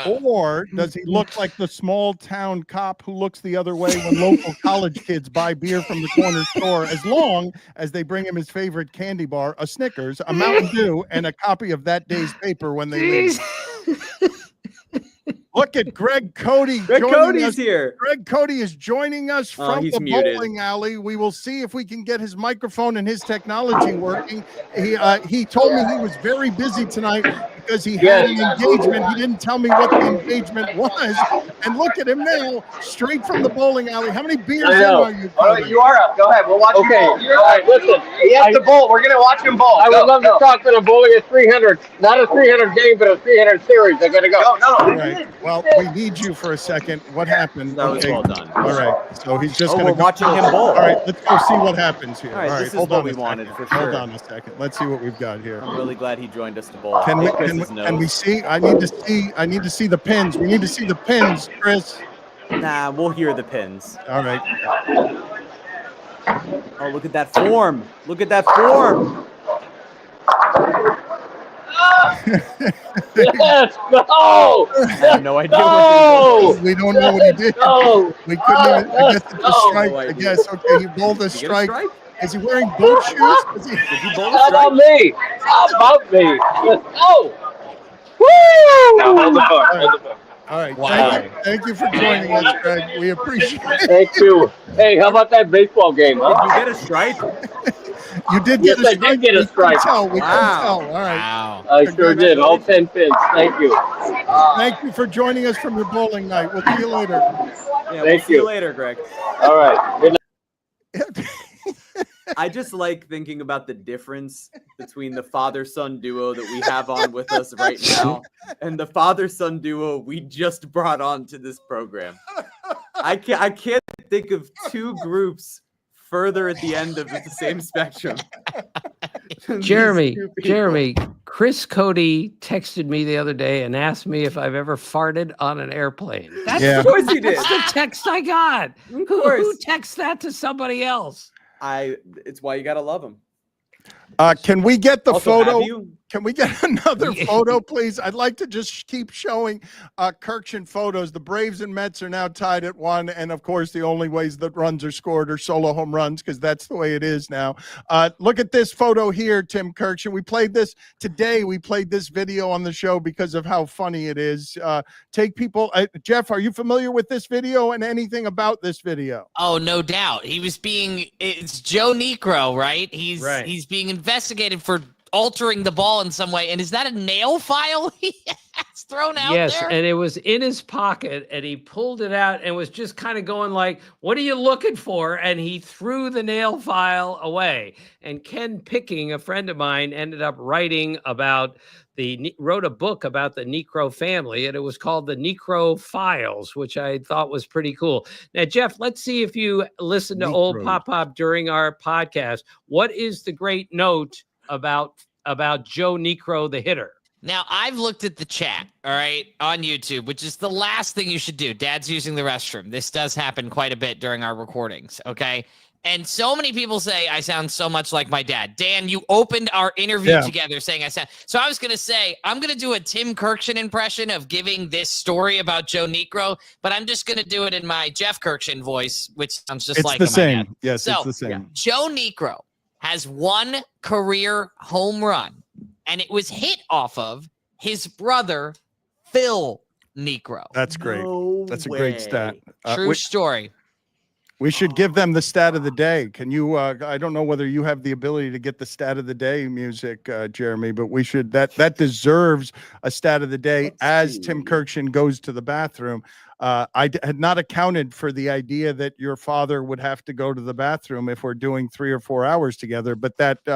Or does he look like the small-town cop who looks the other way when local college kids buy beer from the corner store, as long as they bring him his favorite candy bar, a Snickers, a Mountain Dew, and a copy of that day's paper when they leave? Look at Greg Cody. Greg Cody's here. Greg Cody is joining us from the bowling alley. We will see if we can get his microphone and his technology working. He told me he was very busy tonight because he had an engagement. He didn't tell me what the engagement was. And look at him now, straight from the bowling alley. How many beers are you? All right, you are up. Go ahead. We'll watch him bowl. All right, listen. He has to bowl. We're going to watch him bowl. I would love to talk to the bowling at 300. Not a 300 game, but a 300 series. They're going to go. No. All right. Well, we need you for a second. What happened? That was well done. All right. So he's just going to go. Watching him bowl. All right. Let's go see what happens here. All right. This is what we wanted for sure. Hold on a second. Let's see what we've got here. I'm really glad he joined us to bowl. Can we see? I need to see the pins. We need to see the pins, Chris. Nah, we'll hear the pins. All right. Oh, look at that form. Look at that form. Yes, no. I have no idea what we don't know what he did. No. We couldn't even. I guess it's a strike. I guess. Okay, he bowled a strike. Is he wearing boat shoes? Did he bowl a How strike? about me? How about me? Let's go. Woo! Now hold the book. Hold the book. All right. Wow. Thank you for joining us, Greg. We appreciate it. Thank you. Hey, how about that baseball game? Huh? Did you get a strike? You did get a strike. I did get a strike. We can tell. All right. Wow. I sure did. All 10 pins. Thank you. Thank you for joining us from your bowling night. We'll see you later. Yeah, we'll see you later, Greg. All right. Good night. I just like thinking about the difference between the father-son duo that we have on with us right now and the father-son duo we just brought on to this program. I can't think of two groups further at the end of the same spectrum. Jeremy, Chris Cody texted me the other day and asked me if I've ever farted on an airplane. Of course he did. That's the text I got. Who texts that to somebody else? It's why you gotta love him. Can we get the Also, photo? Can we get another photo, please? I'd like to just keep showing Kurkjian photos. The Braves and Mets are now tied at 1, and of course, the only ways that runs are scored are solo home runs, because that's the way it is now. Look at this photo here, Tim Kurkjian. We played this today. We played this video on the show because of how funny it is. Take people. Jeff, are you familiar with this video and anything about this video? Oh, no doubt. It's Joe Niekro, right? He's being investigated for altering the ball in some way. And is that a nail file he has thrown out there? Yes, and it was in his pocket, and he pulled it out and was just kind of going like, what are you looking for? And he threw the nail file away. And Ken Picking, a friend of mine, ended up wrote a book about the Niekro family, and it was called The Niekro Files, which I thought was pretty cool. Now, Jeff, let's see if you listened to Old Pop during our podcast. What is the great note about Joe Niekro, the hitter? Now, I've looked at the chat, all right, on YouTube, which is the last thing you should do. Dad's using the restroom. This does happen quite a bit during our recordings, okay? And so many people say I sound so much like my dad. Dan, you opened our interview together saying I sound. So I was going to say, I'm going to do a Tim Kurkjian impression of giving this story about Joe Niekro, but I'm just going to do it in my Jeff Kurkjian voice, which sounds just like the same. my dad. Yes, so, it's the same. Joe Niekro has one career home run, and it was hit off of his brother, Phil Niekro. That's great. That's a great stat. True story. We should give them the stat of the day. Can you, I don't know whether you have the ability to get the stat of the day music, Jeremy, but we should, that deserves a stat of the day Tim Kurkjian goes to the bathroom. I had not accounted for the idea that your father would have to go to the bathroom if we're doing 3 or 4 hours together, but that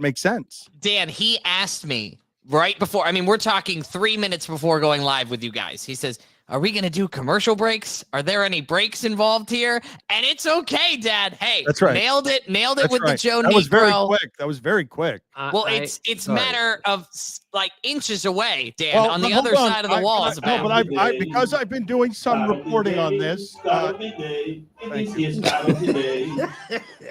makes sense. Dan, he asked me right before, we're talking 3 minutes before going live with you guys. He says, are we going to do commercial breaks? Are there any breaks involved here? And it's okay, Dad. Hey, that's right. Nailed it with the Joe Niekro. That was very quick. Well, it's matter of like inches away, Dan, on the other side of the wall. Because I've been doing some reporting on this. Start of the day. It is the start of the day.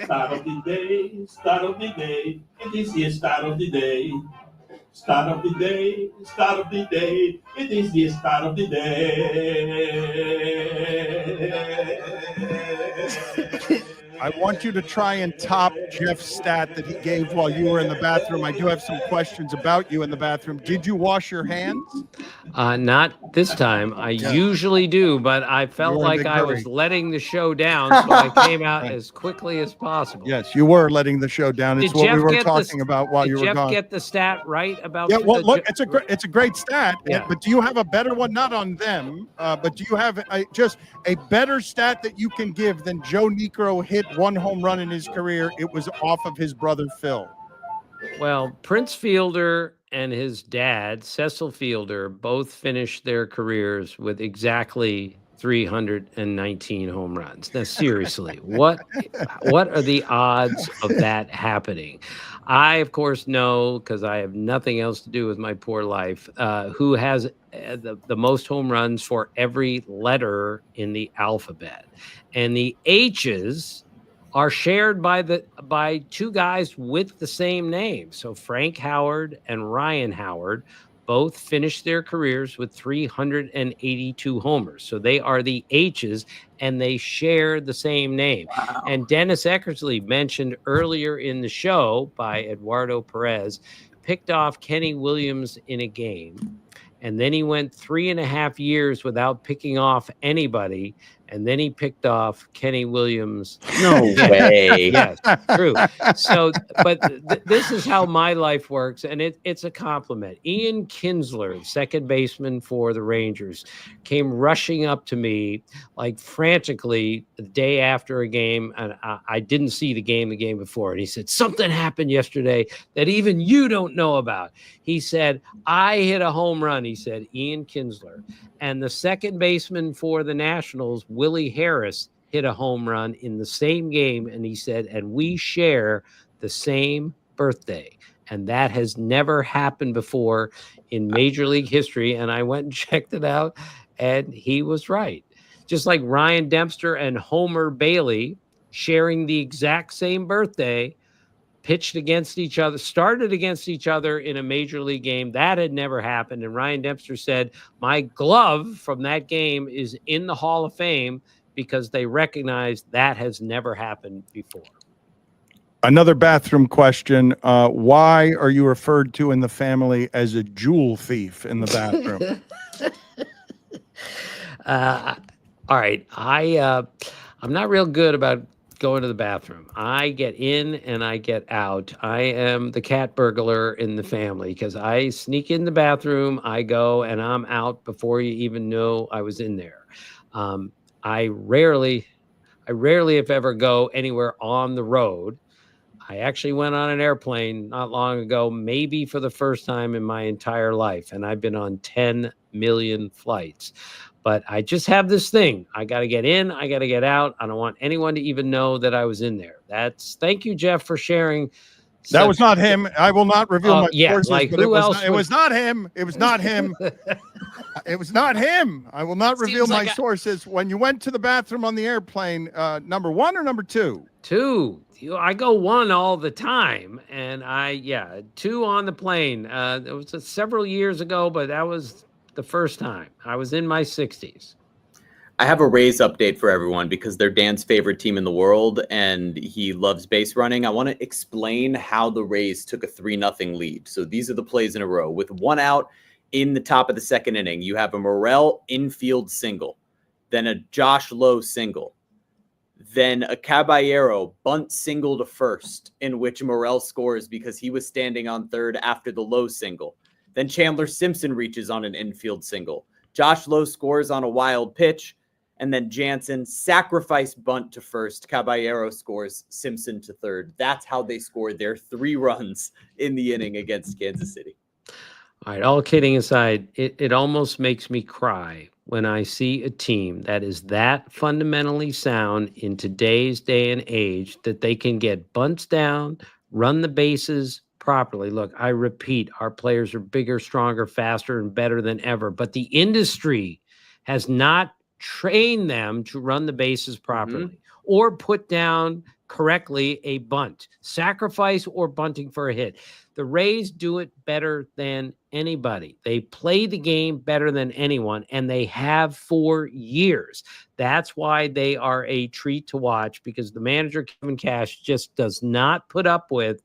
Start of the day. Start of the day. It is the start of the day. Start of the day, start of the day, it is the start of the day. I want you to try and top Jeff's stat that he gave while you were in the bathroom. I do have some questions about you in the bathroom. Did you wash your hands? Not this time. I usually do, but I felt like I was letting the show down, so I came out as quickly as possible. Yes, you were letting the show down. It's what we were talking about while you were gone. Did Jeff get the stat right about? Yeah, well, look, it's a great stat. Yeah. But do you have a better one? Not on them, but do you have just a better stat that you can give than Joe Niekro hit one home run in his career? It was off of his brother Phil. Well, Prince Fielder and his dad, Cecil Fielder, both finished their careers with exactly 319 home runs. Now, seriously, what are the odds of that happening? I, of course, know, because I have nothing else to do with my poor life, who has the most home runs for every letter in the alphabet. And the H's are shared by two guys with the same name. So Frank Howard and Ryan Howard both finished their careers with 382 homers. So they are the H's, and they share the same name. Wow. And Dennis Eckersley, mentioned earlier in the show by Eduardo Perez, picked off Kenny Williams in a game. And then he went 3.5 years without picking off anybody. and then he picked off Kenny Williams. No way. Yes, true. So, but this is how my life works, and it's a compliment. Ian Kinsler, second baseman for the Rangers, came rushing up to me like frantically the day after a game, and I didn't see the game before, and he said, something happened yesterday that even you don't know about. He said, I hit a home run, he said, Ian Kinsler. And the second baseman for the Nationals, Willie Harris, hit a home run in the same game. And he said, and we share the same birthday. And that has never happened before in Major League history. And I went and checked it out, and he was right. Just like Ryan Dempster and Homer Bailey sharing the exact same birthday, pitched against each other, started against each other in a major league game. That had never happened. And Ryan Dempster said, my glove from that game is in the Hall of Fame because they recognize that has never happened before. Another bathroom question. Why are you referred to in the family as a jewel thief in the bathroom? All right. I'm not real good about going to the bathroom. I get in and I get out. I am the cat burglar in the family because I sneak in the bathroom, I go, and I'm out before you even know I was in there. I rarely, if ever, go anywhere on the road. I actually went on an airplane not long ago, maybe for the first time in my entire life, and I've been on 10 million flights. But I just have this thing. I got to get in. I got to get out. I don't want anyone to even know that I was in there. Thank you, Jeff, for sharing. That was not him. I will not reveal my sources. Like but who else? It was not him. It was not him. It was not him. I will not reveal my sources. When you went to the bathroom on the airplane, number one or number two? Two. I go one all the time, and two on the plane. It was several years ago, but that was the first time. I was in my 60s. I have a Rays update for everyone because they're Dan's favorite team in the world and he loves base running. I want to explain how the Rays took a 3-0 lead. So these are the plays in a row. With one out in the top of the second inning, you have a Morel infield single, then a Josh Lowe single, then a Caballero bunt single to first, in which Morel scores because he was standing on third after the Lowe single. Then Chandler Simpson reaches on an infield single. Josh Lowe scores on a wild pitch. And then Jansen sacrifice bunt to first. Caballero scores Simpson to third. That's how they scored their 3 runs in the inning against Kansas City. All right, all kidding aside, it almost makes me cry when I see a team that is that fundamentally sound in today's day and age that they can get bunts down, run the bases properly. Look, I repeat, our players are bigger, stronger, faster, and better than ever. But the industry has not trained them to run the bases properly or put down correctly a bunt, sacrifice or bunting for a hit. The Rays do it better than anybody. They play the game better than anyone, and they have for years. That's why they are a treat to watch, because the manager, Kevin Cash, just does not put up with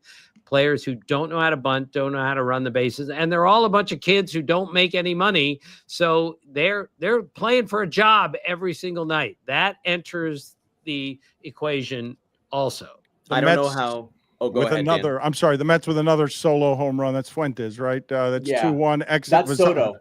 players who don't know how to bunt, don't know how to run the bases, and they're all a bunch of kids who don't make any money. So they're playing for a job every single night. That enters the equation also. I don't know how. Oh, go ahead, Dan. I'm sorry, the Mets with another solo home run. That's Fuentes, right? That's 2-1. Exit. That's Soto.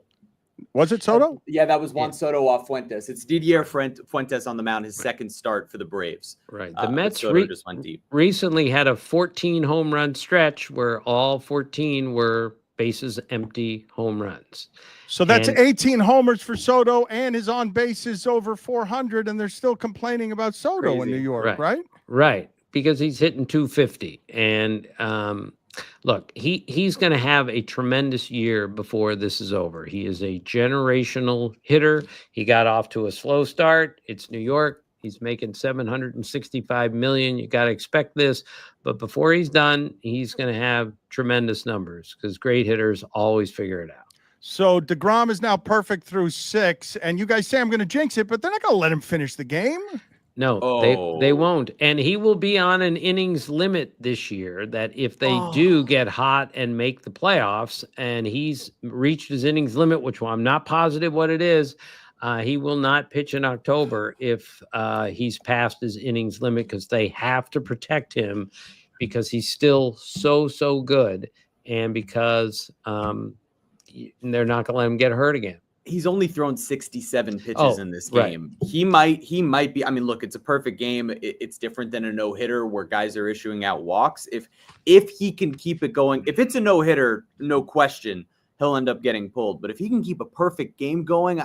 Was it Soto? Yeah, that was Juan Soto off Fuentes. It's Didier Fuentes on the mound, his second start for the Braves. Right. The Mets just went deep. Recently had a 14 home run stretch where all 14 were bases empty home runs. So that's 18 homers for Soto, and his on base is over 400, and they're still complaining about Soto in New York, right? Right. Because he's hitting 250. And look, he's going to have a tremendous year before this is over. He is a generational hitter. He got off to a slow start. It's New York. He's making $765 million. You got to expect this. But before he's done, he's going to have tremendous numbers, because great hitters always figure it out. So Degrom is now perfect through 6, and you guys say I'm going to jinx it, but they're not going to let him finish the game. No, they won't. And he will be on an innings limit this year, that if they do get hot and make the playoffs, and he's reached his innings limit, which I'm not positive what it is, He will not pitch in October if he's past his innings limit, because they have to protect him because he's still so good, and because they're not going to let him get hurt again. He's only thrown 67 pitches in this game. Right. He might be. I mean, look, it's a perfect game. It's different than a no-hitter where guys are issuing out walks. If he can keep it going, if it's a no-hitter, no question, he'll end up getting pulled. But if he can keep a perfect game going,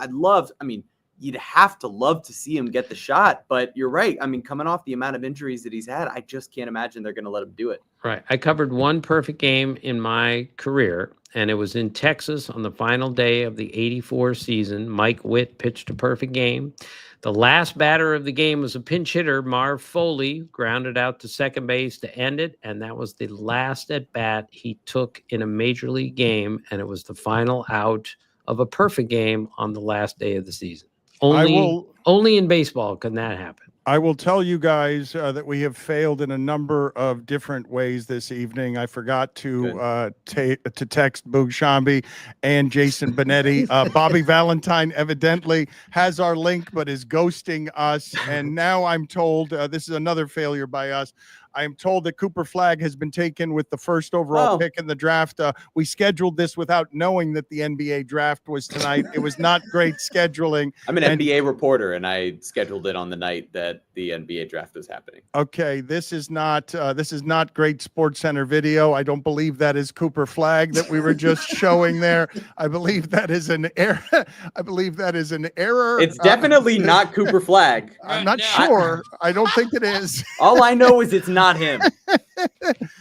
you'd have to love to see him get the shot. But you're right. I mean, coming off the amount of injuries that he's had, I just can't imagine they're going to let him do it. Right. I covered one perfect game in my career, and it was in Texas on the final day of the 84 season. Mike Witt pitched a perfect game. The last batter of the game was a pinch hitter, Marv Foley, grounded out to second base to end it, and that was the last at bat he took in a major league game, and it was the final out of a perfect game on the last day of the season. Only in baseball can that happen. I will tell you guys that we have failed in a number of different ways this evening. I forgot to text Boog Shambi and Jason Benetti. Bobby Valentine evidently has our link, but is ghosting us. And now I'm told this is another failure by us. I am told that Cooper Flagg has been taken with the first overall pick in the draft. We scheduled this without knowing that the NBA draft was tonight. It was not great scheduling. I'm an NBA reporter, and I scheduled it on the night that the NBA draft was happening. Okay, this is not great Sports Center video. I don't believe that is Cooper Flagg that we were just showing there. I believe that is an error. It's definitely not Cooper Flagg. I'm not sure. I don't think it is. All I know is it's not him.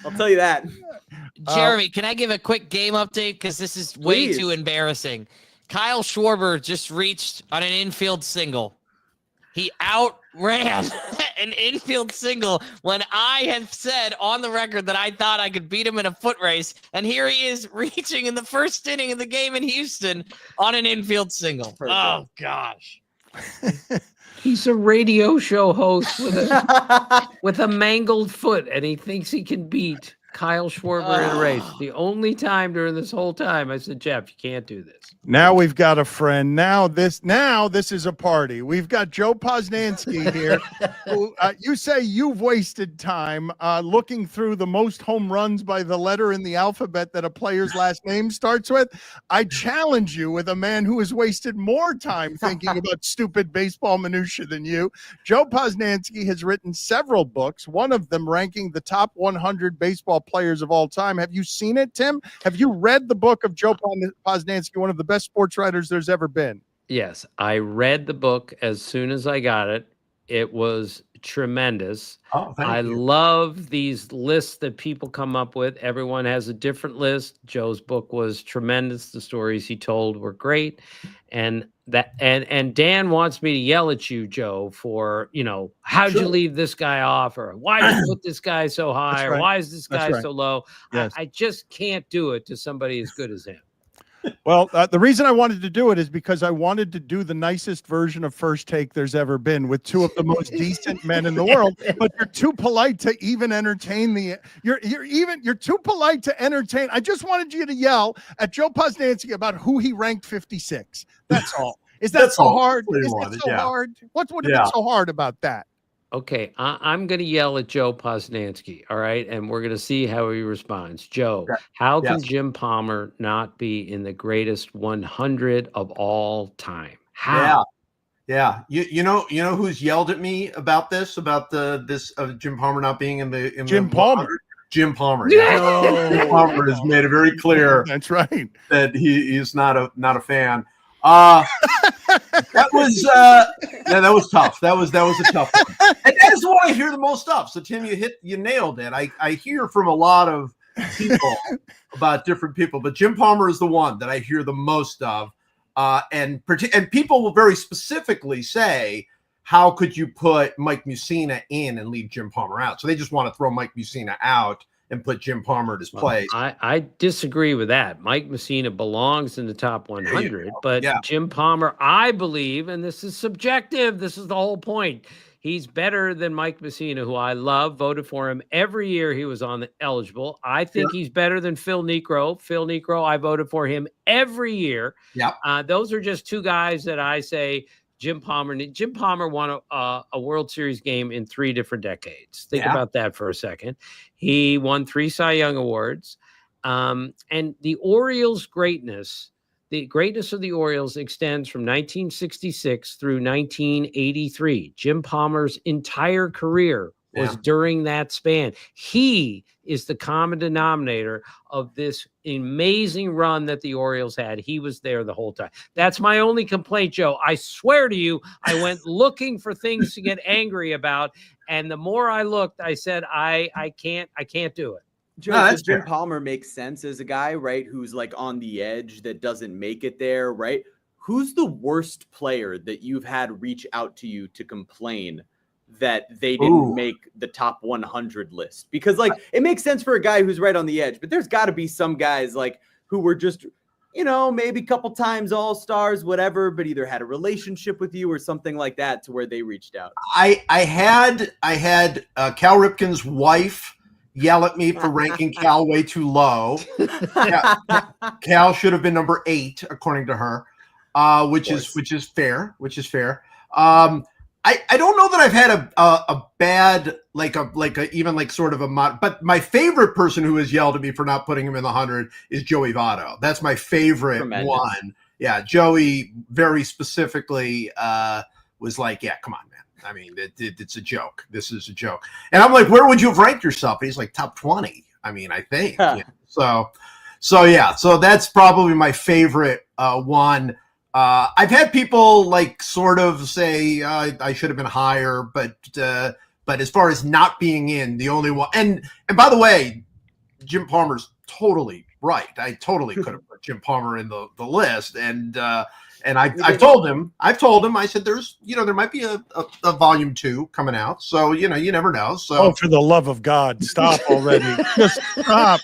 I'll tell you that. Jeremy, can I give a quick game update? Because this is way too embarrassing. Kyle Schwarber just reached on an infield single. He outran an infield single when I had said on the record that I thought I could beat him in a foot race. And here he is reaching in the first inning of the game in Houston on an infield single. Oh, gosh. He's a radio show host with a mangled foot, and he thinks he can beat Kyle Schwarber in a race. The only time during this whole time I said, Jeff, you can't do this. Now we've got a friend. Now this is a party. We've got Joe Posnanski here. Who, you say you've wasted time looking through the most home runs by the letter in the alphabet that a player's last name starts with. I challenge you with a man who has wasted more time thinking about stupid baseball minutia than you. Joe Posnanski has written several books, one of them ranking the top 100 baseball players of all time. Have you seen it, Tim? Have you read the book of Joe Posnanski, one of the best sports writers there's ever been? Yes, I read the book as soon as I got it. It was tremendous. Oh, I love these lists that people come up with. Everyone has a different list. Joe's book was tremendous. The stories he told were great. And Dan wants me to yell at you, Joe, for, how'd you leave this guy off, or why did you put this guy so high, or why is this guy so low? Yes. I just can't do it to somebody as good as him. Well, the reason I wanted to do it is because I wanted to do the nicest version of First Take there's ever been with two of the most decent men in the world, but you're too polite to even entertain you're too polite to entertain. I just wanted you to yell at Joe Posnanski about who he ranked 56. That's all. Is that so hard? Is that so hard? What would have been so hard about that? Okay, I'm going to yell at Joe Posnanski, all right? And we're going to see how he responds. Joe, how can Jim Palmer not be in the greatest 100 of all time? How? Yeah. You know who's yelled at me about this, about this of Jim Palmer not being in the Jim Palmer. Jim Palmer. Yeah. Jim Palmer has made it very clear. That's right. That he's not a fan. That was tough. That was a tough one. And that is the one I hear the most of. So Tim, you nailed it. I hear from a lot of people about different people, but Jim Palmer is the one that I hear the most of. And people will very specifically say, how could you put Mike Mussina in and leave Jim Palmer out? So they just want to throw Mike Mussina out and put Jim Palmer in his place. I disagree with that. Mike Messina belongs in the top 100, but Jim Palmer, I believe, and this is subjective, this is the whole point, he's better than Mike Messina, who I love, voted for him every year he was on the eligible. I think he's better than Phil Niekro. Phil Niekro, I voted for him every year. Those are just two guys that I say Jim Palmer won a World Series game in 3 different decades. Think about that for a second. He won 3 Cy Young Awards. And the Orioles' greatness, the greatness of the Orioles extends from 1966 through 1983. Jim Palmer's entire career was during that span. He is the common denominator of this amazing run that the Orioles had. He was there the whole time. That's my only complaint, Joe. I swear to you, I went looking for things to get angry about, and the more I looked, I said, I can't do it. Joe, Jim Palmer makes sense as a guy, right, who's like on the edge that doesn't make it there, right? Who's the worst player that you've had reach out to you to complain that they didn't make the top 100 list? Because like it makes sense for a guy who's right on the edge, but there's got to be some guys like who were just, you know, maybe a couple times all-stars, whatever, but either had a relationship with you or something like that to where they reached out. I had Cal Ripken's wife yell at me for ranking Cal way too low. Cal should have been number 8 according to her, which is fair. I don't know that I've had a bad but my favorite person who has yelled at me for not putting him in the 100 is Joey Votto. That's my favorite one. Yeah, Joey very specifically was like, yeah, come on, man. I mean, it's a joke. This is a joke. And I'm like, where would you have ranked yourself? And he's like, top 20. I mean, I think. So that's probably my favorite one. I've had people like sort of say I should have been higher, but as far as not being in, the only one, and by the way, Jim Palmer's totally right. I totally could have put Jim Palmer in the list, and I've told him, I said, there might be a volume 2 coming out. So, you never know. So, for the love of God, stop already. Just stop.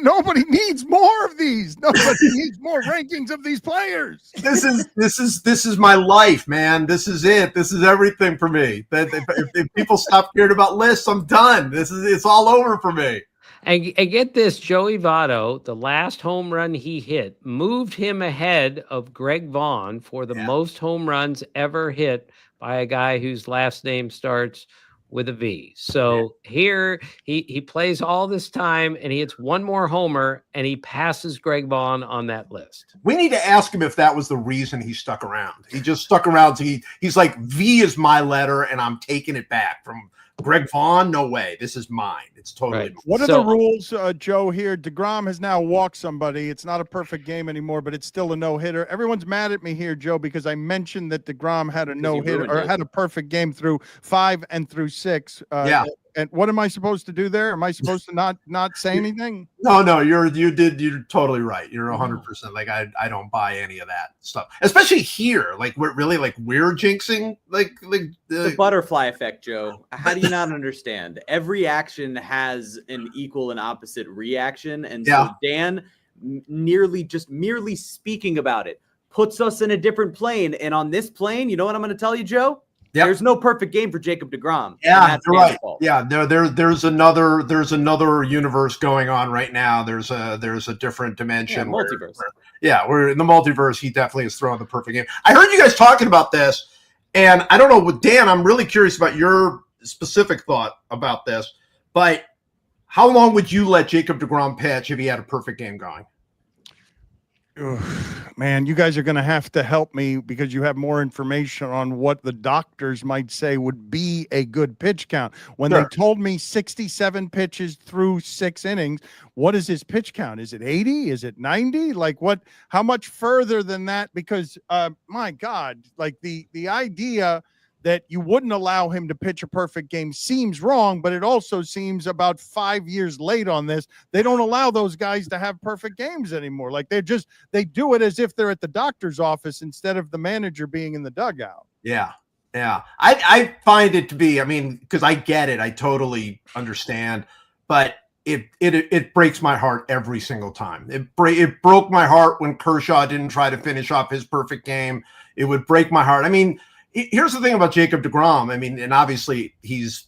Nobody needs more of these. Nobody needs more rankings of these players. This is my life, man. This is it. This is everything for me. If people stop caring about lists, I'm done. It's all over for me. And get this, Joey Votto, the last home run he hit moved him ahead of Greg Vaughn for the most home runs ever hit by a guy whose last name starts with a V. So here he plays all this time and he hits one more homer and he passes Greg Vaughn on that list. We need to ask him if that was the reason he stuck around. He just stuck around. He's like, V is my letter and I'm taking it back from Greg Vaughn. No way. This is mine. It's totally mine. What are the rules, Joe, here? Degrom has now walked somebody. It's not a perfect game anymore, but it's still a no-hitter. Everyone's mad at me here, Joe, because I mentioned that Degrom had a no-hitter or had a perfect game through 5 and through 6. And what am I supposed to do there? Am I supposed to not say anything? No, you're totally right. You're 100%. Like I don't buy any of that stuff, especially here. Like we're jinxing the butterfly effect, Joe. How do you not understand? Every action has an equal and opposite reaction, and so Dan merely speaking about it puts us in a different plane. And on this plane, you know what I'm going to tell you, Joe? There's no perfect game for Jacob Degrom. Yeah, you're right. Yeah, there's another universe going on right now. There's a different dimension. Multiverse. We're in the multiverse. He definitely is throwing the perfect game. I heard you guys talking about this, and I don't know with Dan. I'm really curious about your specific thought about this. But how long would you let Jacob Degrom pitch if he had a perfect game going? Man, you guys are going to have to help me because you have more information on what the doctors might say would be a good pitch count. When they told me 67 pitches through 6 innings, what is his pitch count? Is it 80? Is it 90? Like what? How much further than that? Because my God, like the idea that you wouldn't allow him to pitch a perfect game seems wrong, but it also seems about 5 years late on this. They don't allow those guys to have perfect games anymore. Like they do it as if they're at the doctor's office instead of the manager being in the dugout. Yeah. I find it to be, I mean, because I get it. I totally understand. but it breaks my heart every single time. It broke my heart when Kershaw didn't try to finish off his perfect game. It would break my heart. I mean, here's the thing about Jacob Degrom. I mean, and obviously he's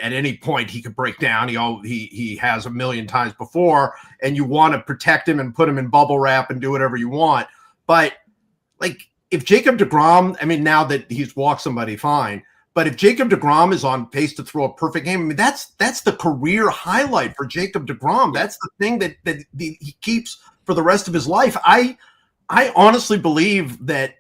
at any point he could break down. He has a million times before, and you want to protect him and put him in bubble wrap and do whatever you want. But like if Jacob Degrom, I mean, now that he's walked somebody, fine. But if Jacob Degrom is on pace to throw a perfect game, I mean, that's the career highlight for Jacob Degrom. That's the thing that he keeps for the rest of his life. I honestly believe that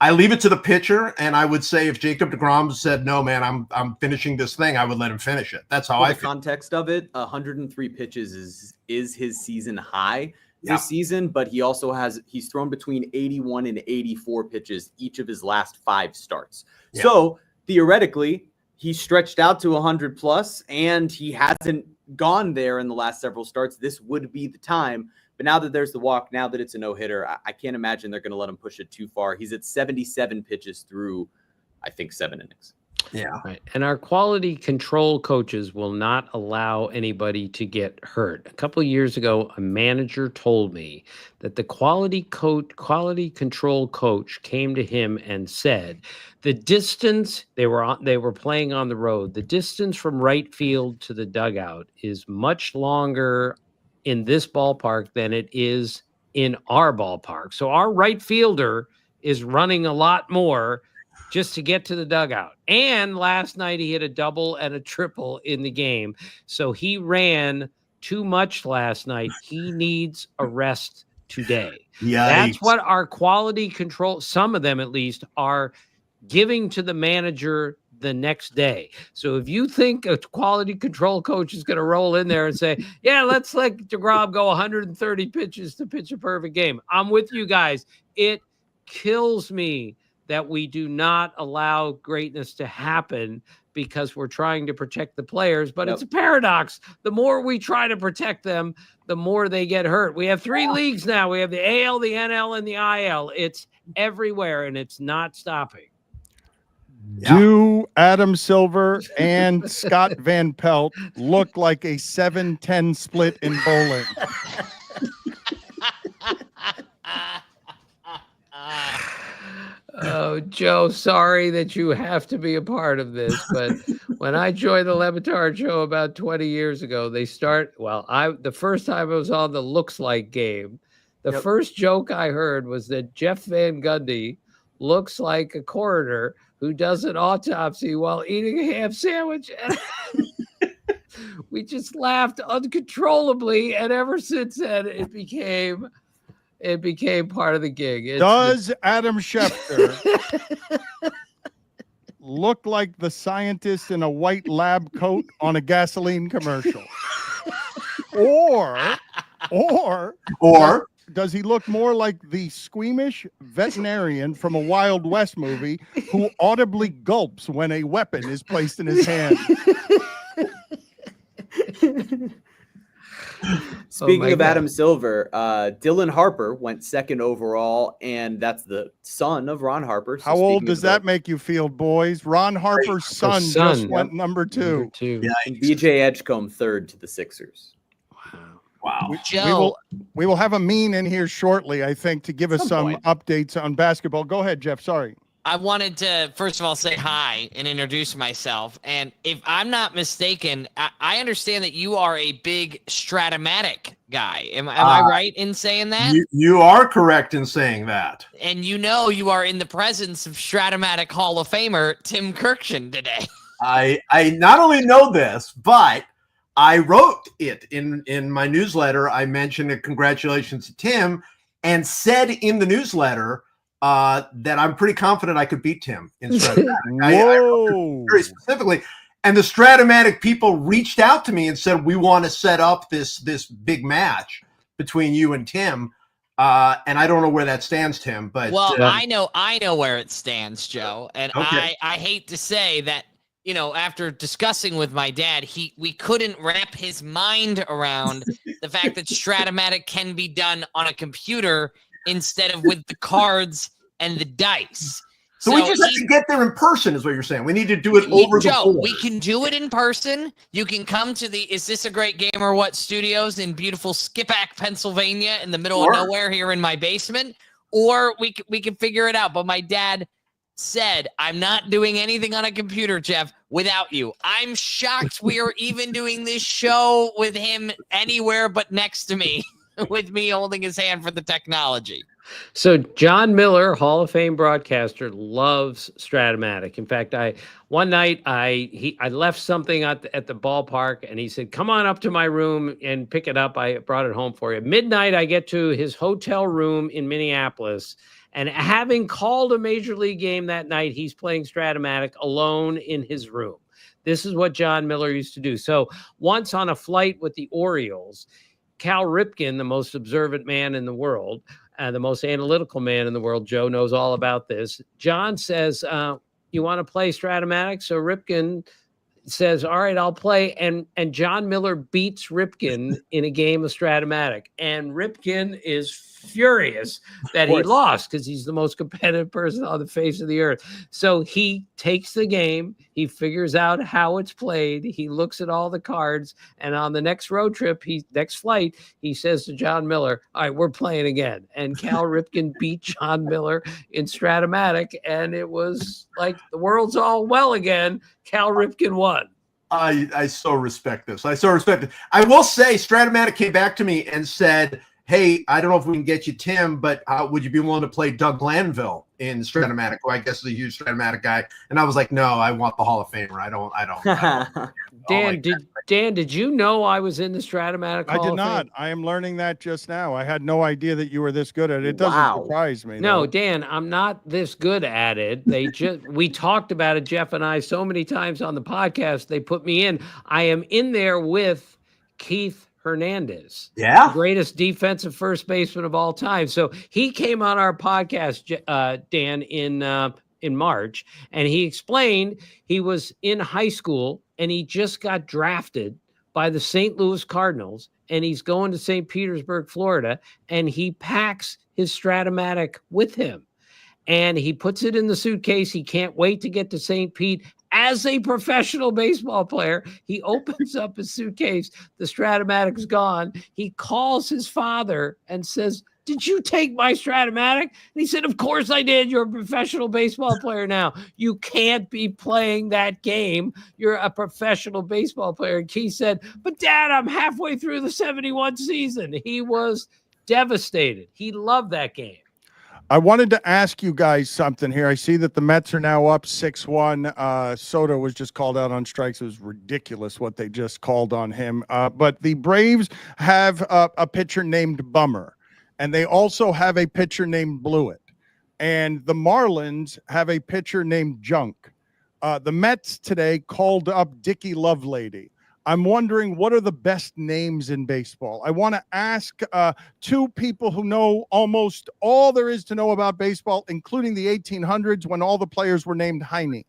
I leave it to the pitcher, and I would say if Jacob Degrom said, no, man, I'm finishing this thing, I would let him finish it. That's how I feel. Context of it, 103 pitches is his season high this season, but he's thrown between 81 and 84 pitches each of his last 5 starts. Yeah. So theoretically, he stretched out to 100 plus, and he hasn't gone there in the last several starts. This would be the time. But now that there's the walk, now that it's a no-hitter, I can't imagine they're going to let him push it too far. He's at 77 pitches through, I think, 7 innings. Yeah. Right. And our quality control coaches will not allow anybody to get hurt. A couple of years ago, a manager told me that the quality control coach came to him and said, the distance they were playing on the road, the distance from right field to the dugout is much longer in this ballpark than it is in our ballpark. So our right fielder is running a lot more just to get to the dugout. And last night he hit a double and a triple in the game. So he ran too much last night. He needs a rest today. Yeah, that's what our quality control, some of them at least, are giving to the manager the next day. So if you think a quality control coach is going to roll in there and say, yeah, let's let Degrom go 130 pitches to pitch a perfect game, I'm with you guys. It kills me that we do not allow greatness to happen because we're trying to protect the players, but it's a paradox. The more we try to protect them, the more they get hurt. We have 3 leagues now. We have the AL, the NL, and the IL. It's everywhere, and it's not stopping. Do Adam Silver and Scott Van Pelt look like a 7-10 split in bowling? Oh, Joe, sorry that you have to be a part of this, but when I joined the Le Batard Show about 20 years ago, the first time I was on the Looks Like game, the first joke I heard was that Jeff Van Gundy looks like a coroner who does an autopsy while eating a ham sandwich. We just laughed uncontrollably, and ever since then, it became part of the gig. Does Adam Schefter look like the scientist in a white lab coat on a gasoline commercial? Or does he look more like the squeamish veterinarian from a Wild West movie who audibly gulps when a weapon is placed in his hand? Speaking of Adam Silver, Dylan Harper went 2nd overall, and that's the son of Ron Harper. So how old does that make you feel, boys? Ron Harper's son just went number 2. Yeah, and BJ Edgecombe 3rd to the Sixers. Wow. We will have a mean in here shortly, I think, to give us some updates on basketball. Go ahead, Jeff. Sorry. I wanted to, first of all, say hi and introduce myself. And if I'm not mistaken, I understand that you are a big Stratamatic guy. Am I right in saying that? You are correct in saying that. And you are in the presence of Stratamatic Hall of Famer Tim Kurkjian today. I not only know this, but I wrote it in my newsletter. I mentioned a congratulations to Tim and said in the newsletter that I'm pretty confident I could beat Tim in Stratamatic. I wrote it very specifically. And the Stratamatic people reached out to me and said, we want to set up this big match between you and Tim. And I don't know where that stands, Tim. But I know where it stands, Joe. And okay. I hate to say that, after discussing with my dad, we couldn't wrap his mind around the fact that Stratamatic can be done on a computer instead of with the cards and the dice. So we just have to get there in person, is what you're saying. We need to do it over the phone. We can do it in person. You can come to the Is This a Great Game or What studios in beautiful Skippack, Pennsylvania, in the middle of nowhere here in my basement, or we can figure it out. But my dad said, I'm not doing anything on a computer, Jeff, without you. I'm shocked we are even doing this show with him anywhere but next to me, with me holding his hand for the technology. So John Miller, Hall of Fame broadcaster, loves Stratamatic. In fact, one night I left something at the ballpark, and he said, "Come on up to my room and pick it up. I brought it home for you." Midnight, I get to his hotel room in Minneapolis, and having called a major league game that night, he's playing Stratamatic alone in his room. This is what John Miller used to do. So once on a flight with the Orioles, Cal Ripken, the most observant man in the world, the most analytical man in the world, Joe knows all about this. John says, you want to play Stratamatic? So Ripken says, all right, I'll play. And John Miller beats Ripken in a game of Stratamatic. And Ripken is furious that he lost because he's the most competitive person on the face of the earth. So he takes the game. He figures out how it's played. He looks at all the cards. And on the next road trip, next flight, he says to John Miller, all right, we're playing again. And Cal Ripken beat John Miller in Stratamatic. And it was like the world's all well again. Cal Ripken won. I so respect this. I so respect it. I will say Stratamatic came back to me and said, hey, I don't know if we can get you Tim, but would you be willing to play Doug Glanville in Stratamatic, who I guess is a huge Stratamatic guy? And I was like, no, I want the Hall of Famer. I don't. Dan, did you know I was in the Stratamatic Hall I did of not. Fame? I am learning that just now. I had no idea that you were this good at it. It doesn't surprise me. No, though. Dan, I'm not this good at it. We talked about it, Jeff and I, so many times on the podcast. They put me in. I am in there with Keith Hernandez, the greatest defensive first baseman of all time. So he came on our podcast, Dan, in March, and he explained he was in high school and he just got drafted by the St. Louis Cardinals, and he's going to St. Petersburg, Florida, and he packs his Stratamatic with him. And he puts it in the suitcase. He can't wait to get to St. Pete. As a professional baseball player, he opens up his suitcase. The Stratamatic's gone. He calls his father and says, did you take my Stratamatic? And he said, of course I did. You're a professional baseball player now. You can't be playing that game. You're a professional baseball player. And Keith said, but Dad, I'm halfway through the 71 season. He was devastated. He loved that game. I wanted to ask you guys something here. I see that the Mets are now up 6-1. Soto was just called out on strikes. It was ridiculous what they just called on him. But the Braves have a pitcher named Bummer, and they also have a pitcher named Blewett. And the Marlins have a pitcher named Junk. The Mets today called up Dickie Lovelady. I'm wondering, what are the best names in baseball? I want to ask two people who know almost all there is to know about baseball, including the 1800s when all the players were named Heine.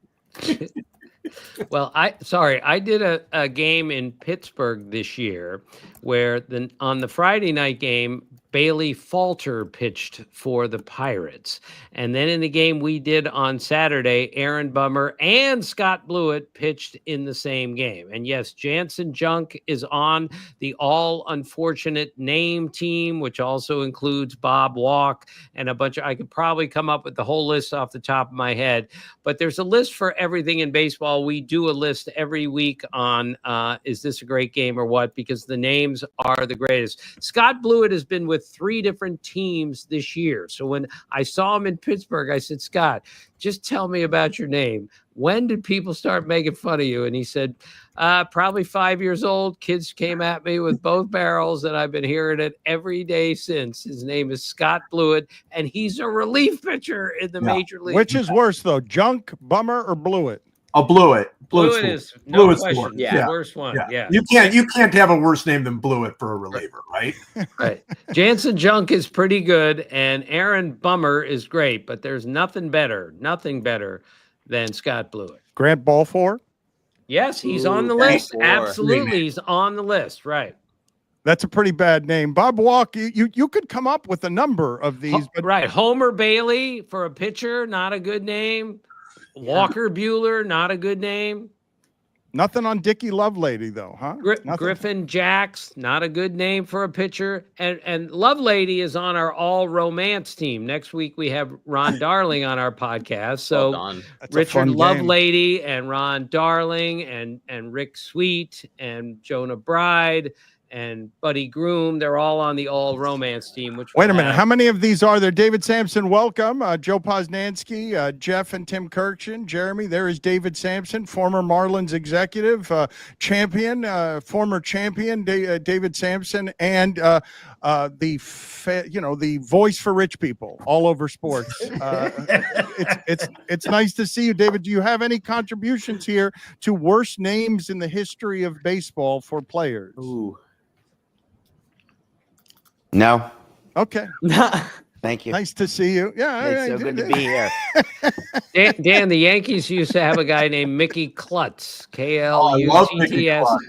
Well, I did a game in Pittsburgh this year where on the Friday night game, Bailey Falter pitched for the Pirates. And then in the game we did on Saturday, Aaron Bummer and Scott Blewett pitched in the same game. And yes, Jansen Junk is on the all unfortunate name team, which also includes Bob Walk and a bunch of, I could probably come up with the whole list off the top of my head, but there's a list for everything in baseball. We do a list every week on Is This a Great Game or What? Because the names are the greatest. Scott Blewett has been with 3 different teams this year. So when I saw him in Pittsburgh, I said, Scott, just tell me about your name. When did people start making fun of you? And he said, probably 5 years old. Kids came at me with both barrels, and I've been hearing it every day since. His name is Scott Blewett, and he's a relief pitcher in the major league. Which is worse, though, Junk, Bummer, or Blewett? Blewett. Blewett is no question. The worst one. Yeah. You can't have a worse name than Blewett for a reliever, right? Right. Jansen Junk is pretty good, and Aaron Bummer is great, but there's nothing better than Scott Blewett. Grant Balfour? Yes, he's on the list. Absolutely, he's on the list. Right. That's a pretty bad name. Bob Walk, you could come up with a number of these. But Right. Homer Bailey for a pitcher, not a good name. Walker Bueller, not a good name. Nothing on Dickie Lovelady, though, huh? Griffin Jacks, not a good name for a pitcher. And Lovelady is on our all romance team. Next week we have Ron Darling on our podcast. So Richard Lovelady and Ron Darling and Rick Sweet and Jonah Bride and Buddy Groom, they're all on the all romance team. Which wait a minute, how many of these are there? David Sampson, welcome. Joe Posnanski, Jeff and Tim Kurkjian, Jeremy. There is David Sampson, former Marlins executive, champion, former champion, David Sampson, and the voice for rich people all over sports. It's nice to see you, David. Do you have any contributions here to worst names in the history of baseball for players? Ooh. No. Okay. Thank you. Nice to see you. Yeah. It's so good to be here. Dan, the Yankees used to have a guy named Mickey Klutz, Klutz,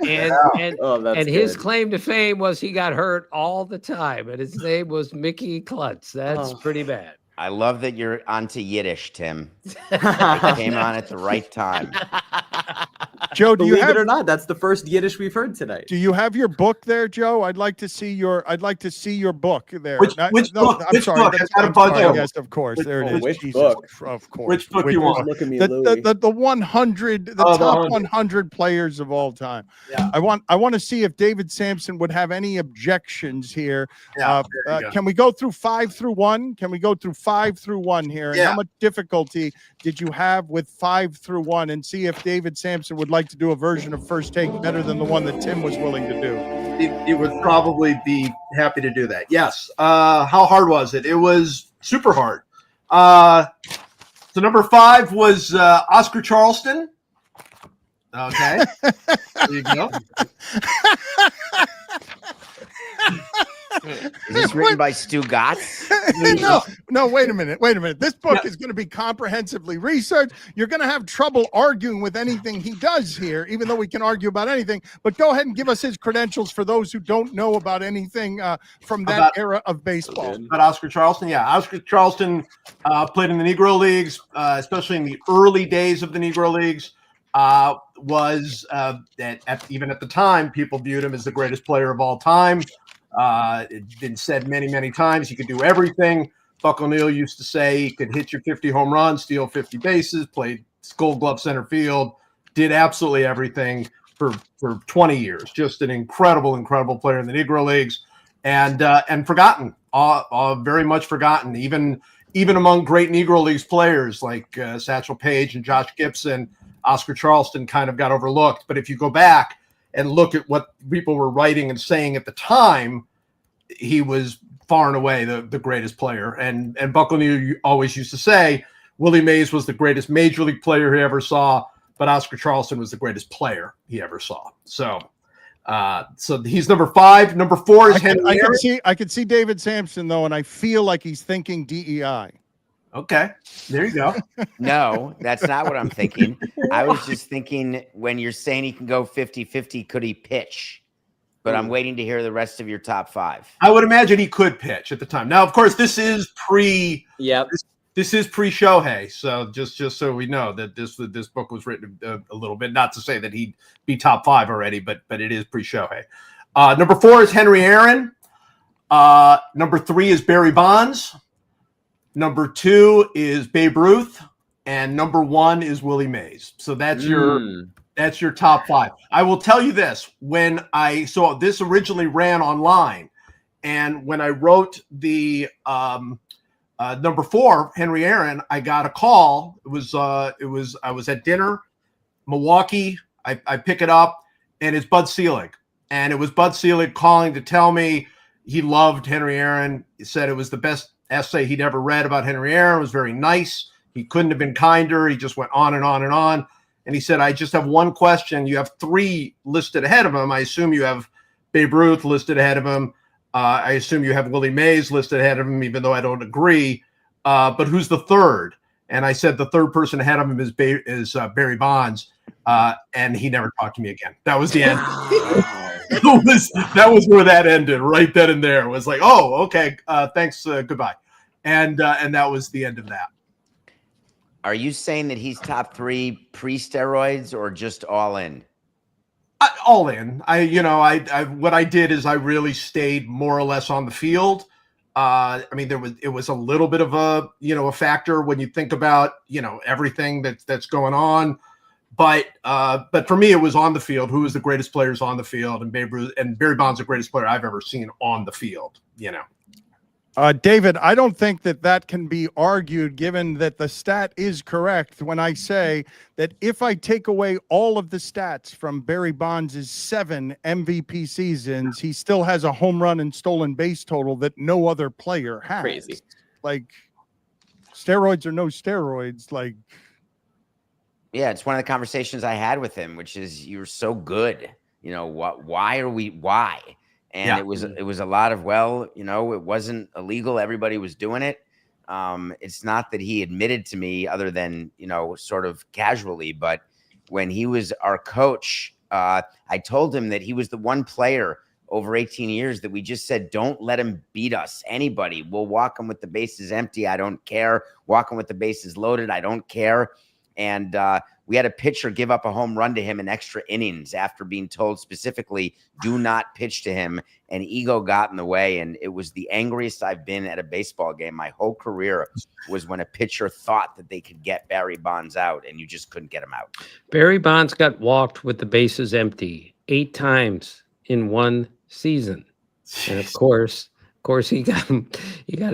and his claim to fame was he got hurt all the time, and his name was Mickey Klutz. That's pretty bad. I love that you're onto Yiddish, Tim. I came on at the right time. Joe, do you Believe have it or not, that's the first Yiddish we've heard tonight. Do you have your book there, Joe? I'd like to see your book there. Which book? I'm sorry. Yes, of course. There it is. Which Jesus, book? Of course. Which book you want? Look at me, the 100, the top 100 players of all time. Yeah. I want to see if David Sampson would have any objections here. Yeah, can we go through 5 through 1? Can we go through 5 through 1 here? And Yeah. how much difficulty did you have with 5 through 1? And see if David Sampson would like to do a version of First Take better than the one that Tim was willing to do. He would probably be happy to do that. Yes. How hard was it? It was super hard. So number 5 was Oscar Charleston. Okay. There you go. Is this written by Stugotz? No, wait a minute. This book is going to be comprehensively researched. You're going to have trouble arguing with anything he does here, even though we can argue about anything. But go ahead and give us his credentials for those who don't know about anything from that era of baseball. About Oscar Charleston, yeah. Oscar Charleston played in the Negro Leagues, especially in the early days of the Negro Leagues. Even at the time, people viewed him as the greatest player of all time. It's been said many, many times he could do everything. Buck O'Neil used to say he could hit your 50 home runs, steal 50 bases, played Gold Glove center field, did absolutely everything for 20 years. Just an incredible player in the Negro Leagues, and forgotten, very much forgotten, even among great Negro Leagues players like Satchel Paige and Josh Gibson. Oscar Charleston kind of got overlooked. But if you go back and look at what people were writing and saying at the time, he was far and away the greatest player. And Buck O'Neil always used to say Willie Mays was the greatest major league player he ever saw, but Oscar Charleston was the greatest player he ever saw. So he's number 5. Number 4 is Henry. I can see David Sampson, though, and I feel like he's thinking DEI. Okay, there you go. No, that's not what I'm thinking. I was just thinking when you're saying he can go 50-50, could he pitch? But I'm waiting to hear the rest of your top 5. I would imagine he could pitch at the time. Now, of course, this is pre. Yep. This is pre-Shohei, so just so we know that this book was written a little bit. Not to say that he'd be top 5 already, but it is pre-Shohei. Number 4 is Henry Aaron. Number 3 is Barry Bonds. Number 2 is Babe Ruth, and number 1 is Willie Mays. So that's your top 5. I will tell you this: when I saw this originally ran online, and when I wrote the number 4, Henry Aaron, I got a call. I was at dinner, Milwaukee. I pick it up, and it's Bud Selig, and it was Bud Selig calling to tell me he loved Henry Aaron. He said it was the best essay he'd ever read about Henry Aaron. It was very nice. He couldn't have been kinder. He just went on and on and on. And he said, I just have one question. You have 3 listed ahead of him. I assume you have Babe Ruth listed ahead of him. I assume you have Willie Mays listed ahead of him, even though I don't agree. But who's the third? And I said the third person ahead of him is Barry Bonds. And he never talked to me again. That was the end. That was where that ended, right then and there. It was like, oh, okay, thanks, goodbye, and that was the end of that. Are you saying that he's top 3 pre-steroids or just all in? All in. I what I did is I really stayed more or less on the field. I mean, it was a little bit of a factor when you think about everything that's going on, but for me it was on the field. Who was the greatest players on the field? And Barry Bonds the greatest player I've ever seen on the field. David, I don't think that can be argued, given that the stat is correct when I say that if I take away all of the stats from Barry Bonds' 7 MVP seasons, he still has a home run and stolen base total that no other player has. Crazy. Like, steroids or no steroids, like. Yeah, it's one of the conversations I had with him, which is, you're so good. Why? And it was a lot of, it wasn't illegal. Everybody was doing it. It's not that he admitted to me, other than, sort of casually, but when he was our coach, I told him that he was the one player over 18 years that we just said, don't let him beat us. Anybody. We'll walk him with the bases empty. I don't care. Walk him with the bases loaded. I don't care. And we had a pitcher give up a home run to him in extra innings after being told specifically, do not pitch to him. And ego got in the way. And it was the angriest I've been at a baseball game my whole career, was when a pitcher thought that they could get Barry Bonds out and you just couldn't get him out. Barry Bonds got walked with the bases empty 8 times in one season. And of course, he got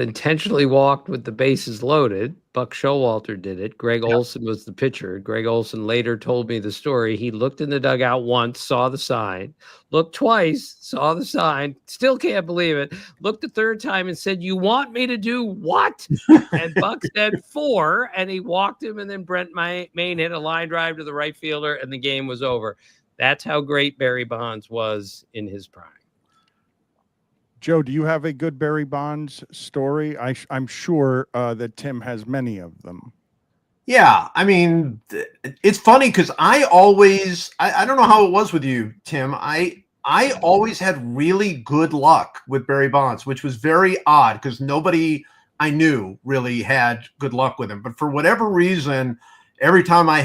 intentionally walked with the bases loaded. Buck Showalter did it. Greg Olson was the pitcher. Greg Olson later told me the story. He looked in the dugout once, saw the sign, looked twice, saw the sign, still can't believe it, looked the third time and said, "You want me to do what?" And Buck said 4, and he walked him, and then Brent Maine hit a line drive to the right fielder, and the game was over. That's how great Barry Bonds was in his prime. Joe, do you have a good Barry Bonds story? I'm sure that Tim has many of them. Yeah, I mean, it's funny because I don't know how it was with you, Tim. I always had really good luck with Barry Bonds, which was very odd because nobody I knew really had good luck with him. But for whatever reason, every time I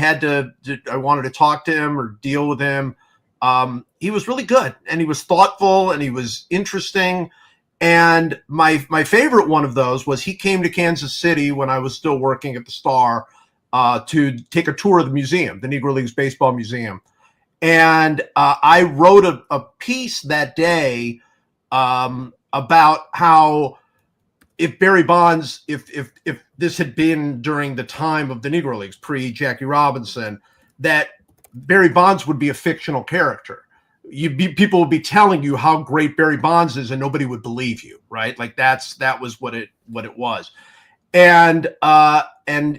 wanted to talk to him or deal with him, he was really good, and he was thoughtful, and he was interesting. And my favorite one of those was he came to Kansas City when I was still working at the Star to take a tour of the museum, the Negro Leagues Baseball Museum. And I wrote a piece that day about how if Barry Bonds, if this had been during the time of the Negro Leagues, pre-Jackie Robinson, that Barry Bonds would be a fictional character. People would be telling you how great Barry Bonds is, and nobody would believe you, right? Like that was what it was. And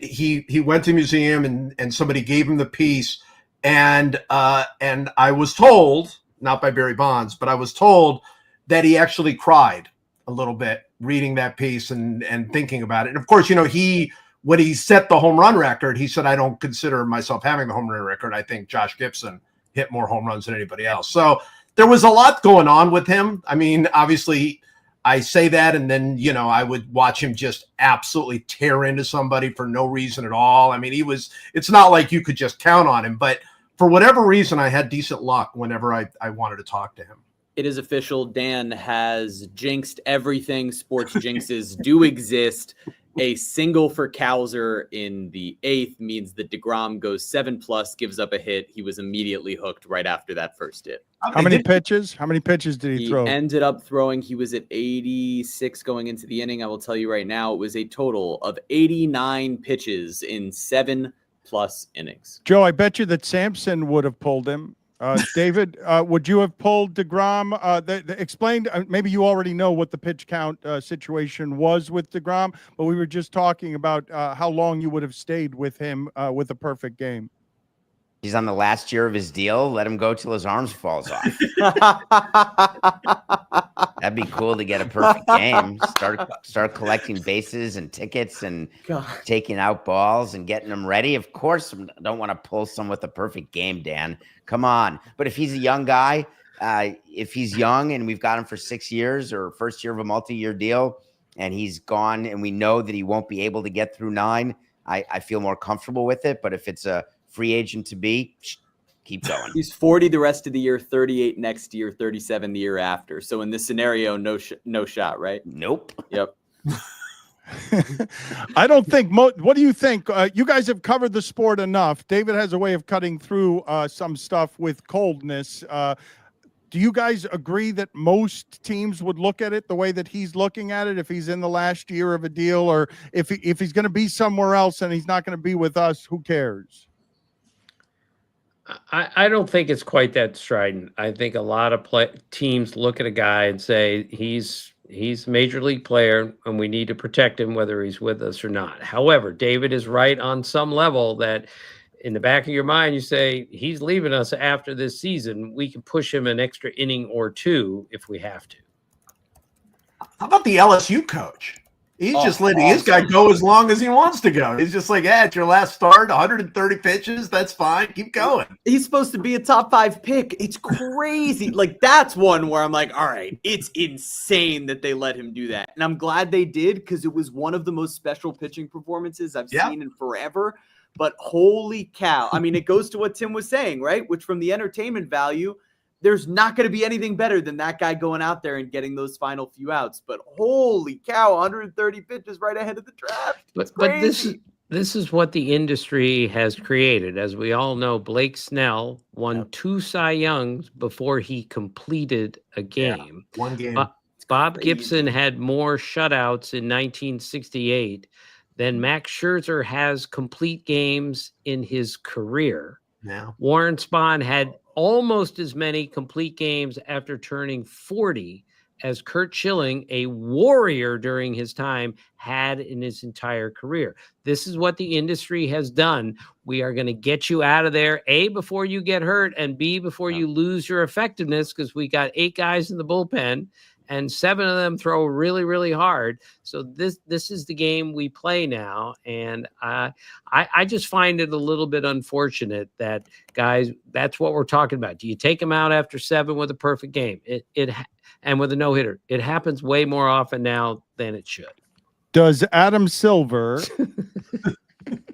he went to the museum, and somebody gave him the piece, and I was told, not by Barry Bonds, but I was told that he actually cried a little bit reading that piece and thinking about it. And of course, when he set the home run record, he said, "I don't consider myself having the home run record. I think Josh Gibson hit more home runs than anybody else." So there was a lot going on with him. I mean, obviously I say that, and then, I would watch him just absolutely tear into somebody for no reason at all. I mean, it's not like you could just count on him, but for whatever reason, I had decent luck whenever I wanted to talk to him. It is official. Dan has jinxed everything. Sports jinxes do exist. A single for Cowser in the 8th means that Degrom goes 7+, gives up a hit. He was immediately hooked right after that first hit. How many pitches? How many pitches did he throw? He ended up throwing, he was at 86 going into the inning. I will tell you right now, it was a total of 89 pitches in 7+ innings. Joe, I bet you that Sampson would have pulled him. David, would you have pulled Degrom? Explain, maybe you already know what the pitch count situation was with Degrom, but we were just talking about how long you would have stayed with him with a perfect game. He's on the last year of his deal. Let him go till his arms falls off. That'd be cool to get a perfect game. Start collecting bases and tickets and taking out balls and getting them ready. Of course, I don't want to pull someone with a perfect game, Dan. Come on. But if he's a young guy, if he's young and we've got him for 6 years or first year of a multi-year deal and he's gone and we know that he won't be able to get through 9, I feel more comfortable with it. But if it's a free agent to be, keep going. He's 40 the rest of the year, 38 next year, 37 the year after. So in this scenario, no shot, right? Nope. Yep. I don't think. What do you think? You guys have covered the sport enough. David has a way of cutting through some stuff with coldness. Do you guys agree that most teams would look at it the way that he's looking at it if he's in the last year of a deal, or if he's going to be somewhere else and he's not going to be with us? Who cares? I don't think it's quite that strident. I think a lot of teams look at a guy and say he's a major league player and we need to protect him whether he's with us or not. However, David is right on some level that in the back of your mind, you say he's leaving us after this season. We can push him an extra inning or 2 if we have to. How about the LSU coach? He's just letting his guy go as long as he wants to go. He's just like, it's your last start, 130 pitches. That's fine. Keep going. He's supposed to be a top 5 pick. It's crazy. Like, that's one where I'm like, all right, it's insane that they let him do that. And I'm glad they did, because it was one of the most special pitching performances I've seen in forever. But holy cow. I mean, it goes to what Tim was saying, right? Which from the entertainment value, there's not going to be anything better than that guy going out there and getting those final few outs. But holy cow, 130 pitches right ahead of the draft. But this is what the industry has created. As we all know, Blake Snell won 2 Cy Youngs before he completed a game. One game. Bob Gibson had more shutouts in 1968 than Max Scherzer has complete games in his career. Now, Warren Spahn had almost as many complete games after turning 40 as Curt Schilling, a warrior during his time, had in his entire career. This is what the industry has done. We are going to get you out of there, A, before you get hurt, and B, before you lose your effectiveness, because we got 8 guys in the bullpen and 7 of them throw really, really hard. So this is the game we play now. And I just find it a little bit unfortunate that, guys, that's what we're talking about. Do you take him out after 7 with a perfect game? And with a no-hitter? It happens way more often now than it should. Does Adam Silver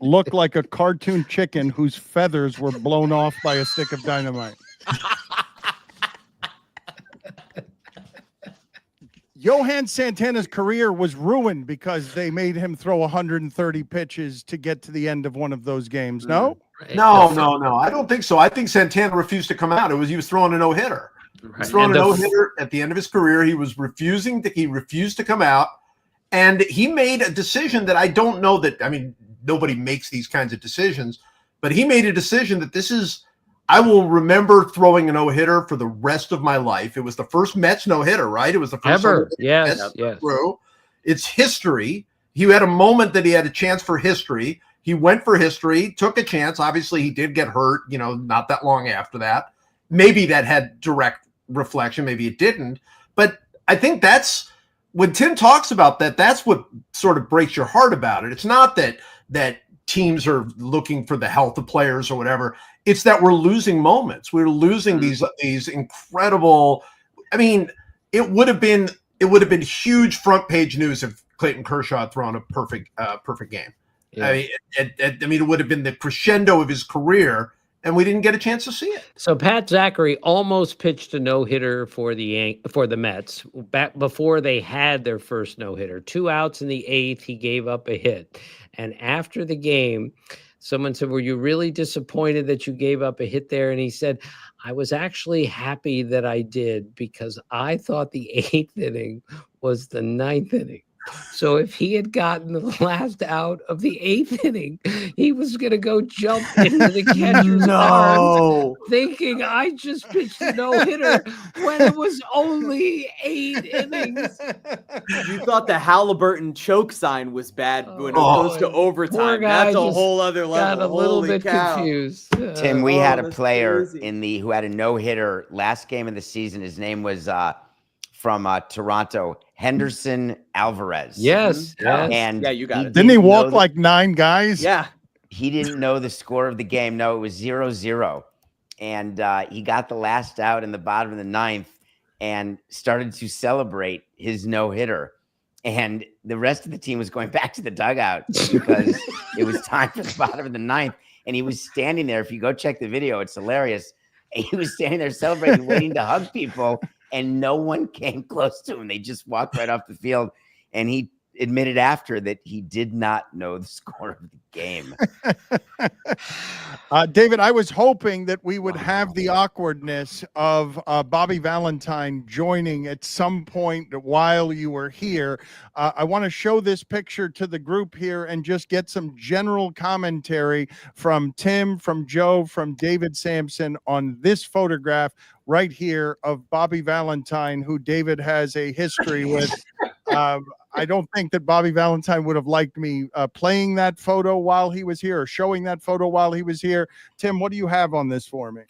look like a cartoon chicken whose feathers were blown off by a stick of dynamite? Johan Santana's career was ruined because they made him throw 130 pitches to get to the end of one of those games. No? No. I don't think so. I think Santana refused to come out. He was throwing a no-hitter. He was throwing a no-hitter at the end of his career. He refused to come out. And he made a decision that I don't know that, I mean, nobody makes these kinds of decisions, but he made a decision that I will remember throwing a no-hitter for the rest of my life. It was the first Mets no-hitter, right? It was the first ever. Yes. Through. It's history. He had a moment that he had a chance for history. He went for history, took a chance. Obviously, he did get hurt, not that long after that. Maybe that had direct reflection. Maybe it didn't. But I think that's when Tim talks about that, that's what sort of breaks your heart about it. It's not that teams are looking for the health of players or whatever. It's that we're losing moments. We're losing these incredible. I mean, it would have been huge front page news if Clayton Kershaw had thrown a perfect game. Yeah. I mean, it would have been the crescendo of his career, and we didn't get a chance to see it. So Pat Zachary almost pitched a no-hitter for the Mets back before they had their first no-hitter. 2 outs in the 8th, he gave up a hit. And after the game, someone said, "Were you really disappointed that you gave up a hit there?" And he said, "I was actually happy that I did because I thought the 8th inning was the 9th inning. So if he had gotten the last out of the 8th inning, he was going to go jump into the catcher's arms thinking I just pitched a no-hitter when it was only 8 innings." You thought the Halliburton choke sign was bad when it goes to overtime. That's a whole other level. Got a little bit confused. Tim, we had a player who had a no-hitter last game of the season. His name was from Toronto, Henderson Alvarez. Yes. And you got it. Didn't he walk like 9 guys? Yeah. He didn't know the score of the game. No, it was 0-0. and he got the last out in the bottom of the ninth and started to celebrate his no-hitter. And the rest of the team was going back to the dugout because it was time for the bottom of the ninth. And he was standing there. If you go check the video, it's hilarious. And he was standing there celebrating, waiting to hug people, and no one came close to him. They just walked right off the field. And he admitted after that he did not know the score of the game. David, I was hoping that we would have the awkwardness of Bobby Valentine joining at some point while you were here. I want to show this picture to the group here and just get some general commentary from Tim, from Joe, from David Sampson on this photograph right here of Bobby Valentine, who David has a history with. I don't think that Bobby Valentine would have liked me playing that photo while he was here or showing that photo while he was here. Tim, what do you have on this for me?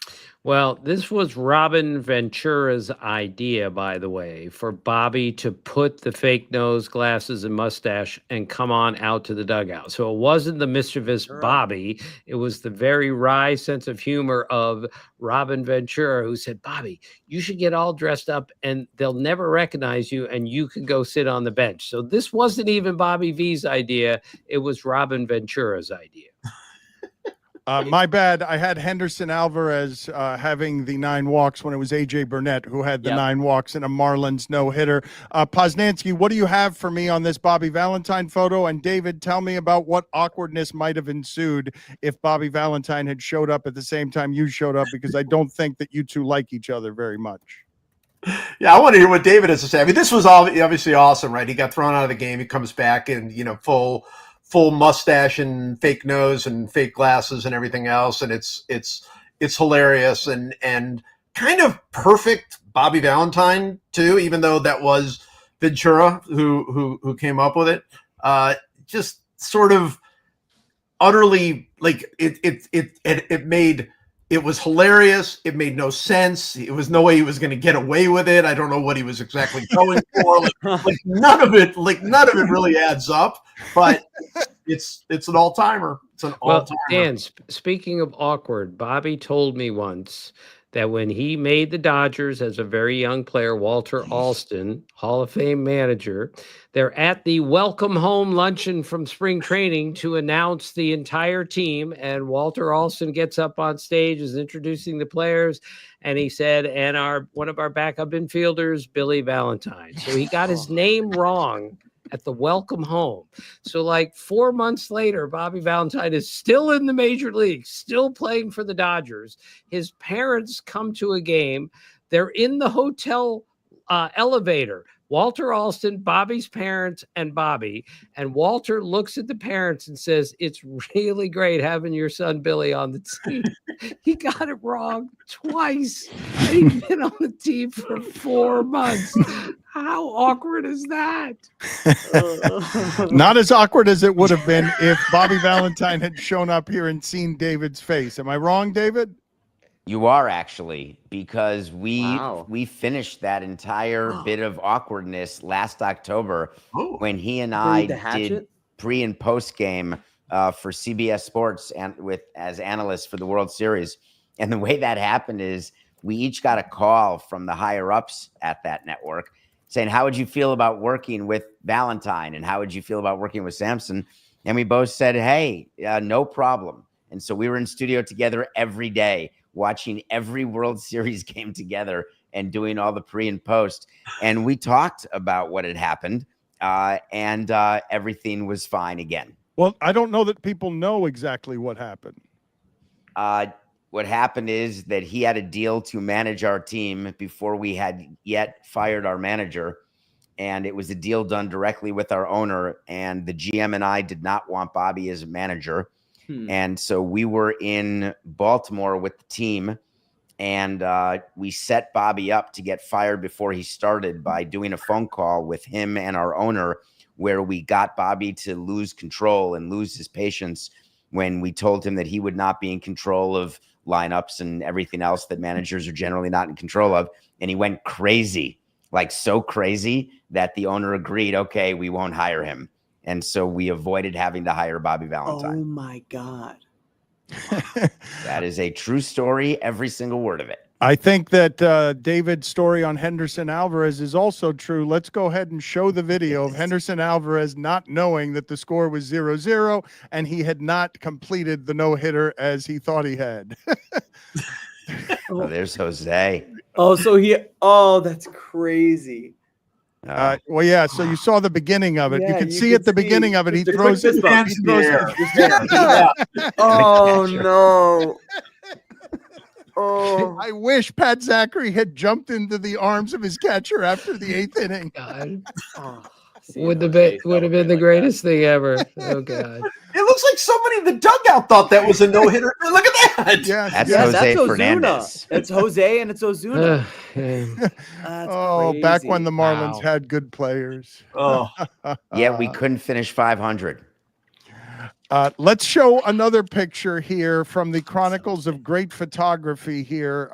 Well, this was Robin Ventura's idea, by the way, for Bobby to put the fake nose, glasses, and mustache and come on out to the dugout. So it wasn't the mischievous Bobby. It was the very wry sense of humor of Robin Ventura, who said, Bobby, you should get all dressed up and they'll never recognize you and you can go sit on the bench. So this wasn't even Bobby V's idea. It was Robin Ventura's idea. My bad. I had Henderson Alvarez having the 9 walks when it was AJ Burnett who had the 9 walks in a Marlins no-hitter. Poznansky, what do you have for me on this Bobby Valentine photo? And David, tell me about what awkwardness might have ensued if Bobby Valentine had showed up at the same time you showed up, because I don't think that you two like each other very much. Yeah, I want to hear what David has to say. I mean, this was obviously awesome, right? He got thrown out of the game. He comes back and, full mustache and fake nose and fake glasses and everything else, and it's hilarious and kind of perfect Bobby Valentine too, even though that was Ventura who came up with it. Just sort of utterly like it was hilarious. It made no sense. It was no way he was going to get away with it. I don't know what he was exactly going for. Like none of it really adds up. But it's an all timer. It's an all timer. Dan, speaking of awkward, Bobby told me once that when he made the Dodgers as a very young player, Walter Alston, Hall of Fame manager, they're at the welcome home luncheon from spring training to announce the entire team. And Walter Alston gets up on stage, is introducing the players. And he said, and one of our backup infielders, Billy Valentine. So he got his name wrong at the welcome home. So like 4 months later, Bobby Valentine is still in the major leagues, still playing for the Dodgers. His parents come to a game. They're in the hotel elevator. Walter Alston, Bobby's parents, and Bobby. And Walter looks at the parents and says, it's really great having your son Billy on the team. He got it wrong twice. And he's been on the team for 4 months. How awkward is that? Not as awkward as it would have been if Bobby Valentine had shown up here and seen David's face. Am I wrong, David? You are actually, because we finished that entire bit of awkwardness last October when he and I did pre and post game for CBS Sports and as analysts for the World Series. And the way that happened is we each got a call from the higher ups at that network saying, how would you feel about working with Valentine? And how would you feel about working with Sampson? And we both said, hey, no problem. And so we were in studio together every day, watching every World Series game together and doing all the pre and post. And we talked about what had happened and everything was fine again. Well, I don't know that people know exactly what happened. What happened is that he had a deal to manage our team before we had yet fired our manager. And it was a deal done directly with our owner. And the GM and I did not want Bobby as a manager. And so we were in Baltimore with the team, and we set Bobby up to get fired before he started by doing a phone call with him and our owner, where we got Bobby to lose control and lose his patience when we told him that he would not be in control of lineups and everything else that managers are generally not in control of. And he went crazy, like so crazy that the owner agreed, okay, we won't hire him. And so we avoided having to hire Bobby Valentine. Oh my God. That is a true story, every single word of it. I think that David's story on Henderson Alvarez is also true. Let's go ahead and show the video of Henderson Alvarez not knowing that the score was 0-0 and he had not completed the no-hitter as he thought he had. Oh, there's Jose. Oh, that's crazy. Well, yeah. So you saw the beginning of it. You could see at the beginning of it. He throws it. Oh no. Oh. I wish Pat Zachary had jumped into the arms of his catcher after the 8th inning. God. Would have been the greatest thing ever. Oh God. It looks like somebody in the dugout thought that was a no-hitter. Look at that. Yeah, that's Jose Fernandez. It's Jose and it's Ozuna. Crazy. Back when the Marlins had good players. Oh, yeah, we couldn't finish 500. Let's show another picture here from the Chronicles of Great Photography here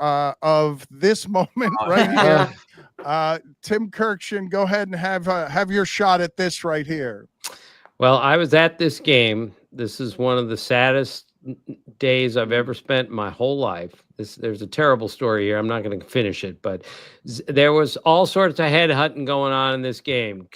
of this moment right here. Tim Kurkjian, go ahead and have your shot at this right here. Well, I was at this game. This is one of the saddest days I've ever spent in my whole life. There's a terrible story here. I'm not going to finish it, but there was all sorts of headhunting going on in this game.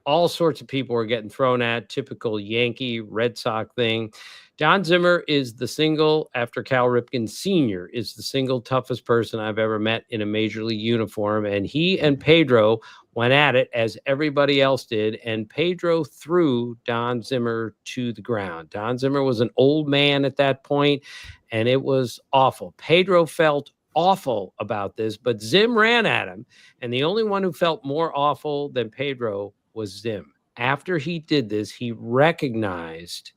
All sorts of people were getting thrown at, typical Yankee Red Sox thing. Don Zimmer is the single, after Cal Ripken Sr., is the single toughest person I've ever met in a major league uniform. And he and Pedro went at it as everybody else did. And Pedro threw Don Zimmer to the ground. Don Zimmer was an old man at that point, and it was awful. Pedro felt awful about this, but Zim ran at him. And the only one who felt more awful than Pedro was Zim. After he did this, he recognized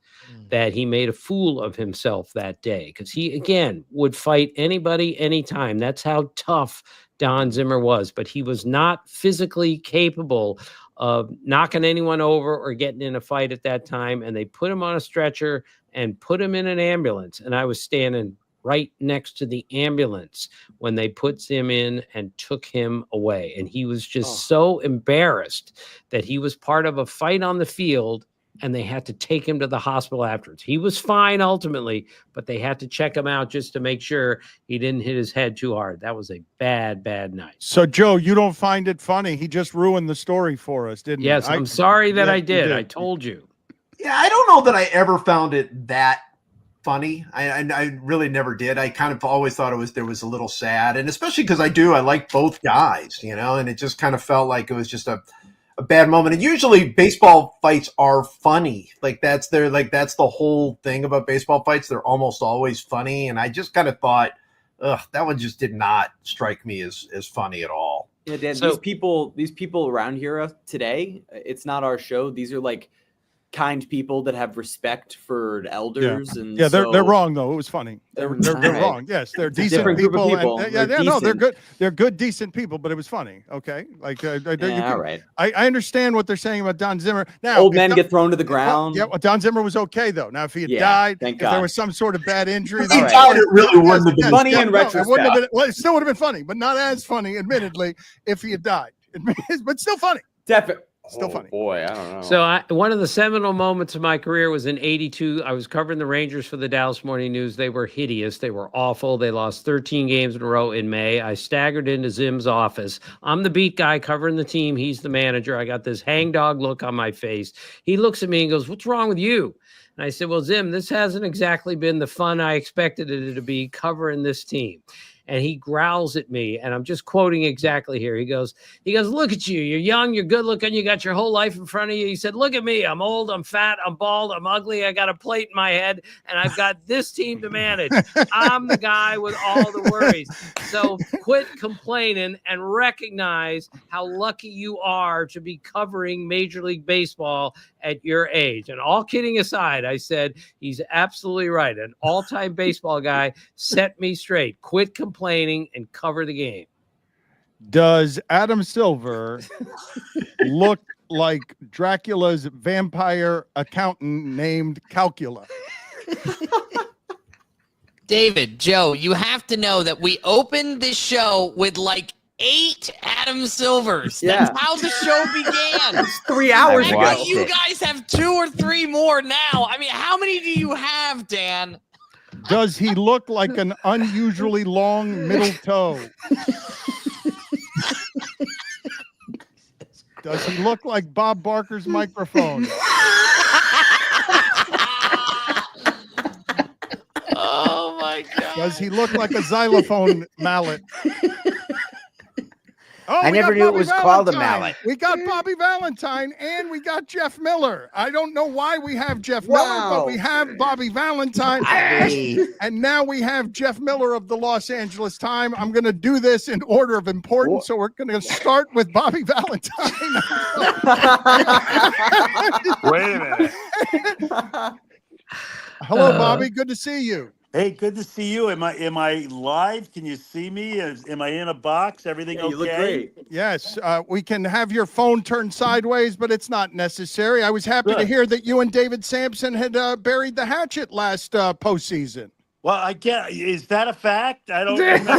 that he made a fool of himself that day, because he, again, would fight anybody, anytime. That's how tough Don Zimmer was, but he was not physically capable of knocking anyone over or getting in a fight at that time. And they put him on a stretcher and put him in an ambulance. And I was standing right next to the ambulance when they put Zim in and took him away. And he was just so embarrassed that he was part of a fight on the field, and they had to take him to the hospital afterwards. He was fine ultimately, but they had to check him out just to make sure he didn't hit his head too hard. That was a bad, bad night. So, Joe, you don't find it funny? He just ruined the story for us, didn't he? Yes, I'm sorry that I did. I told you. Yeah, I don't know that I ever found it that funny. I really never did. I kind of always thought there was a little sad, and especially because I like both guys, and it just kind of felt like it was just a bad moment. And usually baseball fights are funny. That's the whole thing about baseball fights. They're almost always funny. And I just kind of thought, that one just did not strike me as funny at all. Yeah, Dan, these people around here today, it's not our show. These are like kind people that have respect for elders. And they're wrong though. It was funny. They're wrong. Yes, they're decent people. They're good. They're good, decent people. But it was funny. Okay, all right. I understand what they're saying about Don Zimmer. Now, old men get thrown to the ground. Yeah, well, Don Zimmer was okay though. Now, if he had died, if there was some sort of bad injury, if he died, it really wouldn't have been funny in retrospect. It wouldn't have been. Well, it still would have been funny, but not as funny, admittedly, if he had died. But still funny. Definitely. Still funny. Boy, I don't know. So one of the seminal moments of my career was in '82. I was covering the Rangers for the Dallas Morning News. They were hideous. They were awful. They lost 13 games in a row in May. I staggered into Zim's office. I'm the beat guy covering the team. He's the manager. I got this hangdog look on my face. He looks at me and goes, "What's wrong with you?" And I said, "Well, Zim, this hasn't exactly been the fun I expected it to be covering this team." And he growls at me, and I'm just quoting exactly here. He goes, "Look at you. You're young, you're good looking, you got your whole life in front of you." He said, "Look at me. I'm old, I'm fat, I'm bald, I'm ugly. I got a plate in my head, and I've got this team to manage. I'm the guy with all the worries. So quit complaining and recognize how lucky you are to be covering Major League Baseball at your age." And all kidding aside, I said, he's absolutely right. An all-time baseball guy set me straight. Quit complaining and cover the game. Does Adam Silver look like Dracula's vampire accountant named Calcula? David, Joe, you have to know that we opened this show with like 8 Adam Silvers. Yeah. That's how the show began. It's 3 hours ago. You guys have 2 or 3 more now. I mean, how many do you have, Dan? Does he look like an unusually long middle toe? Does he look like Bob Barker's microphone? Oh my God. Does he look like a xylophone mallet? Oh, I we never got knew it Bobby was called a Valentine. mallet. We got Bobby Valentine and we got Jeff Miller. I don't know why we have Jeff Miller, but we have Bobby Valentine. And now we have Jeff Miller of the Los Angeles Times. I'm going to do this in order of importance. So we're going to start with Bobby Valentine. Wait a minute. Hello, Bobby. Good to see you. Hey, good to see you. Am I live? Can you see me? Am I in a box? Everything okay? You look great. Yes, we can have your phone turned sideways, but it's not necessary. I was happy to hear that you and David Sampson had buried the hatchet last postseason. Well, I get. Is that a fact? I don't remember.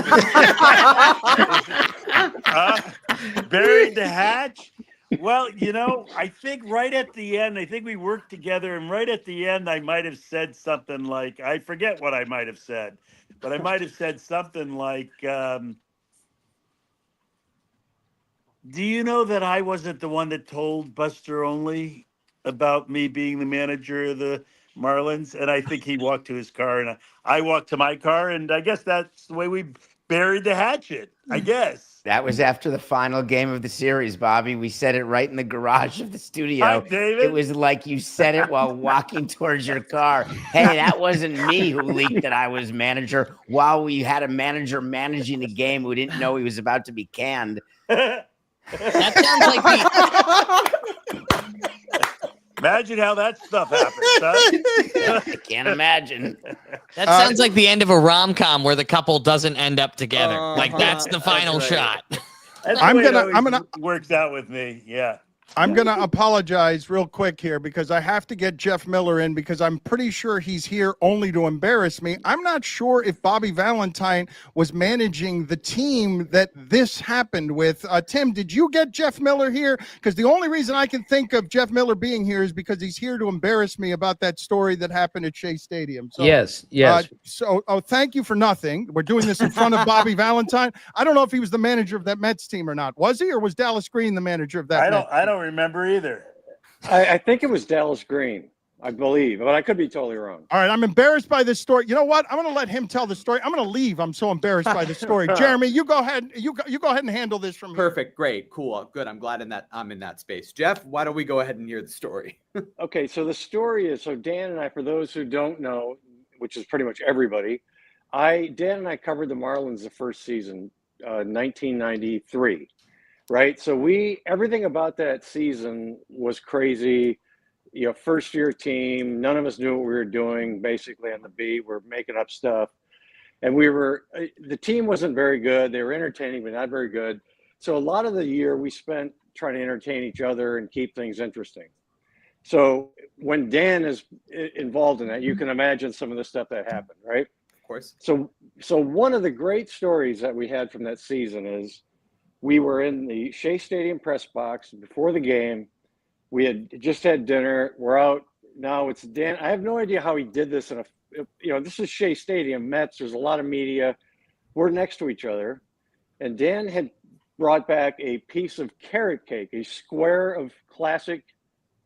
Buried the hatch. Well, I think right at the end, I think we worked together, and right at the end, I might have said something like, I forget what I might have said, but I might have said something like, do you know that I wasn't the one that told Buster Only about me being the manager of the Marlins? And I think he walked to his car, and I walked to my car, and I guess that's the way we buried the hatchet, I guess. That was after the final game of the series, Bobby. We said it right in the garage of the studio. Hi, David. It was like you said it while walking towards your car. Hey, that wasn't me who leaked that I was manager while we had a manager managing the game who didn't know he was about to be canned. That sounds like Imagine how that stuff happens, huh? I can't imagine. That sounds like the end of a rom-com where the couple doesn't end up together. Like that's the final shot. That's I'm the way gonna it works out with me. Yeah. I'm going to apologize real quick here because I have to get Jeff Miller in because I'm pretty sure he's here only to embarrass me. I'm not sure if Bobby Valentine was managing the team that this happened with. Tim, did you get Jeff Miller here? Because the only reason I can think of Jeff Miller being here is because he's here to embarrass me about that story that happened at Shea Stadium. So, yes. Thank you for nothing. We're doing this in front of Bobby Valentine. I don't know if he was the manager of that Mets team or not. Was he, or was Dallas Green the manager of that? I don't remember either. I think it was Dallas Green, I believe, but I could be totally wrong. All right, I'm embarrassed by this story. You know what? I'm going to let him tell the story. I'm going to leave. I'm so embarrassed by the story. Jeremy, you go ahead. You go ahead and handle this from here. Perfect. Great. Cool. Good. I'm glad I'm in that space. Jeff, why don't we go ahead and hear the story? Okay, so the story is, Dan and I, for those who don't know, which is pretty much everybody, Dan and I covered the Marlins the first season, 1993. Right. So everything about that season was crazy. First year team. None of us knew what we were doing basically on the beat. We're making up stuff. And the team wasn't very good. They were entertaining, but not very good. So a lot of the year we spent trying to entertain each other and keep things interesting. So when Dan is involved in that, you can imagine some of the stuff that happened. Right. Of course. So one of the great stories that we had from that season is, we were in the Shea Stadium press box before the game. We had just had dinner. We're out now. It's Dan. I have no idea how he did this this is Shea Stadium, Mets. There's a lot of media. We're next to each other. And Dan had brought back a piece of carrot cake, a square of classic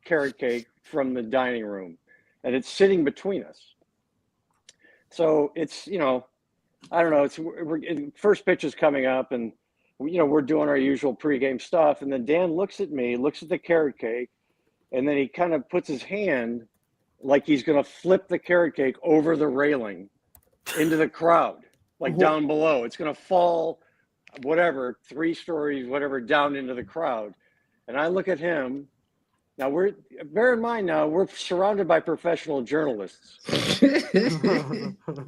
carrot cake from the dining room. And it's sitting between us. So it's, I don't know. First pitch is coming up, and we're doing our usual pregame stuff. And then Dan looks at me, looks at the carrot cake, and then he kind of puts his hand like he's going to flip the carrot cake over the railing into the crowd, like down below. It's going to fall, 3 stories, down into the crowd. And I look at him. Now, bear in mind now, we're surrounded by professional journalists.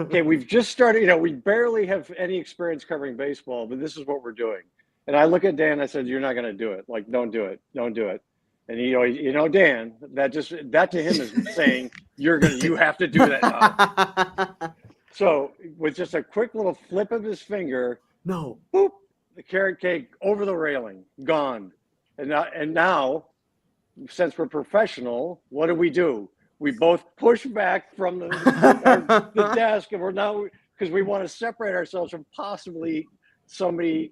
Okay, we've just started, we barely have any experience covering baseball, but this is what we're doing. And I look at Dan, I said, you're not going to do it. Like, don't do it. Don't do it. And Dan, that to him is saying, you have to do that now. So with just a quick little flip of his finger, boop, the carrot cake over the railing, gone. And now, since we're professional, what do? we both push back from the desk, and we're now, because we want to separate ourselves from possibly somebody,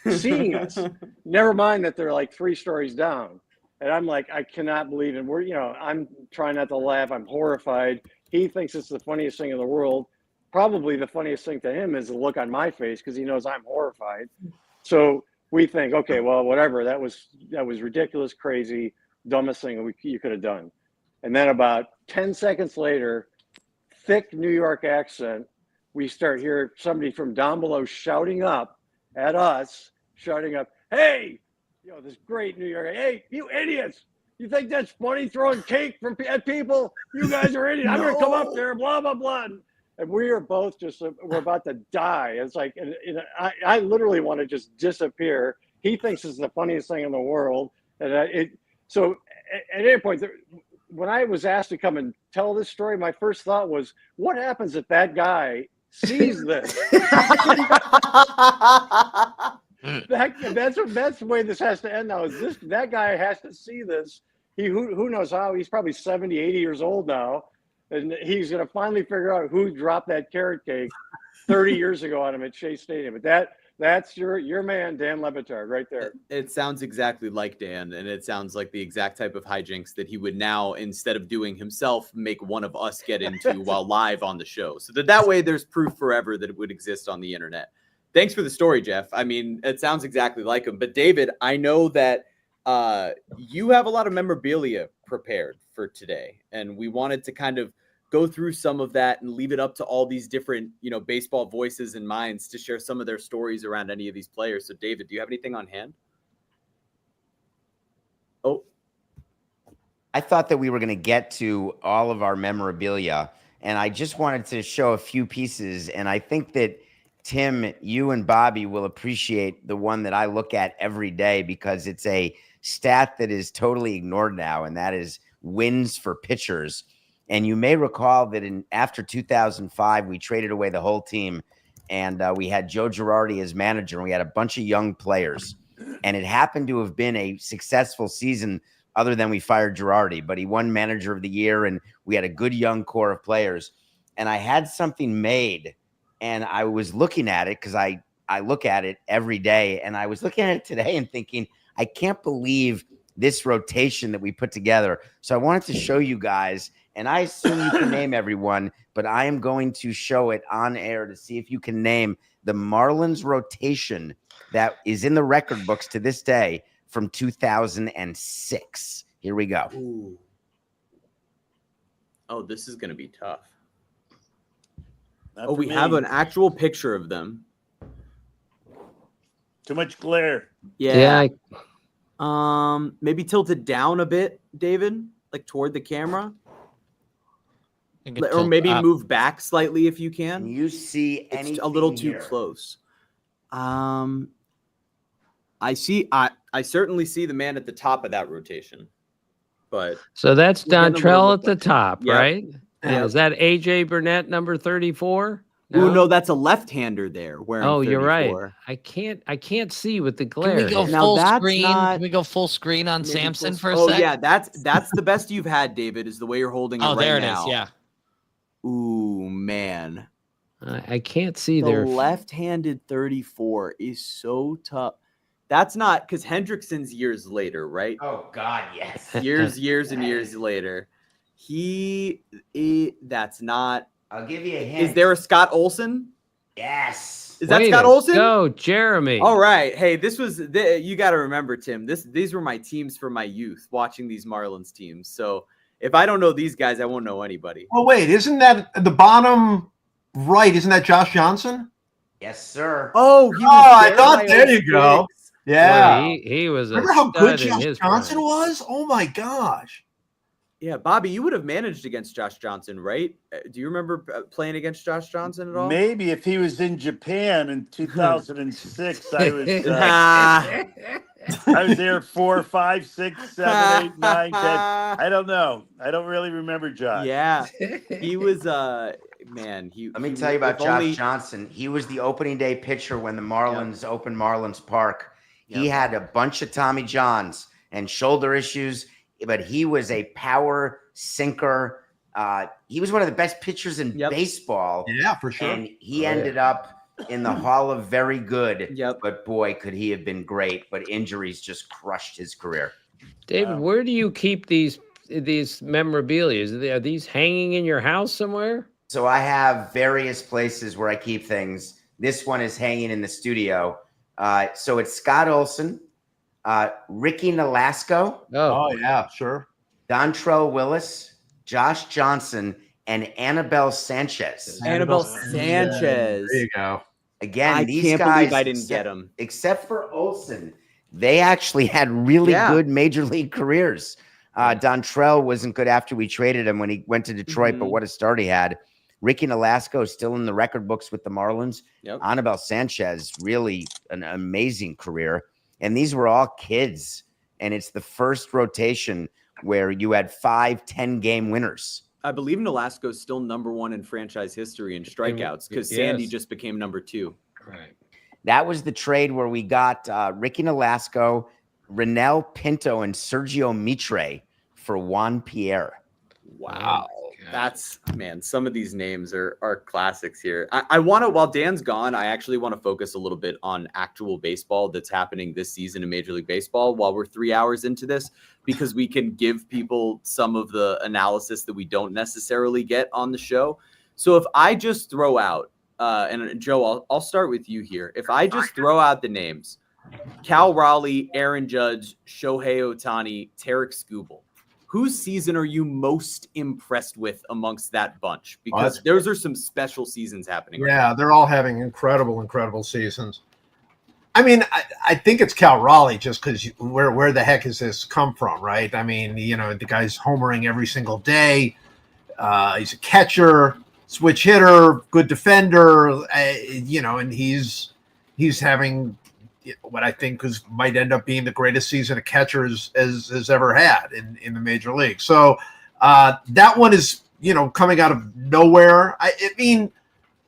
seeing us. Never mind that they're like 3 stories down. And I'm like, I cannot believe it. I'm trying not to laugh. I'm horrified. He thinks it's the funniest thing in the world. Probably the funniest thing to him is the look on my face, because he knows I'm horrified. So we think, okay, well, whatever. That was ridiculous, crazy, dumbest thing you could have done. And then about 10 seconds later, thick New York accent, we start hearing somebody from down below shouting up at us, hey, this great New York, hey, you idiots. You think that's funny, throwing cake at people? You guys are idiots. I'm going to come up there, blah, blah, blah. And we are both we're about to die. It's like, I literally want to just disappear. He thinks it's the funniest thing in the world. And so at any point, when I was asked to come and tell this story, my first thought was, what happens if that guy sees this? That's the way this has to end now. That guy has to see this. Who knows how? He's probably 70, 80 years old now. And he's going to finally figure out who dropped that carrot cake 30 years ago on him at Shea Stadium. But that's your man, Dan Le Batard, right there. It sounds exactly like Dan, and it sounds like the exact type of hijinks that he would now, instead of doing himself, make one of us get into while live on the show. So that way there's proof forever that it would exist on the internet. Thanks for the story, Jeff. I mean, it sounds exactly like him. But David, I know that you have a lot of memorabilia prepared for today, and we wanted to kind of go through some of that and leave it up to all these different, baseball voices and minds to share some of their stories around any of these players. So David, do you have anything on hand? Oh, I thought that we were going to get to all of our memorabilia, and I just wanted to show a few pieces. And I think that Tim, you and Bobby will appreciate the one that I look at every day, because it's a stat that is totally ignored now, and that is wins for pitchers. And you may recall that after 2005, we traded away the whole team, and we had Joe Girardi as manager, and we had a bunch of young players. And it happened to have been a successful season, other than we fired Girardi, but he won Manager of the Year, and we had a good young core of players. And I had something made, and I was looking at it because I look at it every day, and I was looking at it today and thinking, I can't believe this rotation that we put together. So I wanted to show you guys. And I assume you can name everyone, but I am going to show it on air to see if you can name the Marlins rotation that is in the record books to this day from 2006. Here we go. Ooh. Oh, this is going to be tough. Not we for have me. an actual picture of them. Too much glare. Yeah. Maybe tilted down a bit, David, like toward the camera. Or maybe move back slightly if you can. Can you see anything? It's a little too here? close. I see. I certainly see the man at the top of that rotation. But so that's we're getting a Dontrell little at the top, Yep. right? Yep. Is that AJ Burnett, number 34? Oh no, that's a left-hander there wearing. Oh, you're 34. right. I can't see with the Can glare. we go here. full screen? Can we go full screen on Maybe Samson full- for a Oh sec? yeah, that's the best you've had, David. Is the way you're holding it Oh, right there it now. is. Yeah. Ooh man, I can't see the there. left-handed 34 is so tough. That's not because Hendrickson's years later, right? Oh God, yes. Years and years later. That's not. I'll give you a hint. Is there a Scott Olsen? Yes. Is that Way Scott to Olsen? Go, Jeremy. All right. Hey, you got to remember, Tim. These were my teams for my youth, watching these Marlins teams. So if I don't know these guys, I won't know anybody. Well, wait, isn't that at the bottom right? Isn't that Josh Johnson? Yes, sir. Oh, he was I there, thought my there old you go. Phoenix. Yeah. Boy, he was a Remember how good stud in Josh his Johnson prime. was? Oh my gosh. Yeah, Bobby, you would have managed against Josh Johnson, right? Do you remember playing against Josh Johnson at all? Maybe if he was in Japan in 2006, I was I was there 4, 5, 6, 7, 8, 9, 10. I don't know. I don't really remember Josh. Yeah, he was. Man, Let me tell you about Josh Johnson. He was the opening day pitcher when the Marlins opened Marlins Park. He had a bunch of Tommy Johns and shoulder issues. but he was a power sinker. He was one of the best pitchers in baseball. Yeah, for sure. And he ended up in the Hall of Very Good. But boy, could he have been great. But injuries just crushed his career. David, where do you keep these memorabilia? Are these hanging in your house somewhere? So I have various places where I keep things. This one is hanging in the studio. So it's Scott Olson, Ricky Nolasco. Oh yeah, sure. Dontrell Willis, Josh Johnson, and Annabelle Sanchez. Annabelle Sanchez. There you go. Again, I these can't guys, believe I didn't get them. Except for Olson, they actually had really good major league careers. Dontrell wasn't good after we traded him when he went to Detroit, but what a start he had. Ricky Nolasco is still in the record books with the Marlins. Annabelle Sanchez, really an amazing career. And these were all kids. And it's the first rotation where you had 5 10-game winners. I believe Nolasco's still #1 in franchise history in strikeouts because Sandy just became #2. Right. That was the trade where we got Ricky Nolasco, Renel Pinto, and Sergio Mitre for Juan Pierre. Wow. That's, man, some of these names are classics here. I want to, while Dan's gone, I actually want to focus a little bit on actual baseball that's happening this season in Major League Baseball while we're 3 hours into this, because we can give people some of the analysis that we don't necessarily get on the show. So if I just throw out, and Joe, I'll start with you here. If I just throw out the names, Cal Raleigh, Aaron Judge, Shohei Ohtani, Tarek Skubal, whose season are you most impressed with amongst that bunch? Because those are some special seasons happening. Yeah, they're all having incredible seasons. I mean, I think it's Cal Raleigh just because where the heck has this come from, right? I mean, you know, the guy's homering every single day. He's a catcher, switch hitter, good defender, you know, and he's having what I think might end up being the greatest season a catcher has ever had in the major league. So that one is, you know, coming out of nowhere. I mean,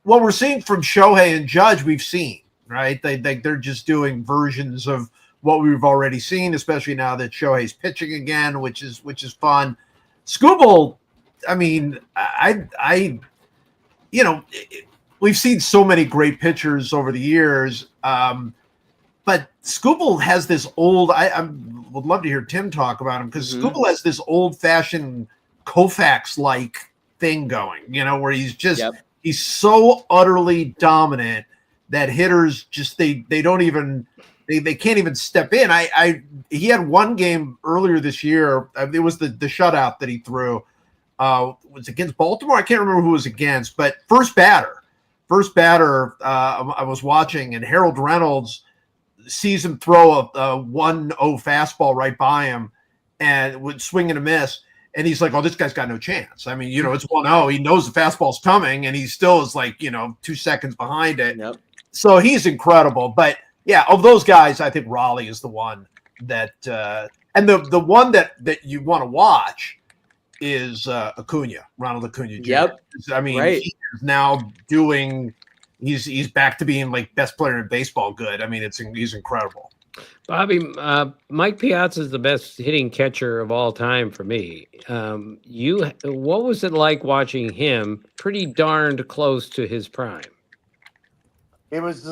what we're seeing from Shohei and Judge, we've seen, right? They're just doing versions of what we've already seen, especially now that Shohei's pitching again, which is fun. Skubal, I mean, I you know, we've seen so many great pitchers over the years. But Skubal has this old, I would love to hear Tim talk about him, because Skubal has this old-fashioned Koufax-like thing going, you know, where he's just, he's so utterly dominant that hitters just, they don't even, they can't even step in. He had one game earlier this year, it was the shutout that he threw, was against Baltimore. I can't remember who it was against, but first batter, I was watching, and Harold Reynolds sees him throw a 1-0 fastball right by him and would swing and a miss. And he's like, oh, this guy's got no chance. I mean, you know, it's 1-0. He knows the fastball's coming, and he still is like, you know, 2 seconds behind it. So he's incredible. But yeah, of those guys, I think Raleigh is the one that and the one that you want to watch is Ronald Acuna Jr. I mean, he is now doing he's back to being like best player in baseball good. I mean, he's incredible. Bobby, Mike Piazza is the best hitting catcher of all time for me. What was it like watching him pretty darned close to his prime? It was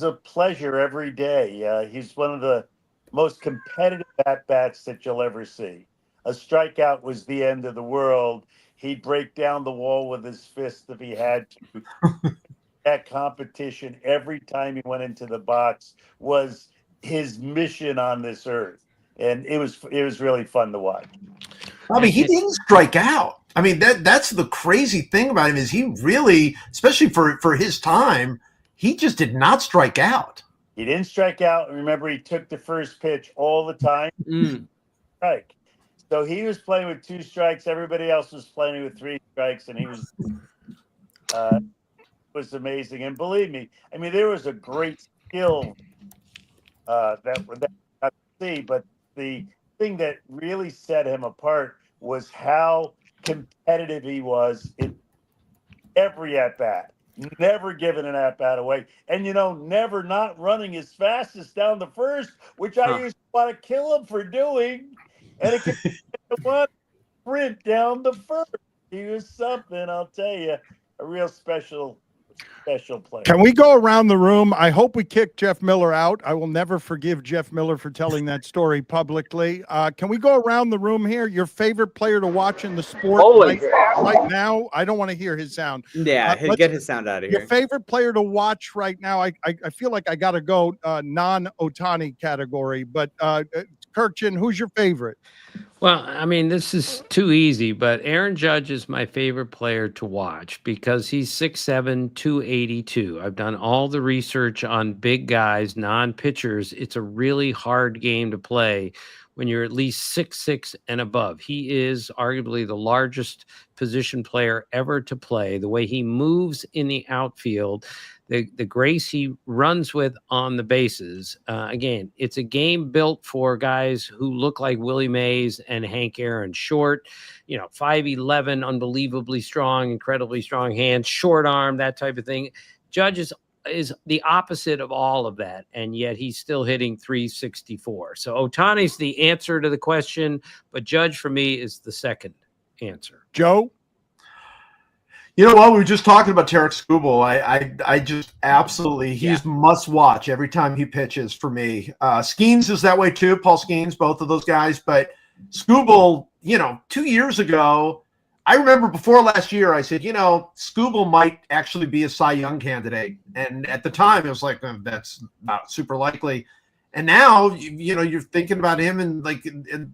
a pleasure every day. He's one of the most competitive at-bats that you'll ever see. A strikeout was the end of the world. He'd break down the wall with his fist if he had to. That competition every time he went into the box was his mission on this earth, and it was really fun to watch. I mean, he didn't strike out. I mean, that's the crazy thing about him is he really, especially for his time, he just did not strike out. He didn't strike out. Remember, he took the first pitch all the time. Strike. So he was playing with 2 strikes. Everybody else was playing with 3 strikes, and he was amazing. And believe me, I mean, there was a great skill that we got to see, but the thing that really set him apart was how competitive he was in every at-bat, never giving an at-bat away, and, you know, never not running his fastest down the first, which I used to want to kill him for doing. And it can one sprint down the first. He was something, I'll tell you, a real special player. Can we go around the room? I hope we kick Jeff Miller out. I will never forgive Jeff Miller for telling that story publicly. Can we go around the room here? Your favorite player to watch in the sport right now? I don't want to hear his sound. Yeah, get his sound out of here. Your favorite player to watch right now? I feel like I got to go non-Otani category, but Kurkjian, who's your favorite? Well, I mean, this is too easy, but Aaron Judge is my favorite player to watch because he's 6'7", 282. I've done all the research on big guys, non-pitchers. It's a really hard game to play when you're at least 6'6" and above. He is arguably the largest position player ever to play. The way he moves in the outfield, the grace he runs with on the bases. Again, it's a game built for guys who look like Willie Mays and Hank Aaron. Short, 5'11", unbelievably strong, incredibly strong hands, short arm, that type of thing. Judge is the opposite of all of that, and yet he's still hitting 364. So Otani's the answer to the question, but Judge for me is the second answer. Joe? You know what? We were just talking about Tarek Skubal. I just absolutely, he's must watch every time he pitches for me. Skeens is that way too. Paul Skeens, both of those guys. But Skubal, 2 years ago, I remember before last year, I said, Skubal might actually be a Cy Young candidate. And at the time, it was like, that's not super likely. And now, you're thinking about him in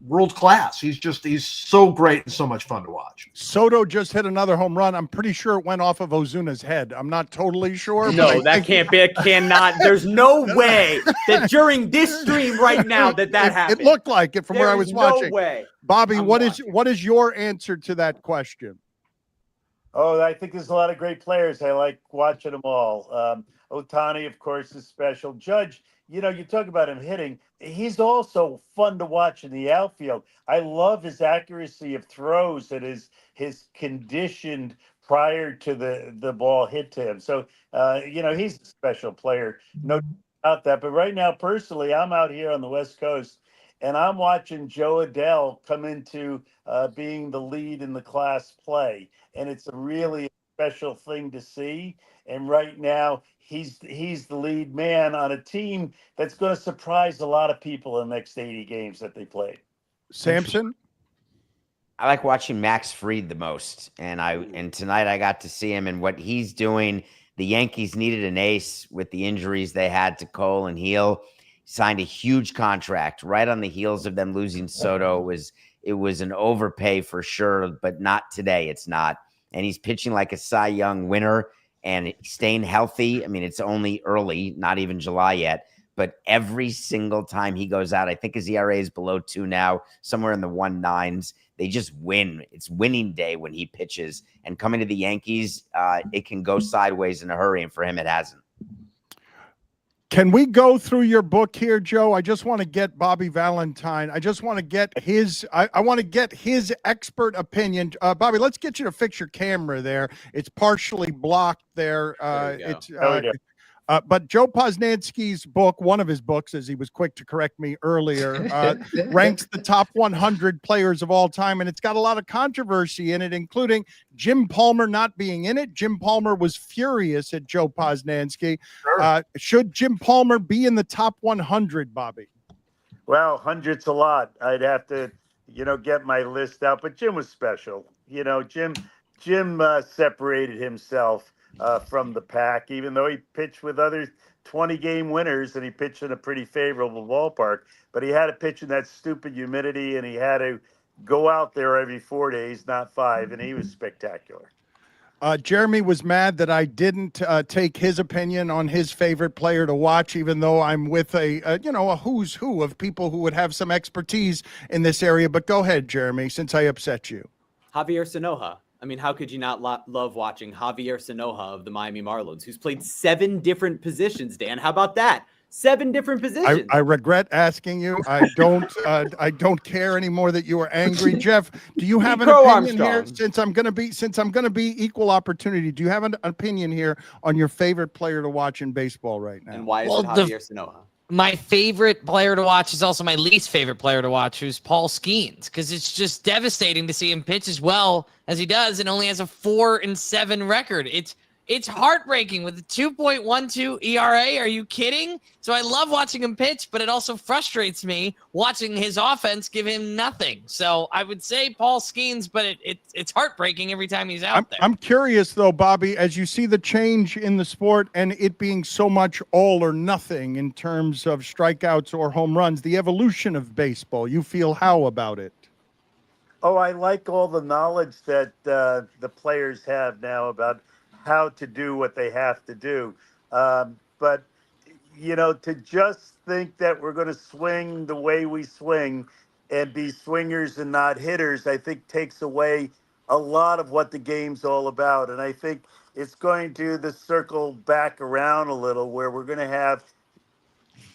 world class. He's so great and so much fun to watch. Soto just hit another home run. I'm pretty sure it went off of Ozuna's head. I'm not totally sure. No, that can't be. It cannot. There's no way that during this stream right now that happened. It looked like it from where I was watching. No way. Bobby, what is your answer to that question? Oh, I think there's a lot of great players. I like watching them all. Otani, of course, is special. Judge, you talk about him hitting. He's also fun to watch in the outfield. I love his accuracy of throws and his conditioned prior to the ball hit to him. So, he's a special player. No doubt about that. But right now, personally, I'm out here on the West Coast, and I'm watching Joe Adell come into being the lead in the class play. And it's a really special thing to see. And right now, he's the lead man on a team that's going to surprise a lot of people in the next 80 games that they played. Samson? I like watching Max Fried the most. And tonight I got to see him and what he's doing. The Yankees needed an ace with the injuries they had to Cole and Heel. Signed a huge contract right on the heels of them losing Soto. It was an overpay for sure, but not today. It's not. And he's pitching like a Cy Young winner and staying healthy. I mean, it's only early, not even July yet, but every single time he goes out, I think his ERA is below 2 now, somewhere in the 1.9s. They just win. It's winning day when he pitches. And coming to the Yankees, it can go sideways in a hurry, and for him, it hasn't. Can we go through your book here, Joe? I just want to get Bobby Valentine. I just want to get his. I want to get his expert opinion. Bobby, let's get you to fix your camera there. It's partially blocked there. But Joe Posnanski's book, one of his books, as he was quick to correct me earlier, ranks the top 100 players of all time, and it's got a lot of controversy in it, including Jim Palmer not being in it. Jim Palmer was furious at Joe Posnanski. Sure. Should Jim Palmer be in the top 100, Bobby? Well, 100's a lot. I'd have to, get my list out. But Jim was special. Jim separated himself from the pack, even though he pitched with other 20-game winners and he pitched in a pretty favorable ballpark. But he had to pitch in that stupid humidity, and he had to go out there every 4 days, not 5, and he was spectacular. Jeremy was mad that I didn't take his opinion on his favorite player to watch, even though I'm with a who's who of people who would have some expertise in this area. But go ahead, Jeremy, since I upset you. Javier Sanoja. I mean, how could you not love watching Javier Sanoja of the Miami Marlins, who's played 7 different positions, Dan? How about that? 7 different positions. I regret asking you. I don't care anymore that you were angry. Jeff, do you have an opinion here? Since I'm gonna be equal opportunity, do you have an opinion here on your favorite player to watch in baseball right now? And why is it Javier Sanoja? my favorite player to watch is also my least favorite player to watch, who's Paul Skeens, because it's just devastating to see him pitch as well as he does and only has a 4-7 record. It's heartbreaking with a 2.12 ERA. Are you kidding? So I love watching him pitch, but it also frustrates me watching his offense give him nothing. So I would say Paul Skeens, but it's heartbreaking every time he's out there. I'm curious, though, Bobby, as you see the change in the sport and it being so much all or nothing in terms of strikeouts or home runs, the evolution of baseball, you feel how about it? Oh, I like all the knowledge that the players have now about how to do what they have to do. But, to just think that we're going to swing the way we swing and be swingers and not hitters, I think takes away a lot of what the game's all about. And I think it's going to circle back around a little, where we're going to have,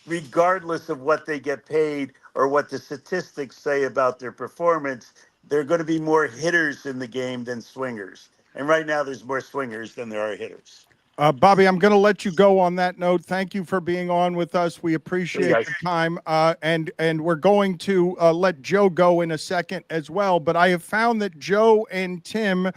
regardless of what they get paid or what the statistics say about their performance, there are going to be more hitters in the game than swingers. And right now there's more swingers than there are hitters. Bobby, I'm going to let you go on that note. Thank you for being on with us. We appreciate your time. And we're going to let Joe go in a second as well. But I have found that Joe and Tim,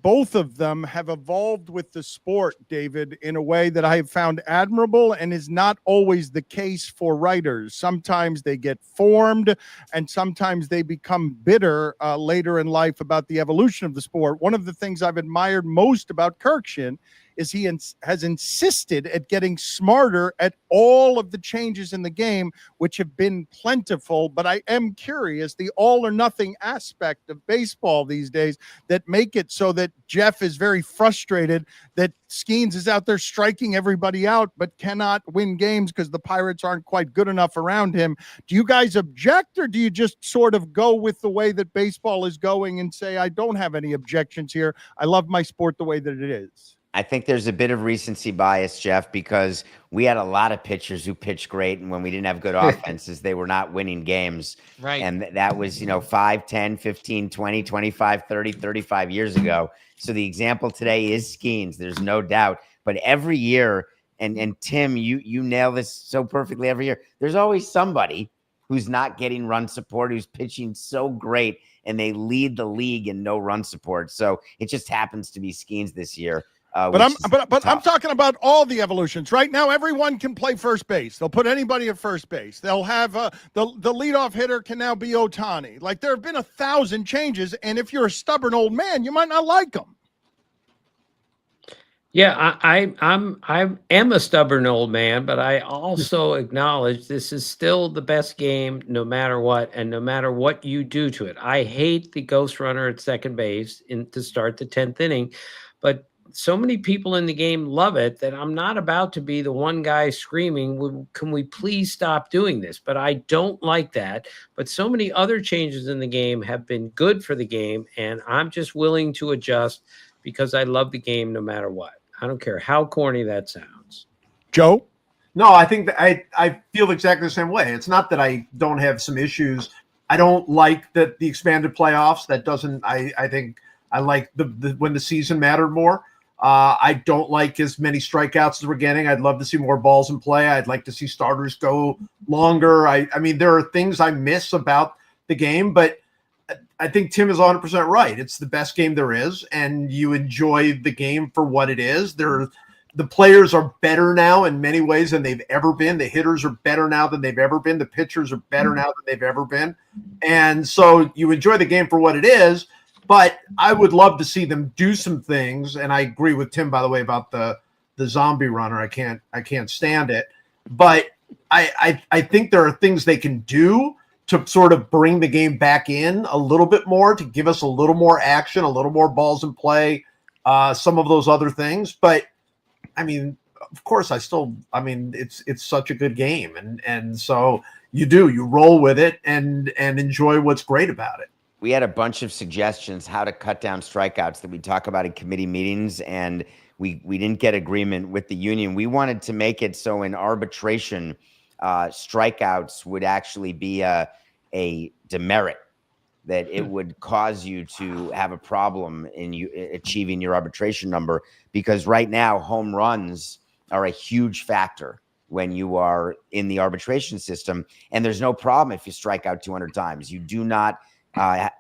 both of them have evolved with the sport, David, in a way that I have found admirable and is not always the case for writers. Sometimes they get formed and sometimes they become bitter later in life about the evolution of the sport. One of the things I've admired most about Kurkjian is he has insisted at getting smarter at all of the changes in the game, which have been plentiful. But I am curious, the all or nothing aspect of baseball these days that make it so that Jeff is very frustrated that Skeens is out there striking everybody out, but cannot win games because the Pirates aren't quite good enough around him. Do you guys object, or do you just sort of go with the way that baseball is going and say, I don't have any objections here. I love my sport the way that it is? I think there's a bit of recency bias, Jeff, because we had a lot of pitchers who pitched great, and when we didn't have good offenses, they were not winning games. Right. And that was, 5, 10, 15, 20, 25, 30, 35 years ago. So the example today is Skeens. There's no doubt. But every year, and Tim, you nail this so perfectly every year, there's always somebody who's not getting run support, who's pitching so great, and they lead the league in no run support. So it just happens to be Skeens this year. But I'm talking about all the evolutions. Right now, everyone can play first base. They'll put anybody at first base. They'll have the leadoff hitter can now be Ohtani. Like, there have been 1,000 changes, and if you're a stubborn old man, you might not like them. Yeah, I am a stubborn old man, but I also acknowledge this is still the best game no matter what, and no matter what you do to it. I hate the ghost runner at second base to start the 10th inning, but so many people in the game love it that I'm not about to be the one guy screaming, can we please stop doing this? But I don't like that. But so many other changes in the game have been good for the game, and I'm just willing to adjust because I love the game no matter what. I don't care how corny that sounds. Joe? No, I think that I feel exactly the same way. It's not that I don't have some issues. I don't like the expanded playoffs. That doesn't, I think I like the when the season mattered more. I don't like as many strikeouts as we're getting. I'd love to see more balls in play. I'd like to see starters go longer. I mean, there are things I miss about the game, but I think Tim is 100% right. It's the best game there is, and you enjoy the game for what it is. The players are better now in many ways than they've ever been. The hitters are better now than they've ever been. The pitchers are better now than they've ever been. And so you enjoy the game for what it is. But I would love to see them do some things, and I agree with Tim, by the way, about the zombie runner. I can't stand it. But I think there are things they can do to sort of bring the game back in a little bit more, to give us a little more action, a little more balls in play, some of those other things. But I mean, of course, it's such a good game, and so you roll with it and enjoy what's great about it. We had a bunch of suggestions how to cut down strikeouts that we talk about in committee meetings, and we didn't get agreement with the union. We wanted to make it so in arbitration, strikeouts would actually be a demerit, that it would cause you to have a problem in you achieving your arbitration number, because right now home runs are a huge factor when you are in the arbitration system. And there's no problem if you strike out 200 times. You do not,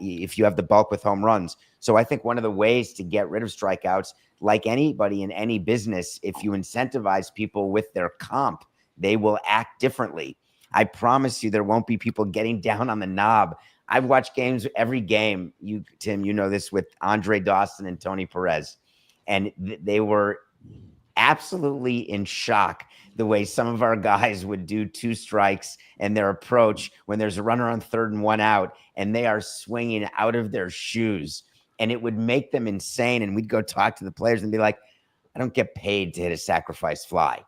if you have the bulk with home runs. So I think one of the ways to get rid of strikeouts, like anybody in any business, if you incentivize people with their comp, they will act differently. I promise you there won't be people getting down on the knob. I've watched games, every game, you, Tim, you know this, with Andre Dawson and Tony Perez, and they were absolutely in shock the way some of our guys would do 2 strikes and their approach when there's a runner on 3rd and 1 out, and they are swinging out of their shoes, and it would make them insane. And we'd go talk to the players and be like, I don't get paid to hit a sacrifice fly.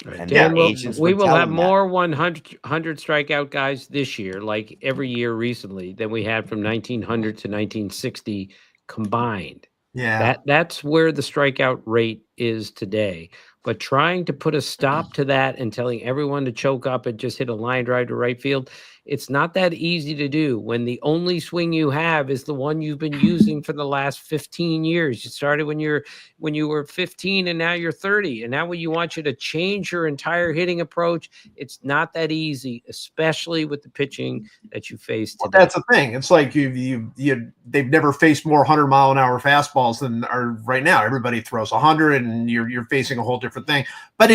And Dan, their agents we would will tell have them that. more 100 strikeout guys this year, like every year recently, than we had from 1900 to 1960 combined. Yeah. That's where the strikeout rate is today. But trying to put a stop to that and telling everyone to choke up and just hit a line drive to right field, it's not that easy to do when the only swing you have is the one you've been using for the last 15 years. You started when you were 15 and now you're 30. And now when you want you to change your entire hitting approach, it's not that easy, especially with the pitching that you face today. Well, that's the thing. It's like they've never faced more 100-mile-an-hour fastballs than are right now. Everybody throws 100, and you're facing a whole different thing. But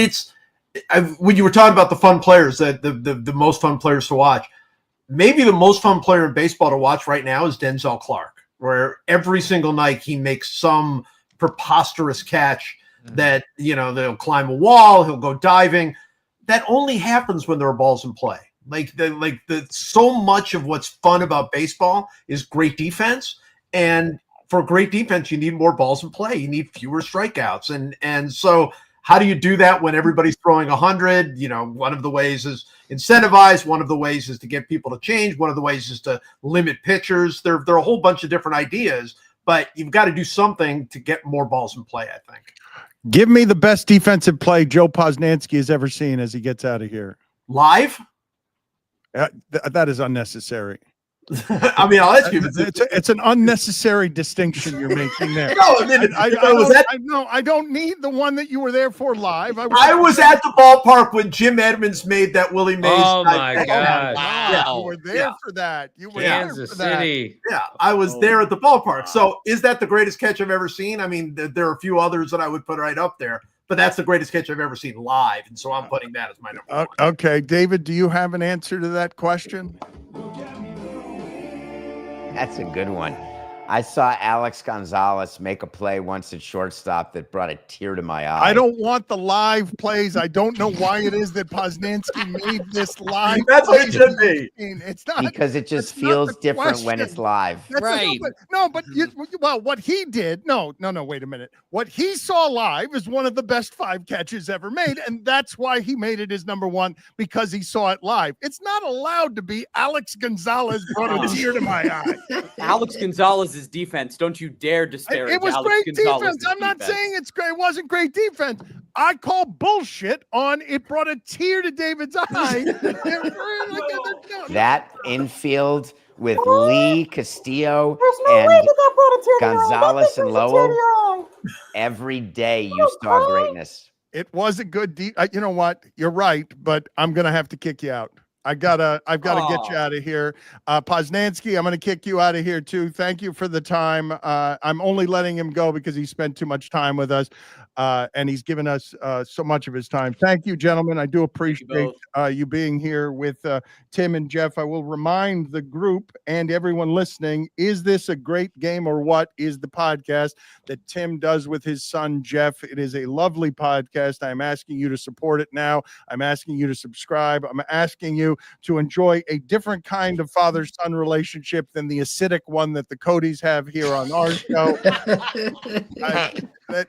when you were talking about the fun players, that the most fun players to watch, maybe the most fun player in baseball to watch right now is Denzel Clark, where every single night he makes some preposterous catch that, they'll climb a wall, he'll go diving. That only happens when there are balls in play. So much of what's fun about baseball is great defense. And for great defense, you need more balls in play. You need fewer strikeouts. And so how do you do that when everybody's throwing 100? One of the ways is incentivize. One of the ways is to get people to change. One of the ways is to limit pitchers. There are a whole bunch of different ideas, but you've got to do something to get more balls in play, I think. Give me the best defensive play Joe Posnanski has ever seen as he gets out of here. Live? That is unnecessary. I mean, I'll ask you. It's an unnecessary distinction you're making there. No, I don't need the one that you were there for live. I was at the ballpark when Jim Edmonds made that Willie Mays. Oh my God! Wow. You were there for that. You were Kansas there for City. Yeah, I was there at the ballpark. So is that the greatest catch I've ever seen? I mean, there are a few others that I would put right up there, but that's the greatest catch I've ever seen live. And so I'm putting that as my number one. Okay, David, do you have an answer to that question? That's a good one. I saw Alex Gonzalez make a play once at shortstop that brought a tear to my eye. I don't want the live plays. I don't know why it is that Posnanski made this live. That's what it should be. It's not because it just feels different when it's live. Right. What he did. No, wait a minute. What he saw live is one of the best 5 catches ever made. And that's why he made it his number one, because he saw it live. It's not allowed to be Alex Gonzalez brought a tear to my eye. Alex Gonzalez's defense. Don't you dare disparage It was Alex great Gonzalez's defense. I'm not defense. saying it's great. It wasn't great defense. I call bullshit on it brought a tear to David's eye. That infield with Lee, Castillo, and Gonzalez and Lowell, every day you saw greatness. It was a good you know what? You're right, but I'm gonna have to kick you out. I've got to get you out of here. Posnanski, I'm going to kick you out of here too. Thank you for the time. I'm only letting him go because he spent too much time with us, and he's given us so much of his time. Thank you, gentlemen. I do appreciate you being here with Tim and Jeff. I will remind the group and everyone listening, Is This a Great Game or What? Is the podcast that Tim does with his son, Jeff. It is a lovely podcast. I'm asking you to support it now. I'm asking you to subscribe. I'm asking you to enjoy a different kind of father-son relationship than the acidic one that the Codys have here on our show.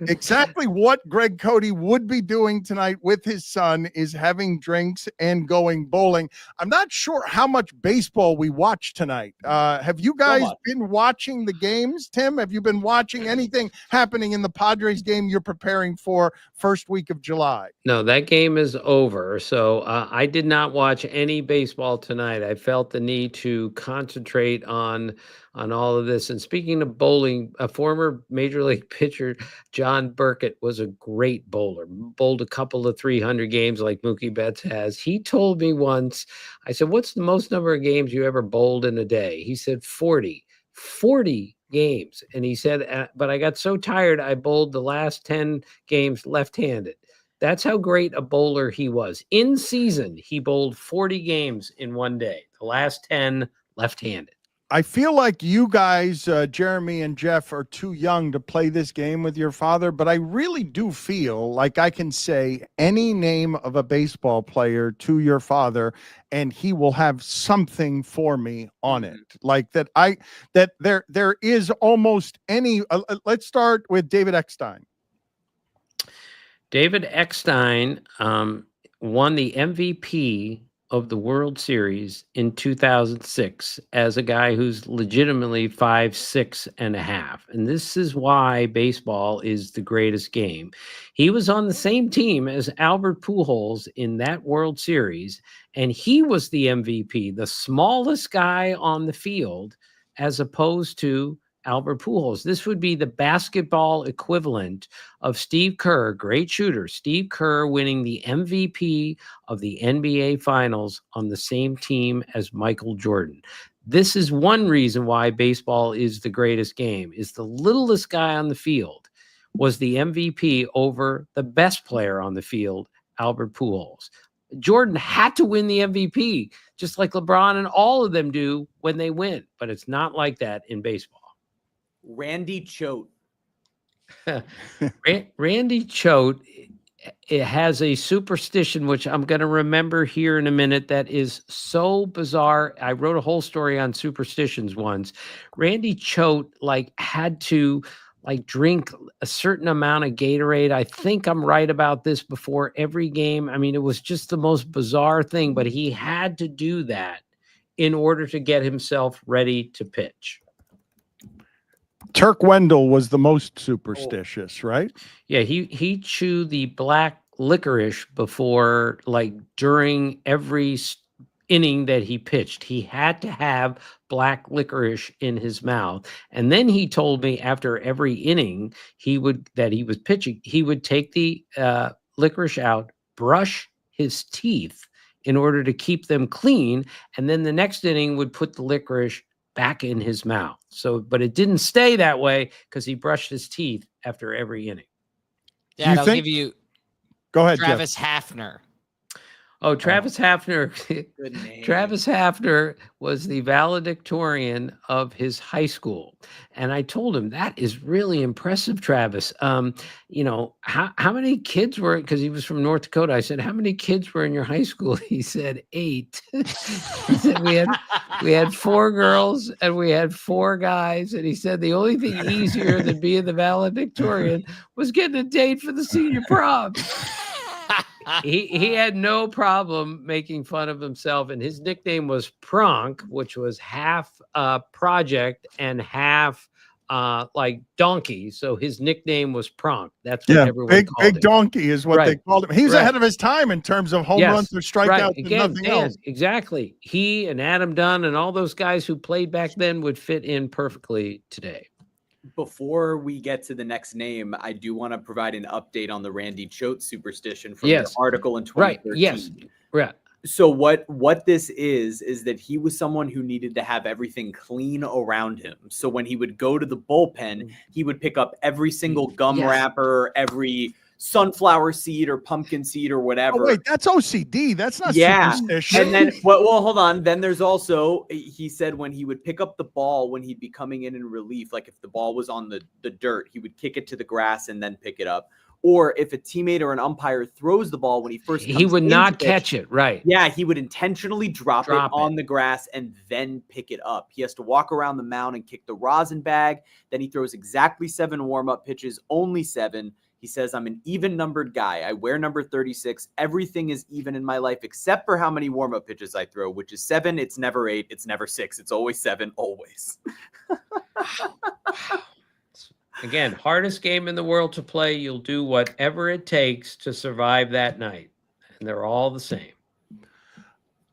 Exactly what Greg Cody would be doing tonight with his son is having drinks and going bowling. I'm not sure how much baseball we watched tonight. Have you guys been watching the games? Tim, have you been watching anything happening in the Padres game you're preparing for first week of July? No, that game is over. So I did not watch any baseball tonight. I felt the need to concentrate on on all of this. And speaking of bowling, a former major league pitcher, John Burkett, was a great bowler, bowled a couple of 300 games like Mookie Betts has. He told me once, I said, what's the most number of games you ever bowled in a day? He said 40 games. And he said, but I got so tired, I bowled the last 10 games left-handed. That's how great a bowler he was. In season, he bowled 40 games in one day, the last 10 left-handed. I feel like you guys, Jeremy and Jeff, are too young to play this game with your father, but I really do feel like I can say any name of a baseball player to your father, and he will have something for me on it. Like that, there is almost any. Let's start with David Eckstein. David Eckstein won the MVP of the World Series in 2006 as a guy who's legitimately 5'6.5". And this is why baseball is the greatest game. He was on the same team as Albert Pujols in that World Series, and he was the MVP, the smallest guy on the field, as opposed to Albert Pujols. This would be the basketball equivalent of Steve Kerr, great shooter, Steve Kerr winning the MVP of the NBA Finals on the same team as Michael Jordan. This is one reason why baseball is the greatest game, is the littlest guy on the field was the MVP over the best player on the field, Albert Pujols. Jordan had to win the MVP, just like LeBron and all of them do when they win, but it's not like that in baseball. Randy Choate. Randy Choate, it has a superstition, which I'm going to remember here in a minute, that is so bizarre. I wrote a whole story on superstitions once. Randy Choate had to drink a certain amount of Gatorade. I think I'm right about this, before every game. I mean, it was just the most bizarre thing, but he had to do that in order to get himself ready to pitch. Turk Wendell was the most superstitious, right? Yeah, he chewed the black licorice before, during every inning that he pitched. He had to have black licorice in his mouth. And then he told me after every inning that he was pitching, he would take the licorice out, brush his teeth in order to keep them clean, and then the next inning would put the licorice back in his mouth. So, but it didn't stay that way because he brushed his teeth after every inning. Dad, I'll give you. Go ahead, Travis Jeff. Hafner. Oh, Travis Hafner. Good name. Travis Hafner was the valedictorian of his high school. And I told him, that is really impressive, Travis. How many kids were, because he was from North Dakota. I said, how many kids were in your high school? He said 8. He said we had 4 girls and we had 4 guys. And he said the only thing easier than being the valedictorian was getting a date for the senior prom. He had no problem making fun of himself, and his nickname was Pronk, which was half project and half donkey. So his nickname was Pronk. That's what everyone called him. Big donkey is what they called him. He was ahead of his time in terms of home runs or strikeouts and nothing else. Exactly. He and Adam Dunn and all those guys who played back then would fit in perfectly today. Before we get to the next name, I do want to provide an update on the Randy Choate superstition from the article in 2013. Right. Yes. Right. So what this is that he was someone who needed to have everything clean around him. So when he would go to the bullpen, he would pick up every single gum wrapper, every sunflower seed or pumpkin seed or whatever. Oh, wait, that's OCD. That's not superstition. And then, well, hold on. Then there's also, he said when he would pick up the ball, when he'd be coming in relief, like if the ball was on the dirt, he would kick it to the grass and then pick it up. Or if a teammate or an umpire throws the ball when he first comes he would not pitch, catch it, right? Yeah, he would intentionally drop it on the grass and then pick it up. He has to walk around the mound and kick the rosin bag. Then he throws exactly 7 warm-up pitches, only 7. He says, I'm an even-numbered guy. I wear number 36. Everything is even in my life except for how many warm-up pitches I throw, which is 7. It's never 8. It's never 6. It's always 7, always. Again, hardest game in the world to play. You'll do whatever it takes to survive that night. And they're all the same.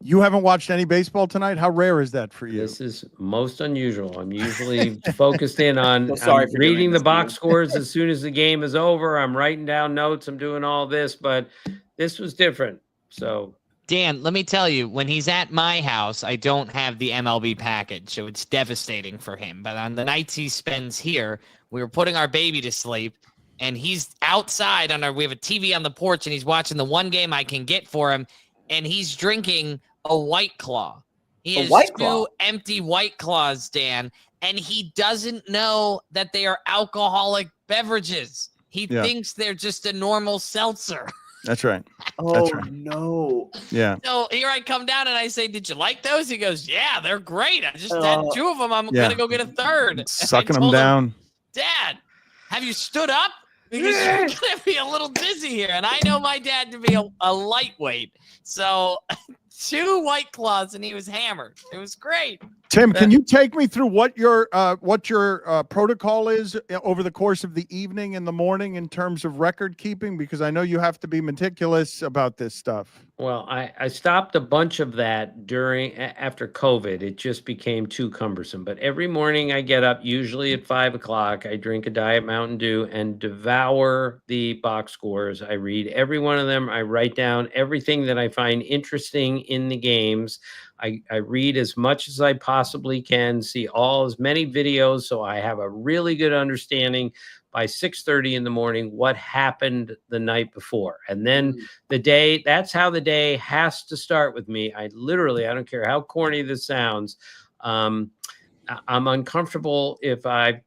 You haven't watched any baseball tonight? How rare is that for you? This is most unusual. I'm usually focused in on So sorry for doing reading the this, box Steven. scores as soon as the game is over. I'm writing down notes. I'm doing all this, but this was different. So, Dan, let me tell you, when he's at my house, I don't have the MLB package, so it's devastating for him. But on the nights he spends here, we were putting our baby to sleep, and he's outside we have a TV on the porch, and he's watching the one game I can get for him, and he's drinking a White Claw. He has two empty White Claws, Dan, and he doesn't know that they are alcoholic beverages. He thinks they're just a normal seltzer. That's right. Oh, That's right. no. Yeah. So here I come down and I say, "Did you like those?" He goes, "Yeah, they're great. I just had 2 of them. I'm going to go get a third." And Sucking I them told him, down. "Dad, have you stood up? Because you're going to be a little dizzy here." And I know my dad to be a lightweight. So 2 White Claws and he was hammered. It was great. Tim, can you take me through what your protocol is over the course of the evening and the morning in terms of record keeping? Because I know you have to be meticulous about this stuff. well, I stopped a bunch of that after COVID. It just became too cumbersome. But every morning I get up, usually at 5 o'clock. I drink a Diet Mountain Dew and devour the box scores. I read every one of them. I write down everything that I find interesting in the games. I read as much as I possibly can, see as many videos, so I have a really good understanding by 6:30 in the morning what happened the night before. And then that's how the day has to start with me. I don't care how corny this sounds. I'm uncomfortable if I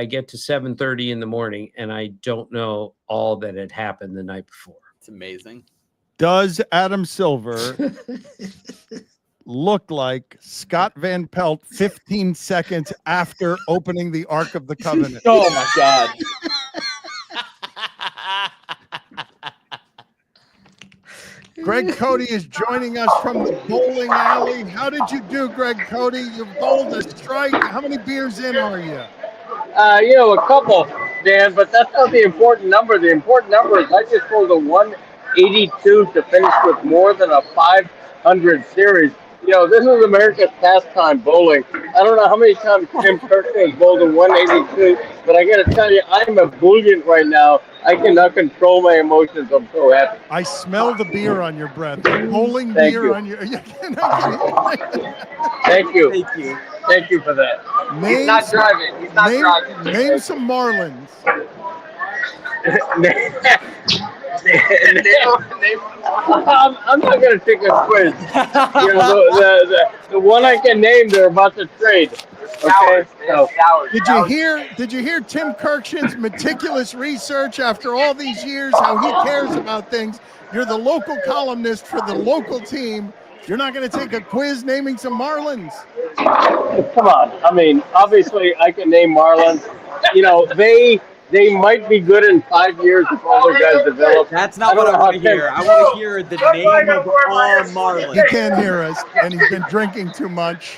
get to 7:30 in the morning and I don't know all that had happened the night before. It's amazing. Does Adam Silver look like Scott Van Pelt 15 seconds after opening the Ark of the Covenant? Oh my God. Greg Cody is joining us from the bowling alley. How did you do, Greg Cody? You bowled a strike. How many beers in are you? A couple, Dan, but that's not the important number. The important number is I just pulled a 182 to finish with more than a 500 series. This is America's pastime, bowling. I don't know how many times Tim Kurkjian bowled a 182, but I got to tell you, I'm ebullient right now. I cannot control my emotions. I'm so happy. I smell the beer on your breath. The bowling Thank beer you. on your. Thank you. Thank you for that. He's not driving. He's not driving. Name some Marlins. I'm not going to take a quiz. The one I can name, they're about to trade. Okay. So. Did you hear Tim Kurkjian's meticulous research after all these years? How he cares about things. You're the local columnist for the local team. You're not going to take a quiz naming some Marlins. Come on. I mean, obviously, I can name Marlins. They might be good in 5 years if all their guys develop. That's not what I want to hear. I want to hear the name of all Marlins. He can't hear us, and he's been drinking too much.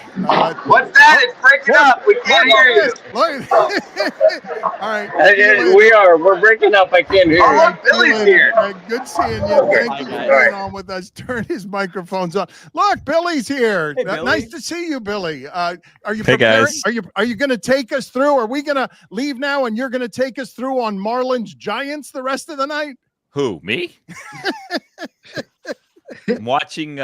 What's that? It's breaking up. We can't hear you. All right. We're breaking up. I can't hear you. Billy's here. Good seeing you. Thank you for being on with us. Turn his microphones on. Look, Billy's here. Hey, Billy. Nice to see you, Billy. Are you Hey, preparing? guys. Are you going to take us through? Are we going to leave now and you're going to take us through on Marlins Giants the rest of the night? Who, me? I'm watching.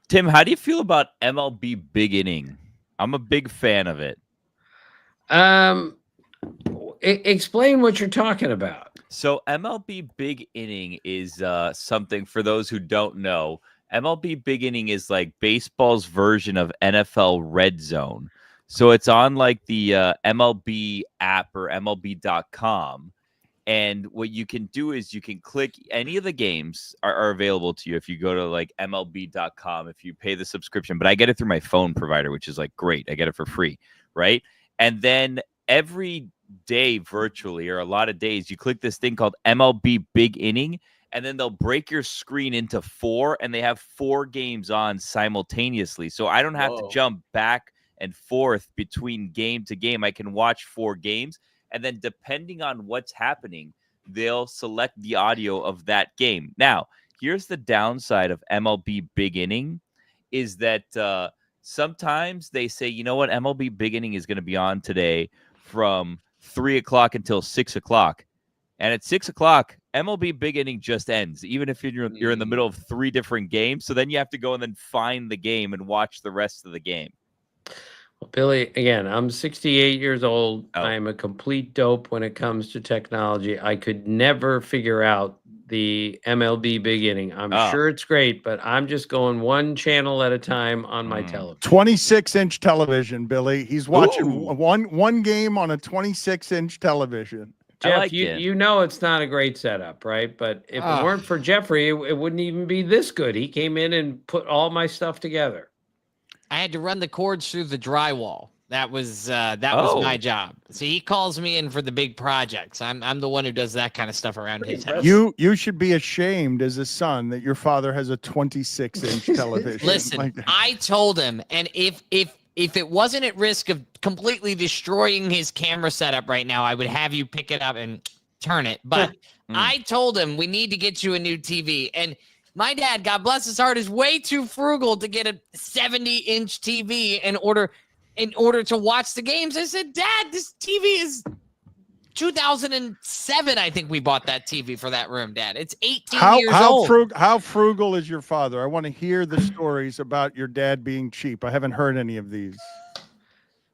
Tim, how do you feel about MLB Big Inning? I'm a big fan of it. Explain what you're talking about. So MLB Big Inning is something for those who don't know. MLB Big Inning is like baseball's version of NFL Red Zone. So it's on like the MLB app or MLB.com. And what you can do is you can click any of the games are available to you if you go to like MLB.com, if you pay the subscription. But I get it through my phone provider, which is like great. I get it for free, right? And then every day virtually, or a lot of days, you click this thing called MLB Big Inning, and then they'll break your screen into 4, and they have 4 games on simultaneously. So I don't have to jump back and forth between game to game. I can watch 4 games. And then depending on what's happening, they'll select the audio of that game. Now, here's the downside of MLB Big Inning is that sometimes they say, you know what, MLB Big Inning is going to be on today from 3 o'clock until 6 o'clock. And at 6 o'clock, MLB Big Inning just ends, even if you're in the middle of 3 different games. So then you have to go and then find the game and watch the rest of the game. Well, Billy, again, I'm 68 years old. I am a complete dope when it comes to technology. I could never figure out the MLB Big Inning. I'm sure it's great, but I'm just going one channel at a time on my television. 26-inch television, Billy. He's watching one game on a 26-inch television. Jeff, you know it's not a great setup, right? But if it weren't for Jeffrey, it wouldn't even be this good. He came in and put all my stuff together. I had to run the cords through the drywall. That was my job. So he calls me in for the big projects. I'm the one who does that kind of stuff around his house. You should be ashamed as a son that your father has a 26-inch television. Listen, I told him, and if it wasn't at risk of completely destroying his camera setup right now, I would have you pick it up and turn it. But I told him we need to get you a new TV. And my dad, God bless his heart, is way too frugal to get a 70-inch TV in order to watch the games. I said, Dad, this TV is 2007. I think we bought that TV for that room, Dad. It's 18 years old. How frugal is your father? I want to hear the stories about your dad being cheap. I haven't heard any of these.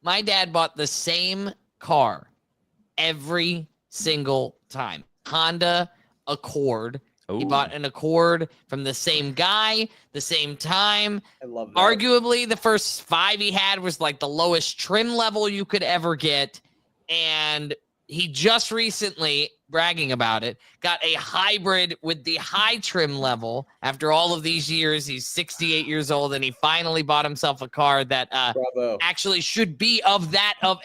My dad bought the same car every single time. Honda Accord. He bought an Accord from the same guy, the same time. I love that. Arguably, the first 5 he had was like the lowest trim level you could ever get. And he just recently, bragging about it, got a hybrid with the high trim level. After all of these years, he's 68 years old, and he finally bought himself a car that actually should be of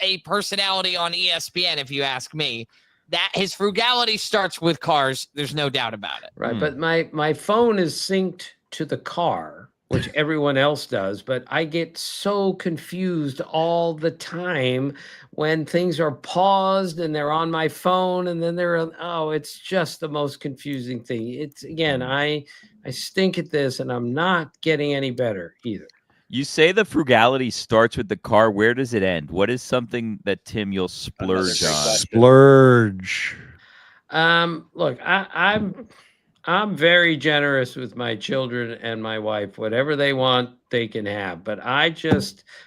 a personality on ESPN, if you ask me. That his frugality starts with cars. There's no doubt about it. Right. But my phone is synced to the car, which everyone else does. But I get so confused all the time when things are paused and they're on my phone and then it's just the most confusing thing. It's again, I stink at this and I'm not getting any better either. You say the frugality starts with the car. Where does it end? What is something that, Tim, you'll splurge on? Splurge. Look, I'm very generous with my children and my wife. Whatever they want, they can have. But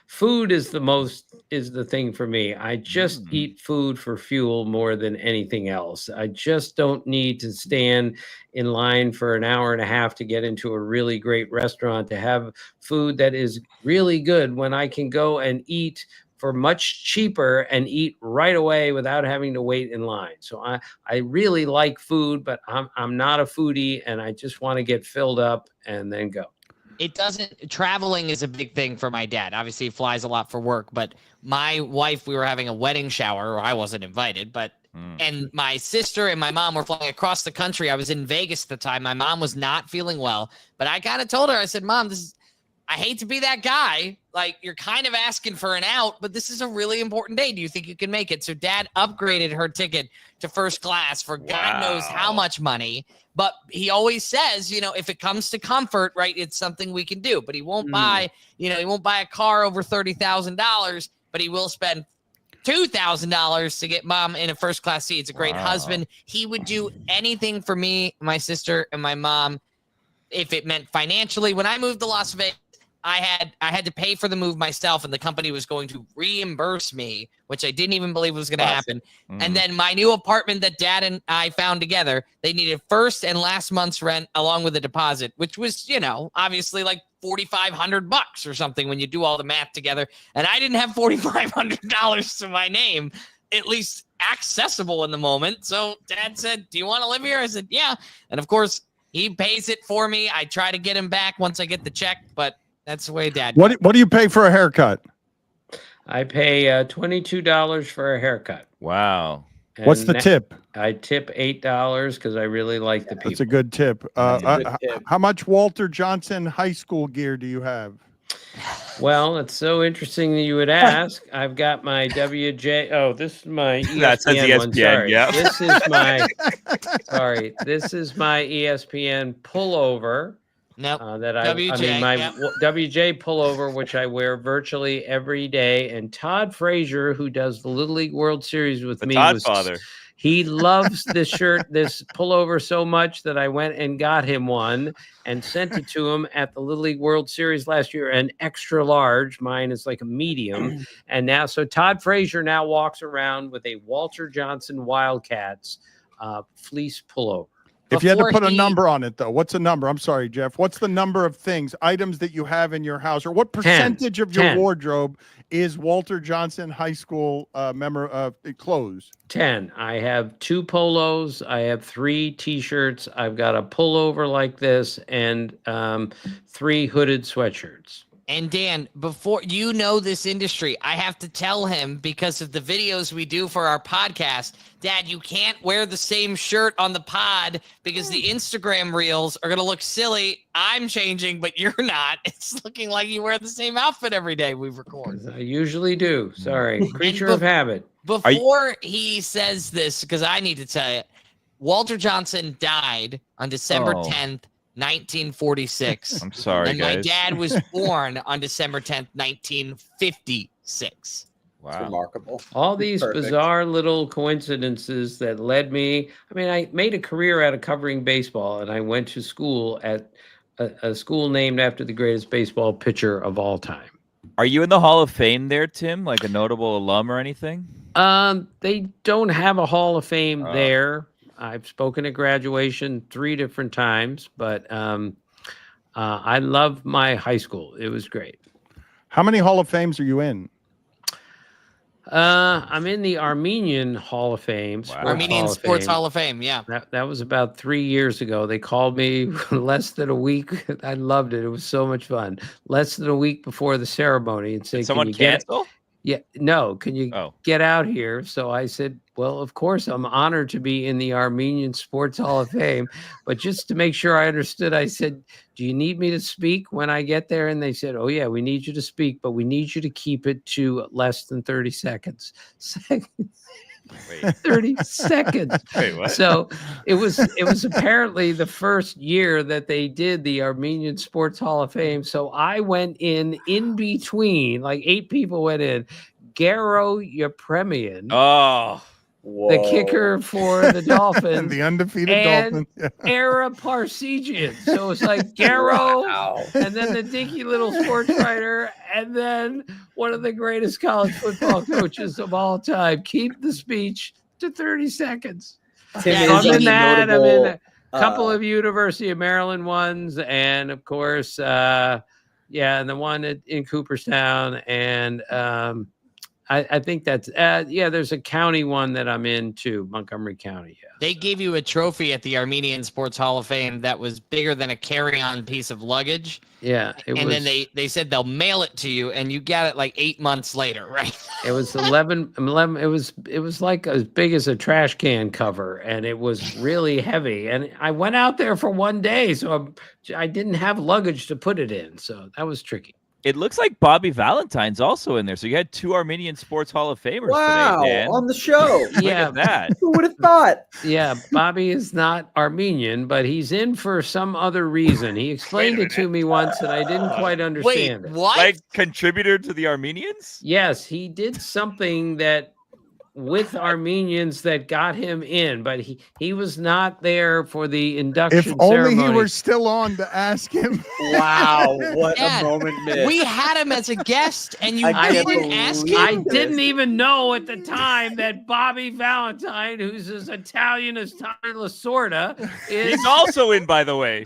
food is the thing for me. I just eat food for fuel more than anything else. I just don't need to stand in line for an hour and a half to get into a really great restaurant to have food that is really good when I can go and eat for much cheaper and eat right away without having to wait in line. So I really like food, but I'm not a foodie and I just want to get filled up and then go. Traveling is a big thing for my dad. Obviously he flies a lot for work, but my wife, we were having a wedding shower, or I wasn't invited, and my sister and my mom were flying across the country. I was in Vegas at the time. My mom was not feeling well, but I kind of told her, I said, Mom, I hate to be that guy. Like, you're kind of asking for an out, but this is a really important day. Do you think you can make it? So Dad upgraded her ticket to first class for God knows how much money. But he always says, if it comes to comfort, right, it's something we can do. But he won't buy, he won't buy a car over $30,000, but he will spend $2,000 to get Mom in a first class seat. It's a great husband. He would do anything for me, my sister, and my mom if it meant financially. When I moved to Las Vegas, I had to pay for the move myself, and the company was going to reimburse me, which I didn't even believe was going to happen. And then my new apartment that Dad and I found together, they needed first and last month's rent along with a deposit, which was, obviously like $4,500 or something when you do all the math together. And I didn't have $4,500 to my name, at least accessible in the moment. So Dad said, "Do you want to live here?" I said, "Yeah." And of course, he pays it for me. I try to get him back once I get the check, but that's the way Dad What do you pay for a haircut? I pay $22 for a haircut. Wow. What's the tip? I tip $8 because I really like the people. That's a good tip. How much Walter Johnson high school gear do you have? Well, it's so interesting that you would ask. I've got my WJ. Oh, this is my ESPN That's ESPN one. Sorry. yeah. This is my ESPN pullover. Nope. That I mean, WJ, my yep. WJ pullover, which I wear virtually every day. And Todd Frazier, who does the Little League World Series with The me, Todd father. He loves this shirt, this pullover so much that I went and got him one and sent it to him at the Little League World Series last year, an extra large. Mine is like a medium. And now, so Todd Frazier now walks around with a Walter Johnson Wildcats fleece pullover. If you had to Before put a he- number on it, though, what's the number? I'm sorry, Jeff. What's the number of items that you have in your house, or what percentage of your 10. wardrobe is Walter Johnson High School clothes? 10. I have 2 polos. I have 3 T-shirts. I've got a pullover like this and 3 hooded sweatshirts. And Dan, before you know this industry, I have to tell him because of the videos we do for our podcast, Dad, you can't wear the same shirt on the pod because the Instagram reels are going to look silly. I'm changing, but you're not. It's looking like you wear the same outfit every day we record. I usually do. Sorry. Creature of habit. Before he says this, because I need to tell you, Walter Johnson died on December 10th, 1946. I'm sorry, and guys. my dad was born on December 10th, 1956. Wow. It's remarkable. All these Perfect. bizarre little coincidences that led me. I mean, I made a career out of covering baseball, and I went to school at a school named after the greatest baseball pitcher of all time. Are you in the Hall of Fame there, Tim? Like a notable alum or anything? They don't have a Hall of Fame there. I've spoken at graduation 3 different times, but I love my high school. It was great. How many Hall of Fames are you in? I'm in the Armenian Hall of Fame. Armenian Sports Hall of Fame, yeah. That was about 3 years ago. They called me less than a week. I loved it. It was so much fun. Less than a week before the ceremony, and said, Did someone "Can you cancel? Can you get out here?" So I said, "Well, of course, I'm honored to be in the Armenian Sports Hall of Fame." But just to make sure I understood, I said, "Do you need me to speak when I get there?" And they said, "Oh yeah, we need you to speak, but we need you to keep it to less than 30 seconds." 30 seconds. Wait, what? So it was apparently the first year that they did the Armenian Sports Hall of Fame. So I went in between, like 8 people went in. Garo Yepremian. Oh. The kicker for the Dolphins. The undefeated and Dolphins. Era Parsegian. So it's like Garo, and then the dinky little sports writer, and then one of the greatest college football coaches of all time. Keep the speech to 30 seconds. Tim So I'm is in that. I'm in notable, a couple of University of Maryland ones, and of course, and the one in Cooperstown, and I think that's there's a county one that I'm in too, Montgomery County. Yeah. They gave you a trophy at the Armenian Sports Hall of Fame that was bigger than a carry-on piece of luggage. Yeah. Then they said they'll mail it to you, and you got it like 8 months later, right? It was 11. It was like as big as a trash can cover, and it was really heavy. And I went out there for one day, so I didn't have luggage to put it in. So that was tricky. It looks like Bobby Valentine's also in there. So you had 2 Armenian Sports Hall of Famers Wow, today, Dan. on the show. Look Yeah. at that. Who would have thought? Yeah, Bobby is not Armenian, but he's in for some other reason. He explained it to me once, and I didn't quite understand it. What? Like contributor to the Armenians? Yes, he did something that with Armenians that got him in, but he was not there for the induction If only ceremony. he were still on to ask him. Wow, what Dad, a moment missed. We had him as a guest, and you I can't didn't ask believe him? I didn't even know at the time that Bobby Valentine, who's as Italian as Tommy Lasorda, is He's also in, by the way.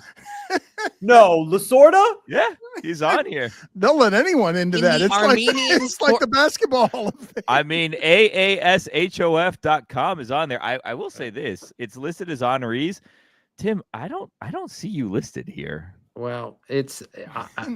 No, Lasorda? Yeah, he's on here. They'll let anyone into In that. the It's like, Armenian it's like the basketball Hall of Fame. I mean, AASHOF.com is on there. I will say this. It's listed as honorees. Tim, I don't see you listed here. Well,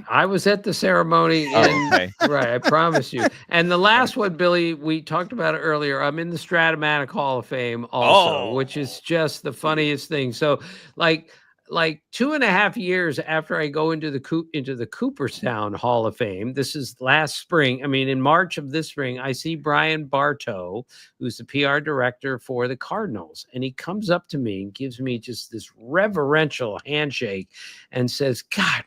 I was at the ceremony, and okay. right, I promise you. And the last one, Billy, we talked about it earlier. I'm in the Stratamatic Hall of Fame also, which is just the funniest thing. So, like like 2.5 years after I go into the Cooperstown Hall of Fame, this is last spring. I mean, in March of this spring, I see Brian Bartow, who's the PR director for the Cardinals, and he comes up to me and gives me just this reverential handshake and says, "God,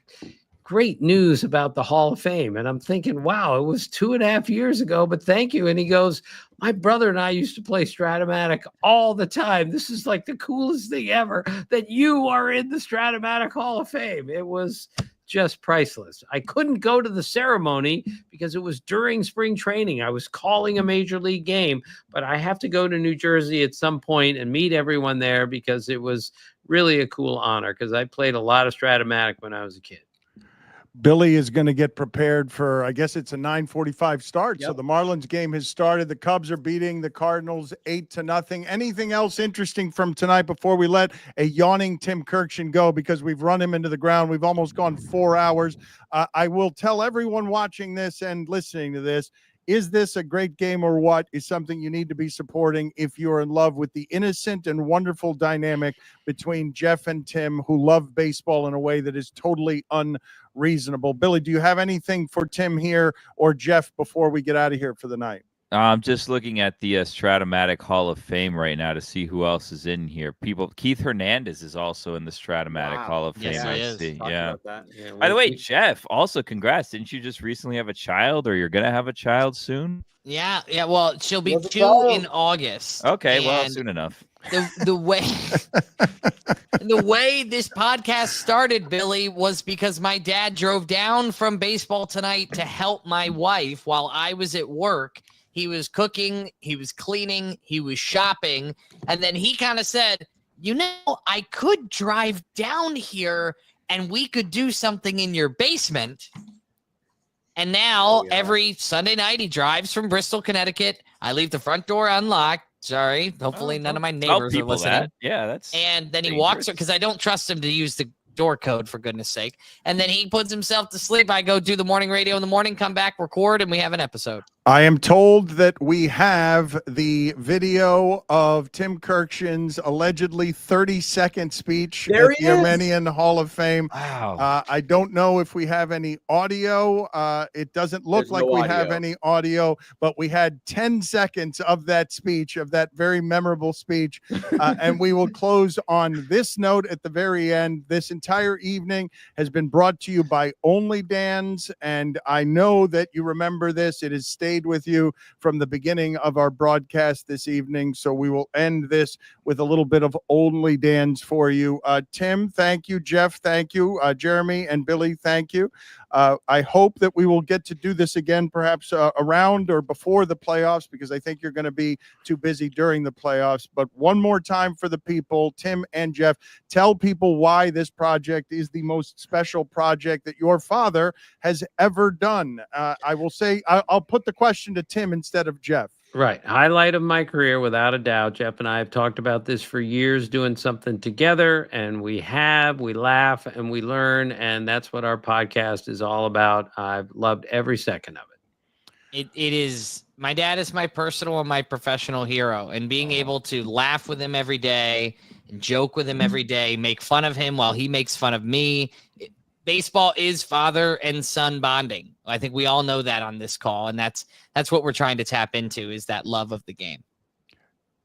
great news about the Hall of Fame." And I'm thinking, wow, it was 2.5 years ago, but thank you. And he goes, "My brother and I used to play Stratamatic all the time. This is like the coolest thing ever that you are in the Stratamatic Hall of Fame." It was just priceless. I couldn't go to the ceremony because it was during spring training. I was calling a major league game, but I have to go to New Jersey at some point and meet everyone there because it was really a cool honor because I played a lot of Stratamatic when I was a kid. Billy is going to get prepared for, I guess it's a 9:45 start. Yep. So the Marlins game has started. The Cubs are beating the Cardinals 8-0. Anything else interesting from tonight before we let a yawning Tim Kurkjian go, because we've run him into the ground. We've almost gone 4 hours. I will tell everyone watching this and listening to this, is this a great game or what is something you need to be supporting if you're in love with the innocent and wonderful dynamic between Jeff and Tim, who love baseball in a way that is totally unreasonable. Billy, do you have anything for Tim here or Jeff before we get out of here for the night? I'm just looking at the Stratamatic Hall of Fame right now to see who else is in here. Keith Hernandez is also in the Stratamatic Hall of Fame. Yes, I he is. see. Talked Yeah. about that. Yeah, By the way, Jeff, also congrats. Didn't you just recently have a child, or you're gonna have a child soon? Yeah. Well, she'll be Was it 2 child? in August. Okay, well, And soon enough. the way the way this podcast started, Billy, was because my dad drove down from baseball tonight to help my wife while I was at work. He was cooking, he was cleaning, he was shopping, and then he kind of said, I could drive down here and we could do something in your basement. And now every Sunday night he drives from Bristol, Connecticut. I leave the front door unlocked. Sorry. Hopefully none of my neighbors are listening. Yeah, that's And then he dangerous. walks, because I don't trust him to use the door code, for goodness sake. And then he puts himself to sleep. I go do the morning radio in the morning, come back, record, and we have an episode. I am told that we have the video of Tim Kurkjian's allegedly 30-second speech There at he the is. Armenian Hall of Fame. Wow. I don't know if we have any audio. It doesn't look There's like no we have audio. any audio, but we had 10 seconds of that speech, of that very memorable speech. And we will close on this note at the very end. This entire evening has been brought to you by Only Dan's, and I know that you remember this. It has stayed with you from the beginning of our broadcast this evening, so we will end this with a little bit of Only Dan's for you. Tim, thank you. Jeff, thank you. Jeremy and Billy, thank you. I hope that we will get to do this again, perhaps around or before the playoffs, because I think you're going to be too busy during the playoffs. But one more time for the people, Tim and Jeff, tell people why this project is the most special project that your father has ever done. I will say, I'll put the question to Tim instead of Jeff. Right. Highlight of my career, without a doubt. Jeff and I have talked about this for years, doing something together, and we laugh and we learn, and that's what our podcast is all about. I've loved every second of it. It is, my dad is my personal and my professional hero, and being able to laugh with him every day and joke with him every day, make fun of him while he makes fun of me. Baseball is father and son bonding. I think we all know that on this call, and that's what we're trying to tap into, is that love of the game.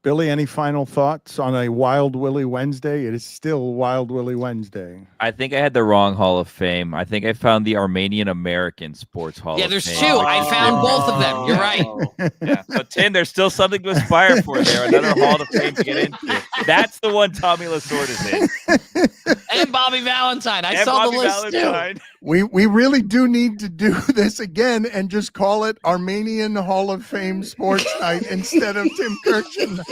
Billy, any final thoughts on a Wild Willie Wednesday? It is still Wild Willie Wednesday. I think I had the wrong Hall of Fame. I think I found the Armenian American Sports Hall of Fame. Yeah, there's two. I found both of them. You're right. Yeah. So, Tim, there's still something to aspire for there. Another Hall of Fame to get into. That's the one Tommy Lasorda is in. And Bobby Valentine. I And saw Bobby the list Valentine. too. We really do need to do this again and just call it Armenian Hall of Fame Sports Night instead of Tim Kurkjian.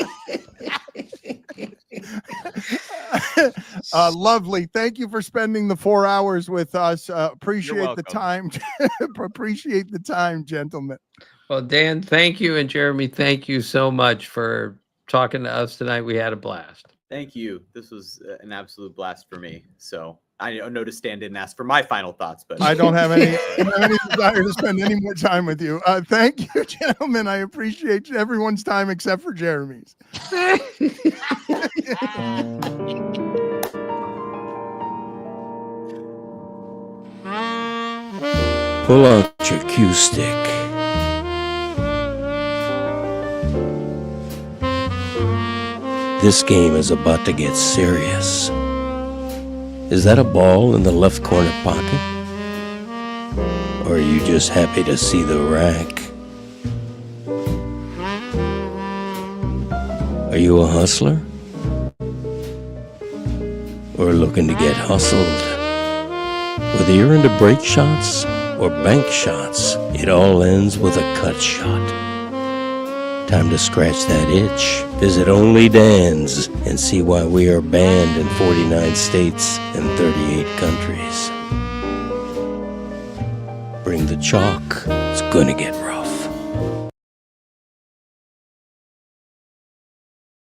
Lovely. Thank you for spending the 4 hours with us. Appreciate the time. Appreciate the time, gentlemen. Well, Dan, thank you. And Jeremy, thank you so much for talking to us tonight. We had a blast. Thank you. This was an absolute blast for me. So I know to stand in and ask for my final thoughts, but I don't have any desire to spend any more time with you. Thank you, gentlemen. I appreciate everyone's time except for Jeremy's. Pull out your cue stick. This game is about to get serious. Is that a ball in the left corner pocket? Or are you just happy to see the rack? Are you a hustler? Or looking to get hustled? Whether you're into break shots or bank shots, it all ends with a cut shot. Time to scratch that itch. Visit Only Dan's and see why we are banned in 49 states and 38 countries. Bring the chalk. It's gonna get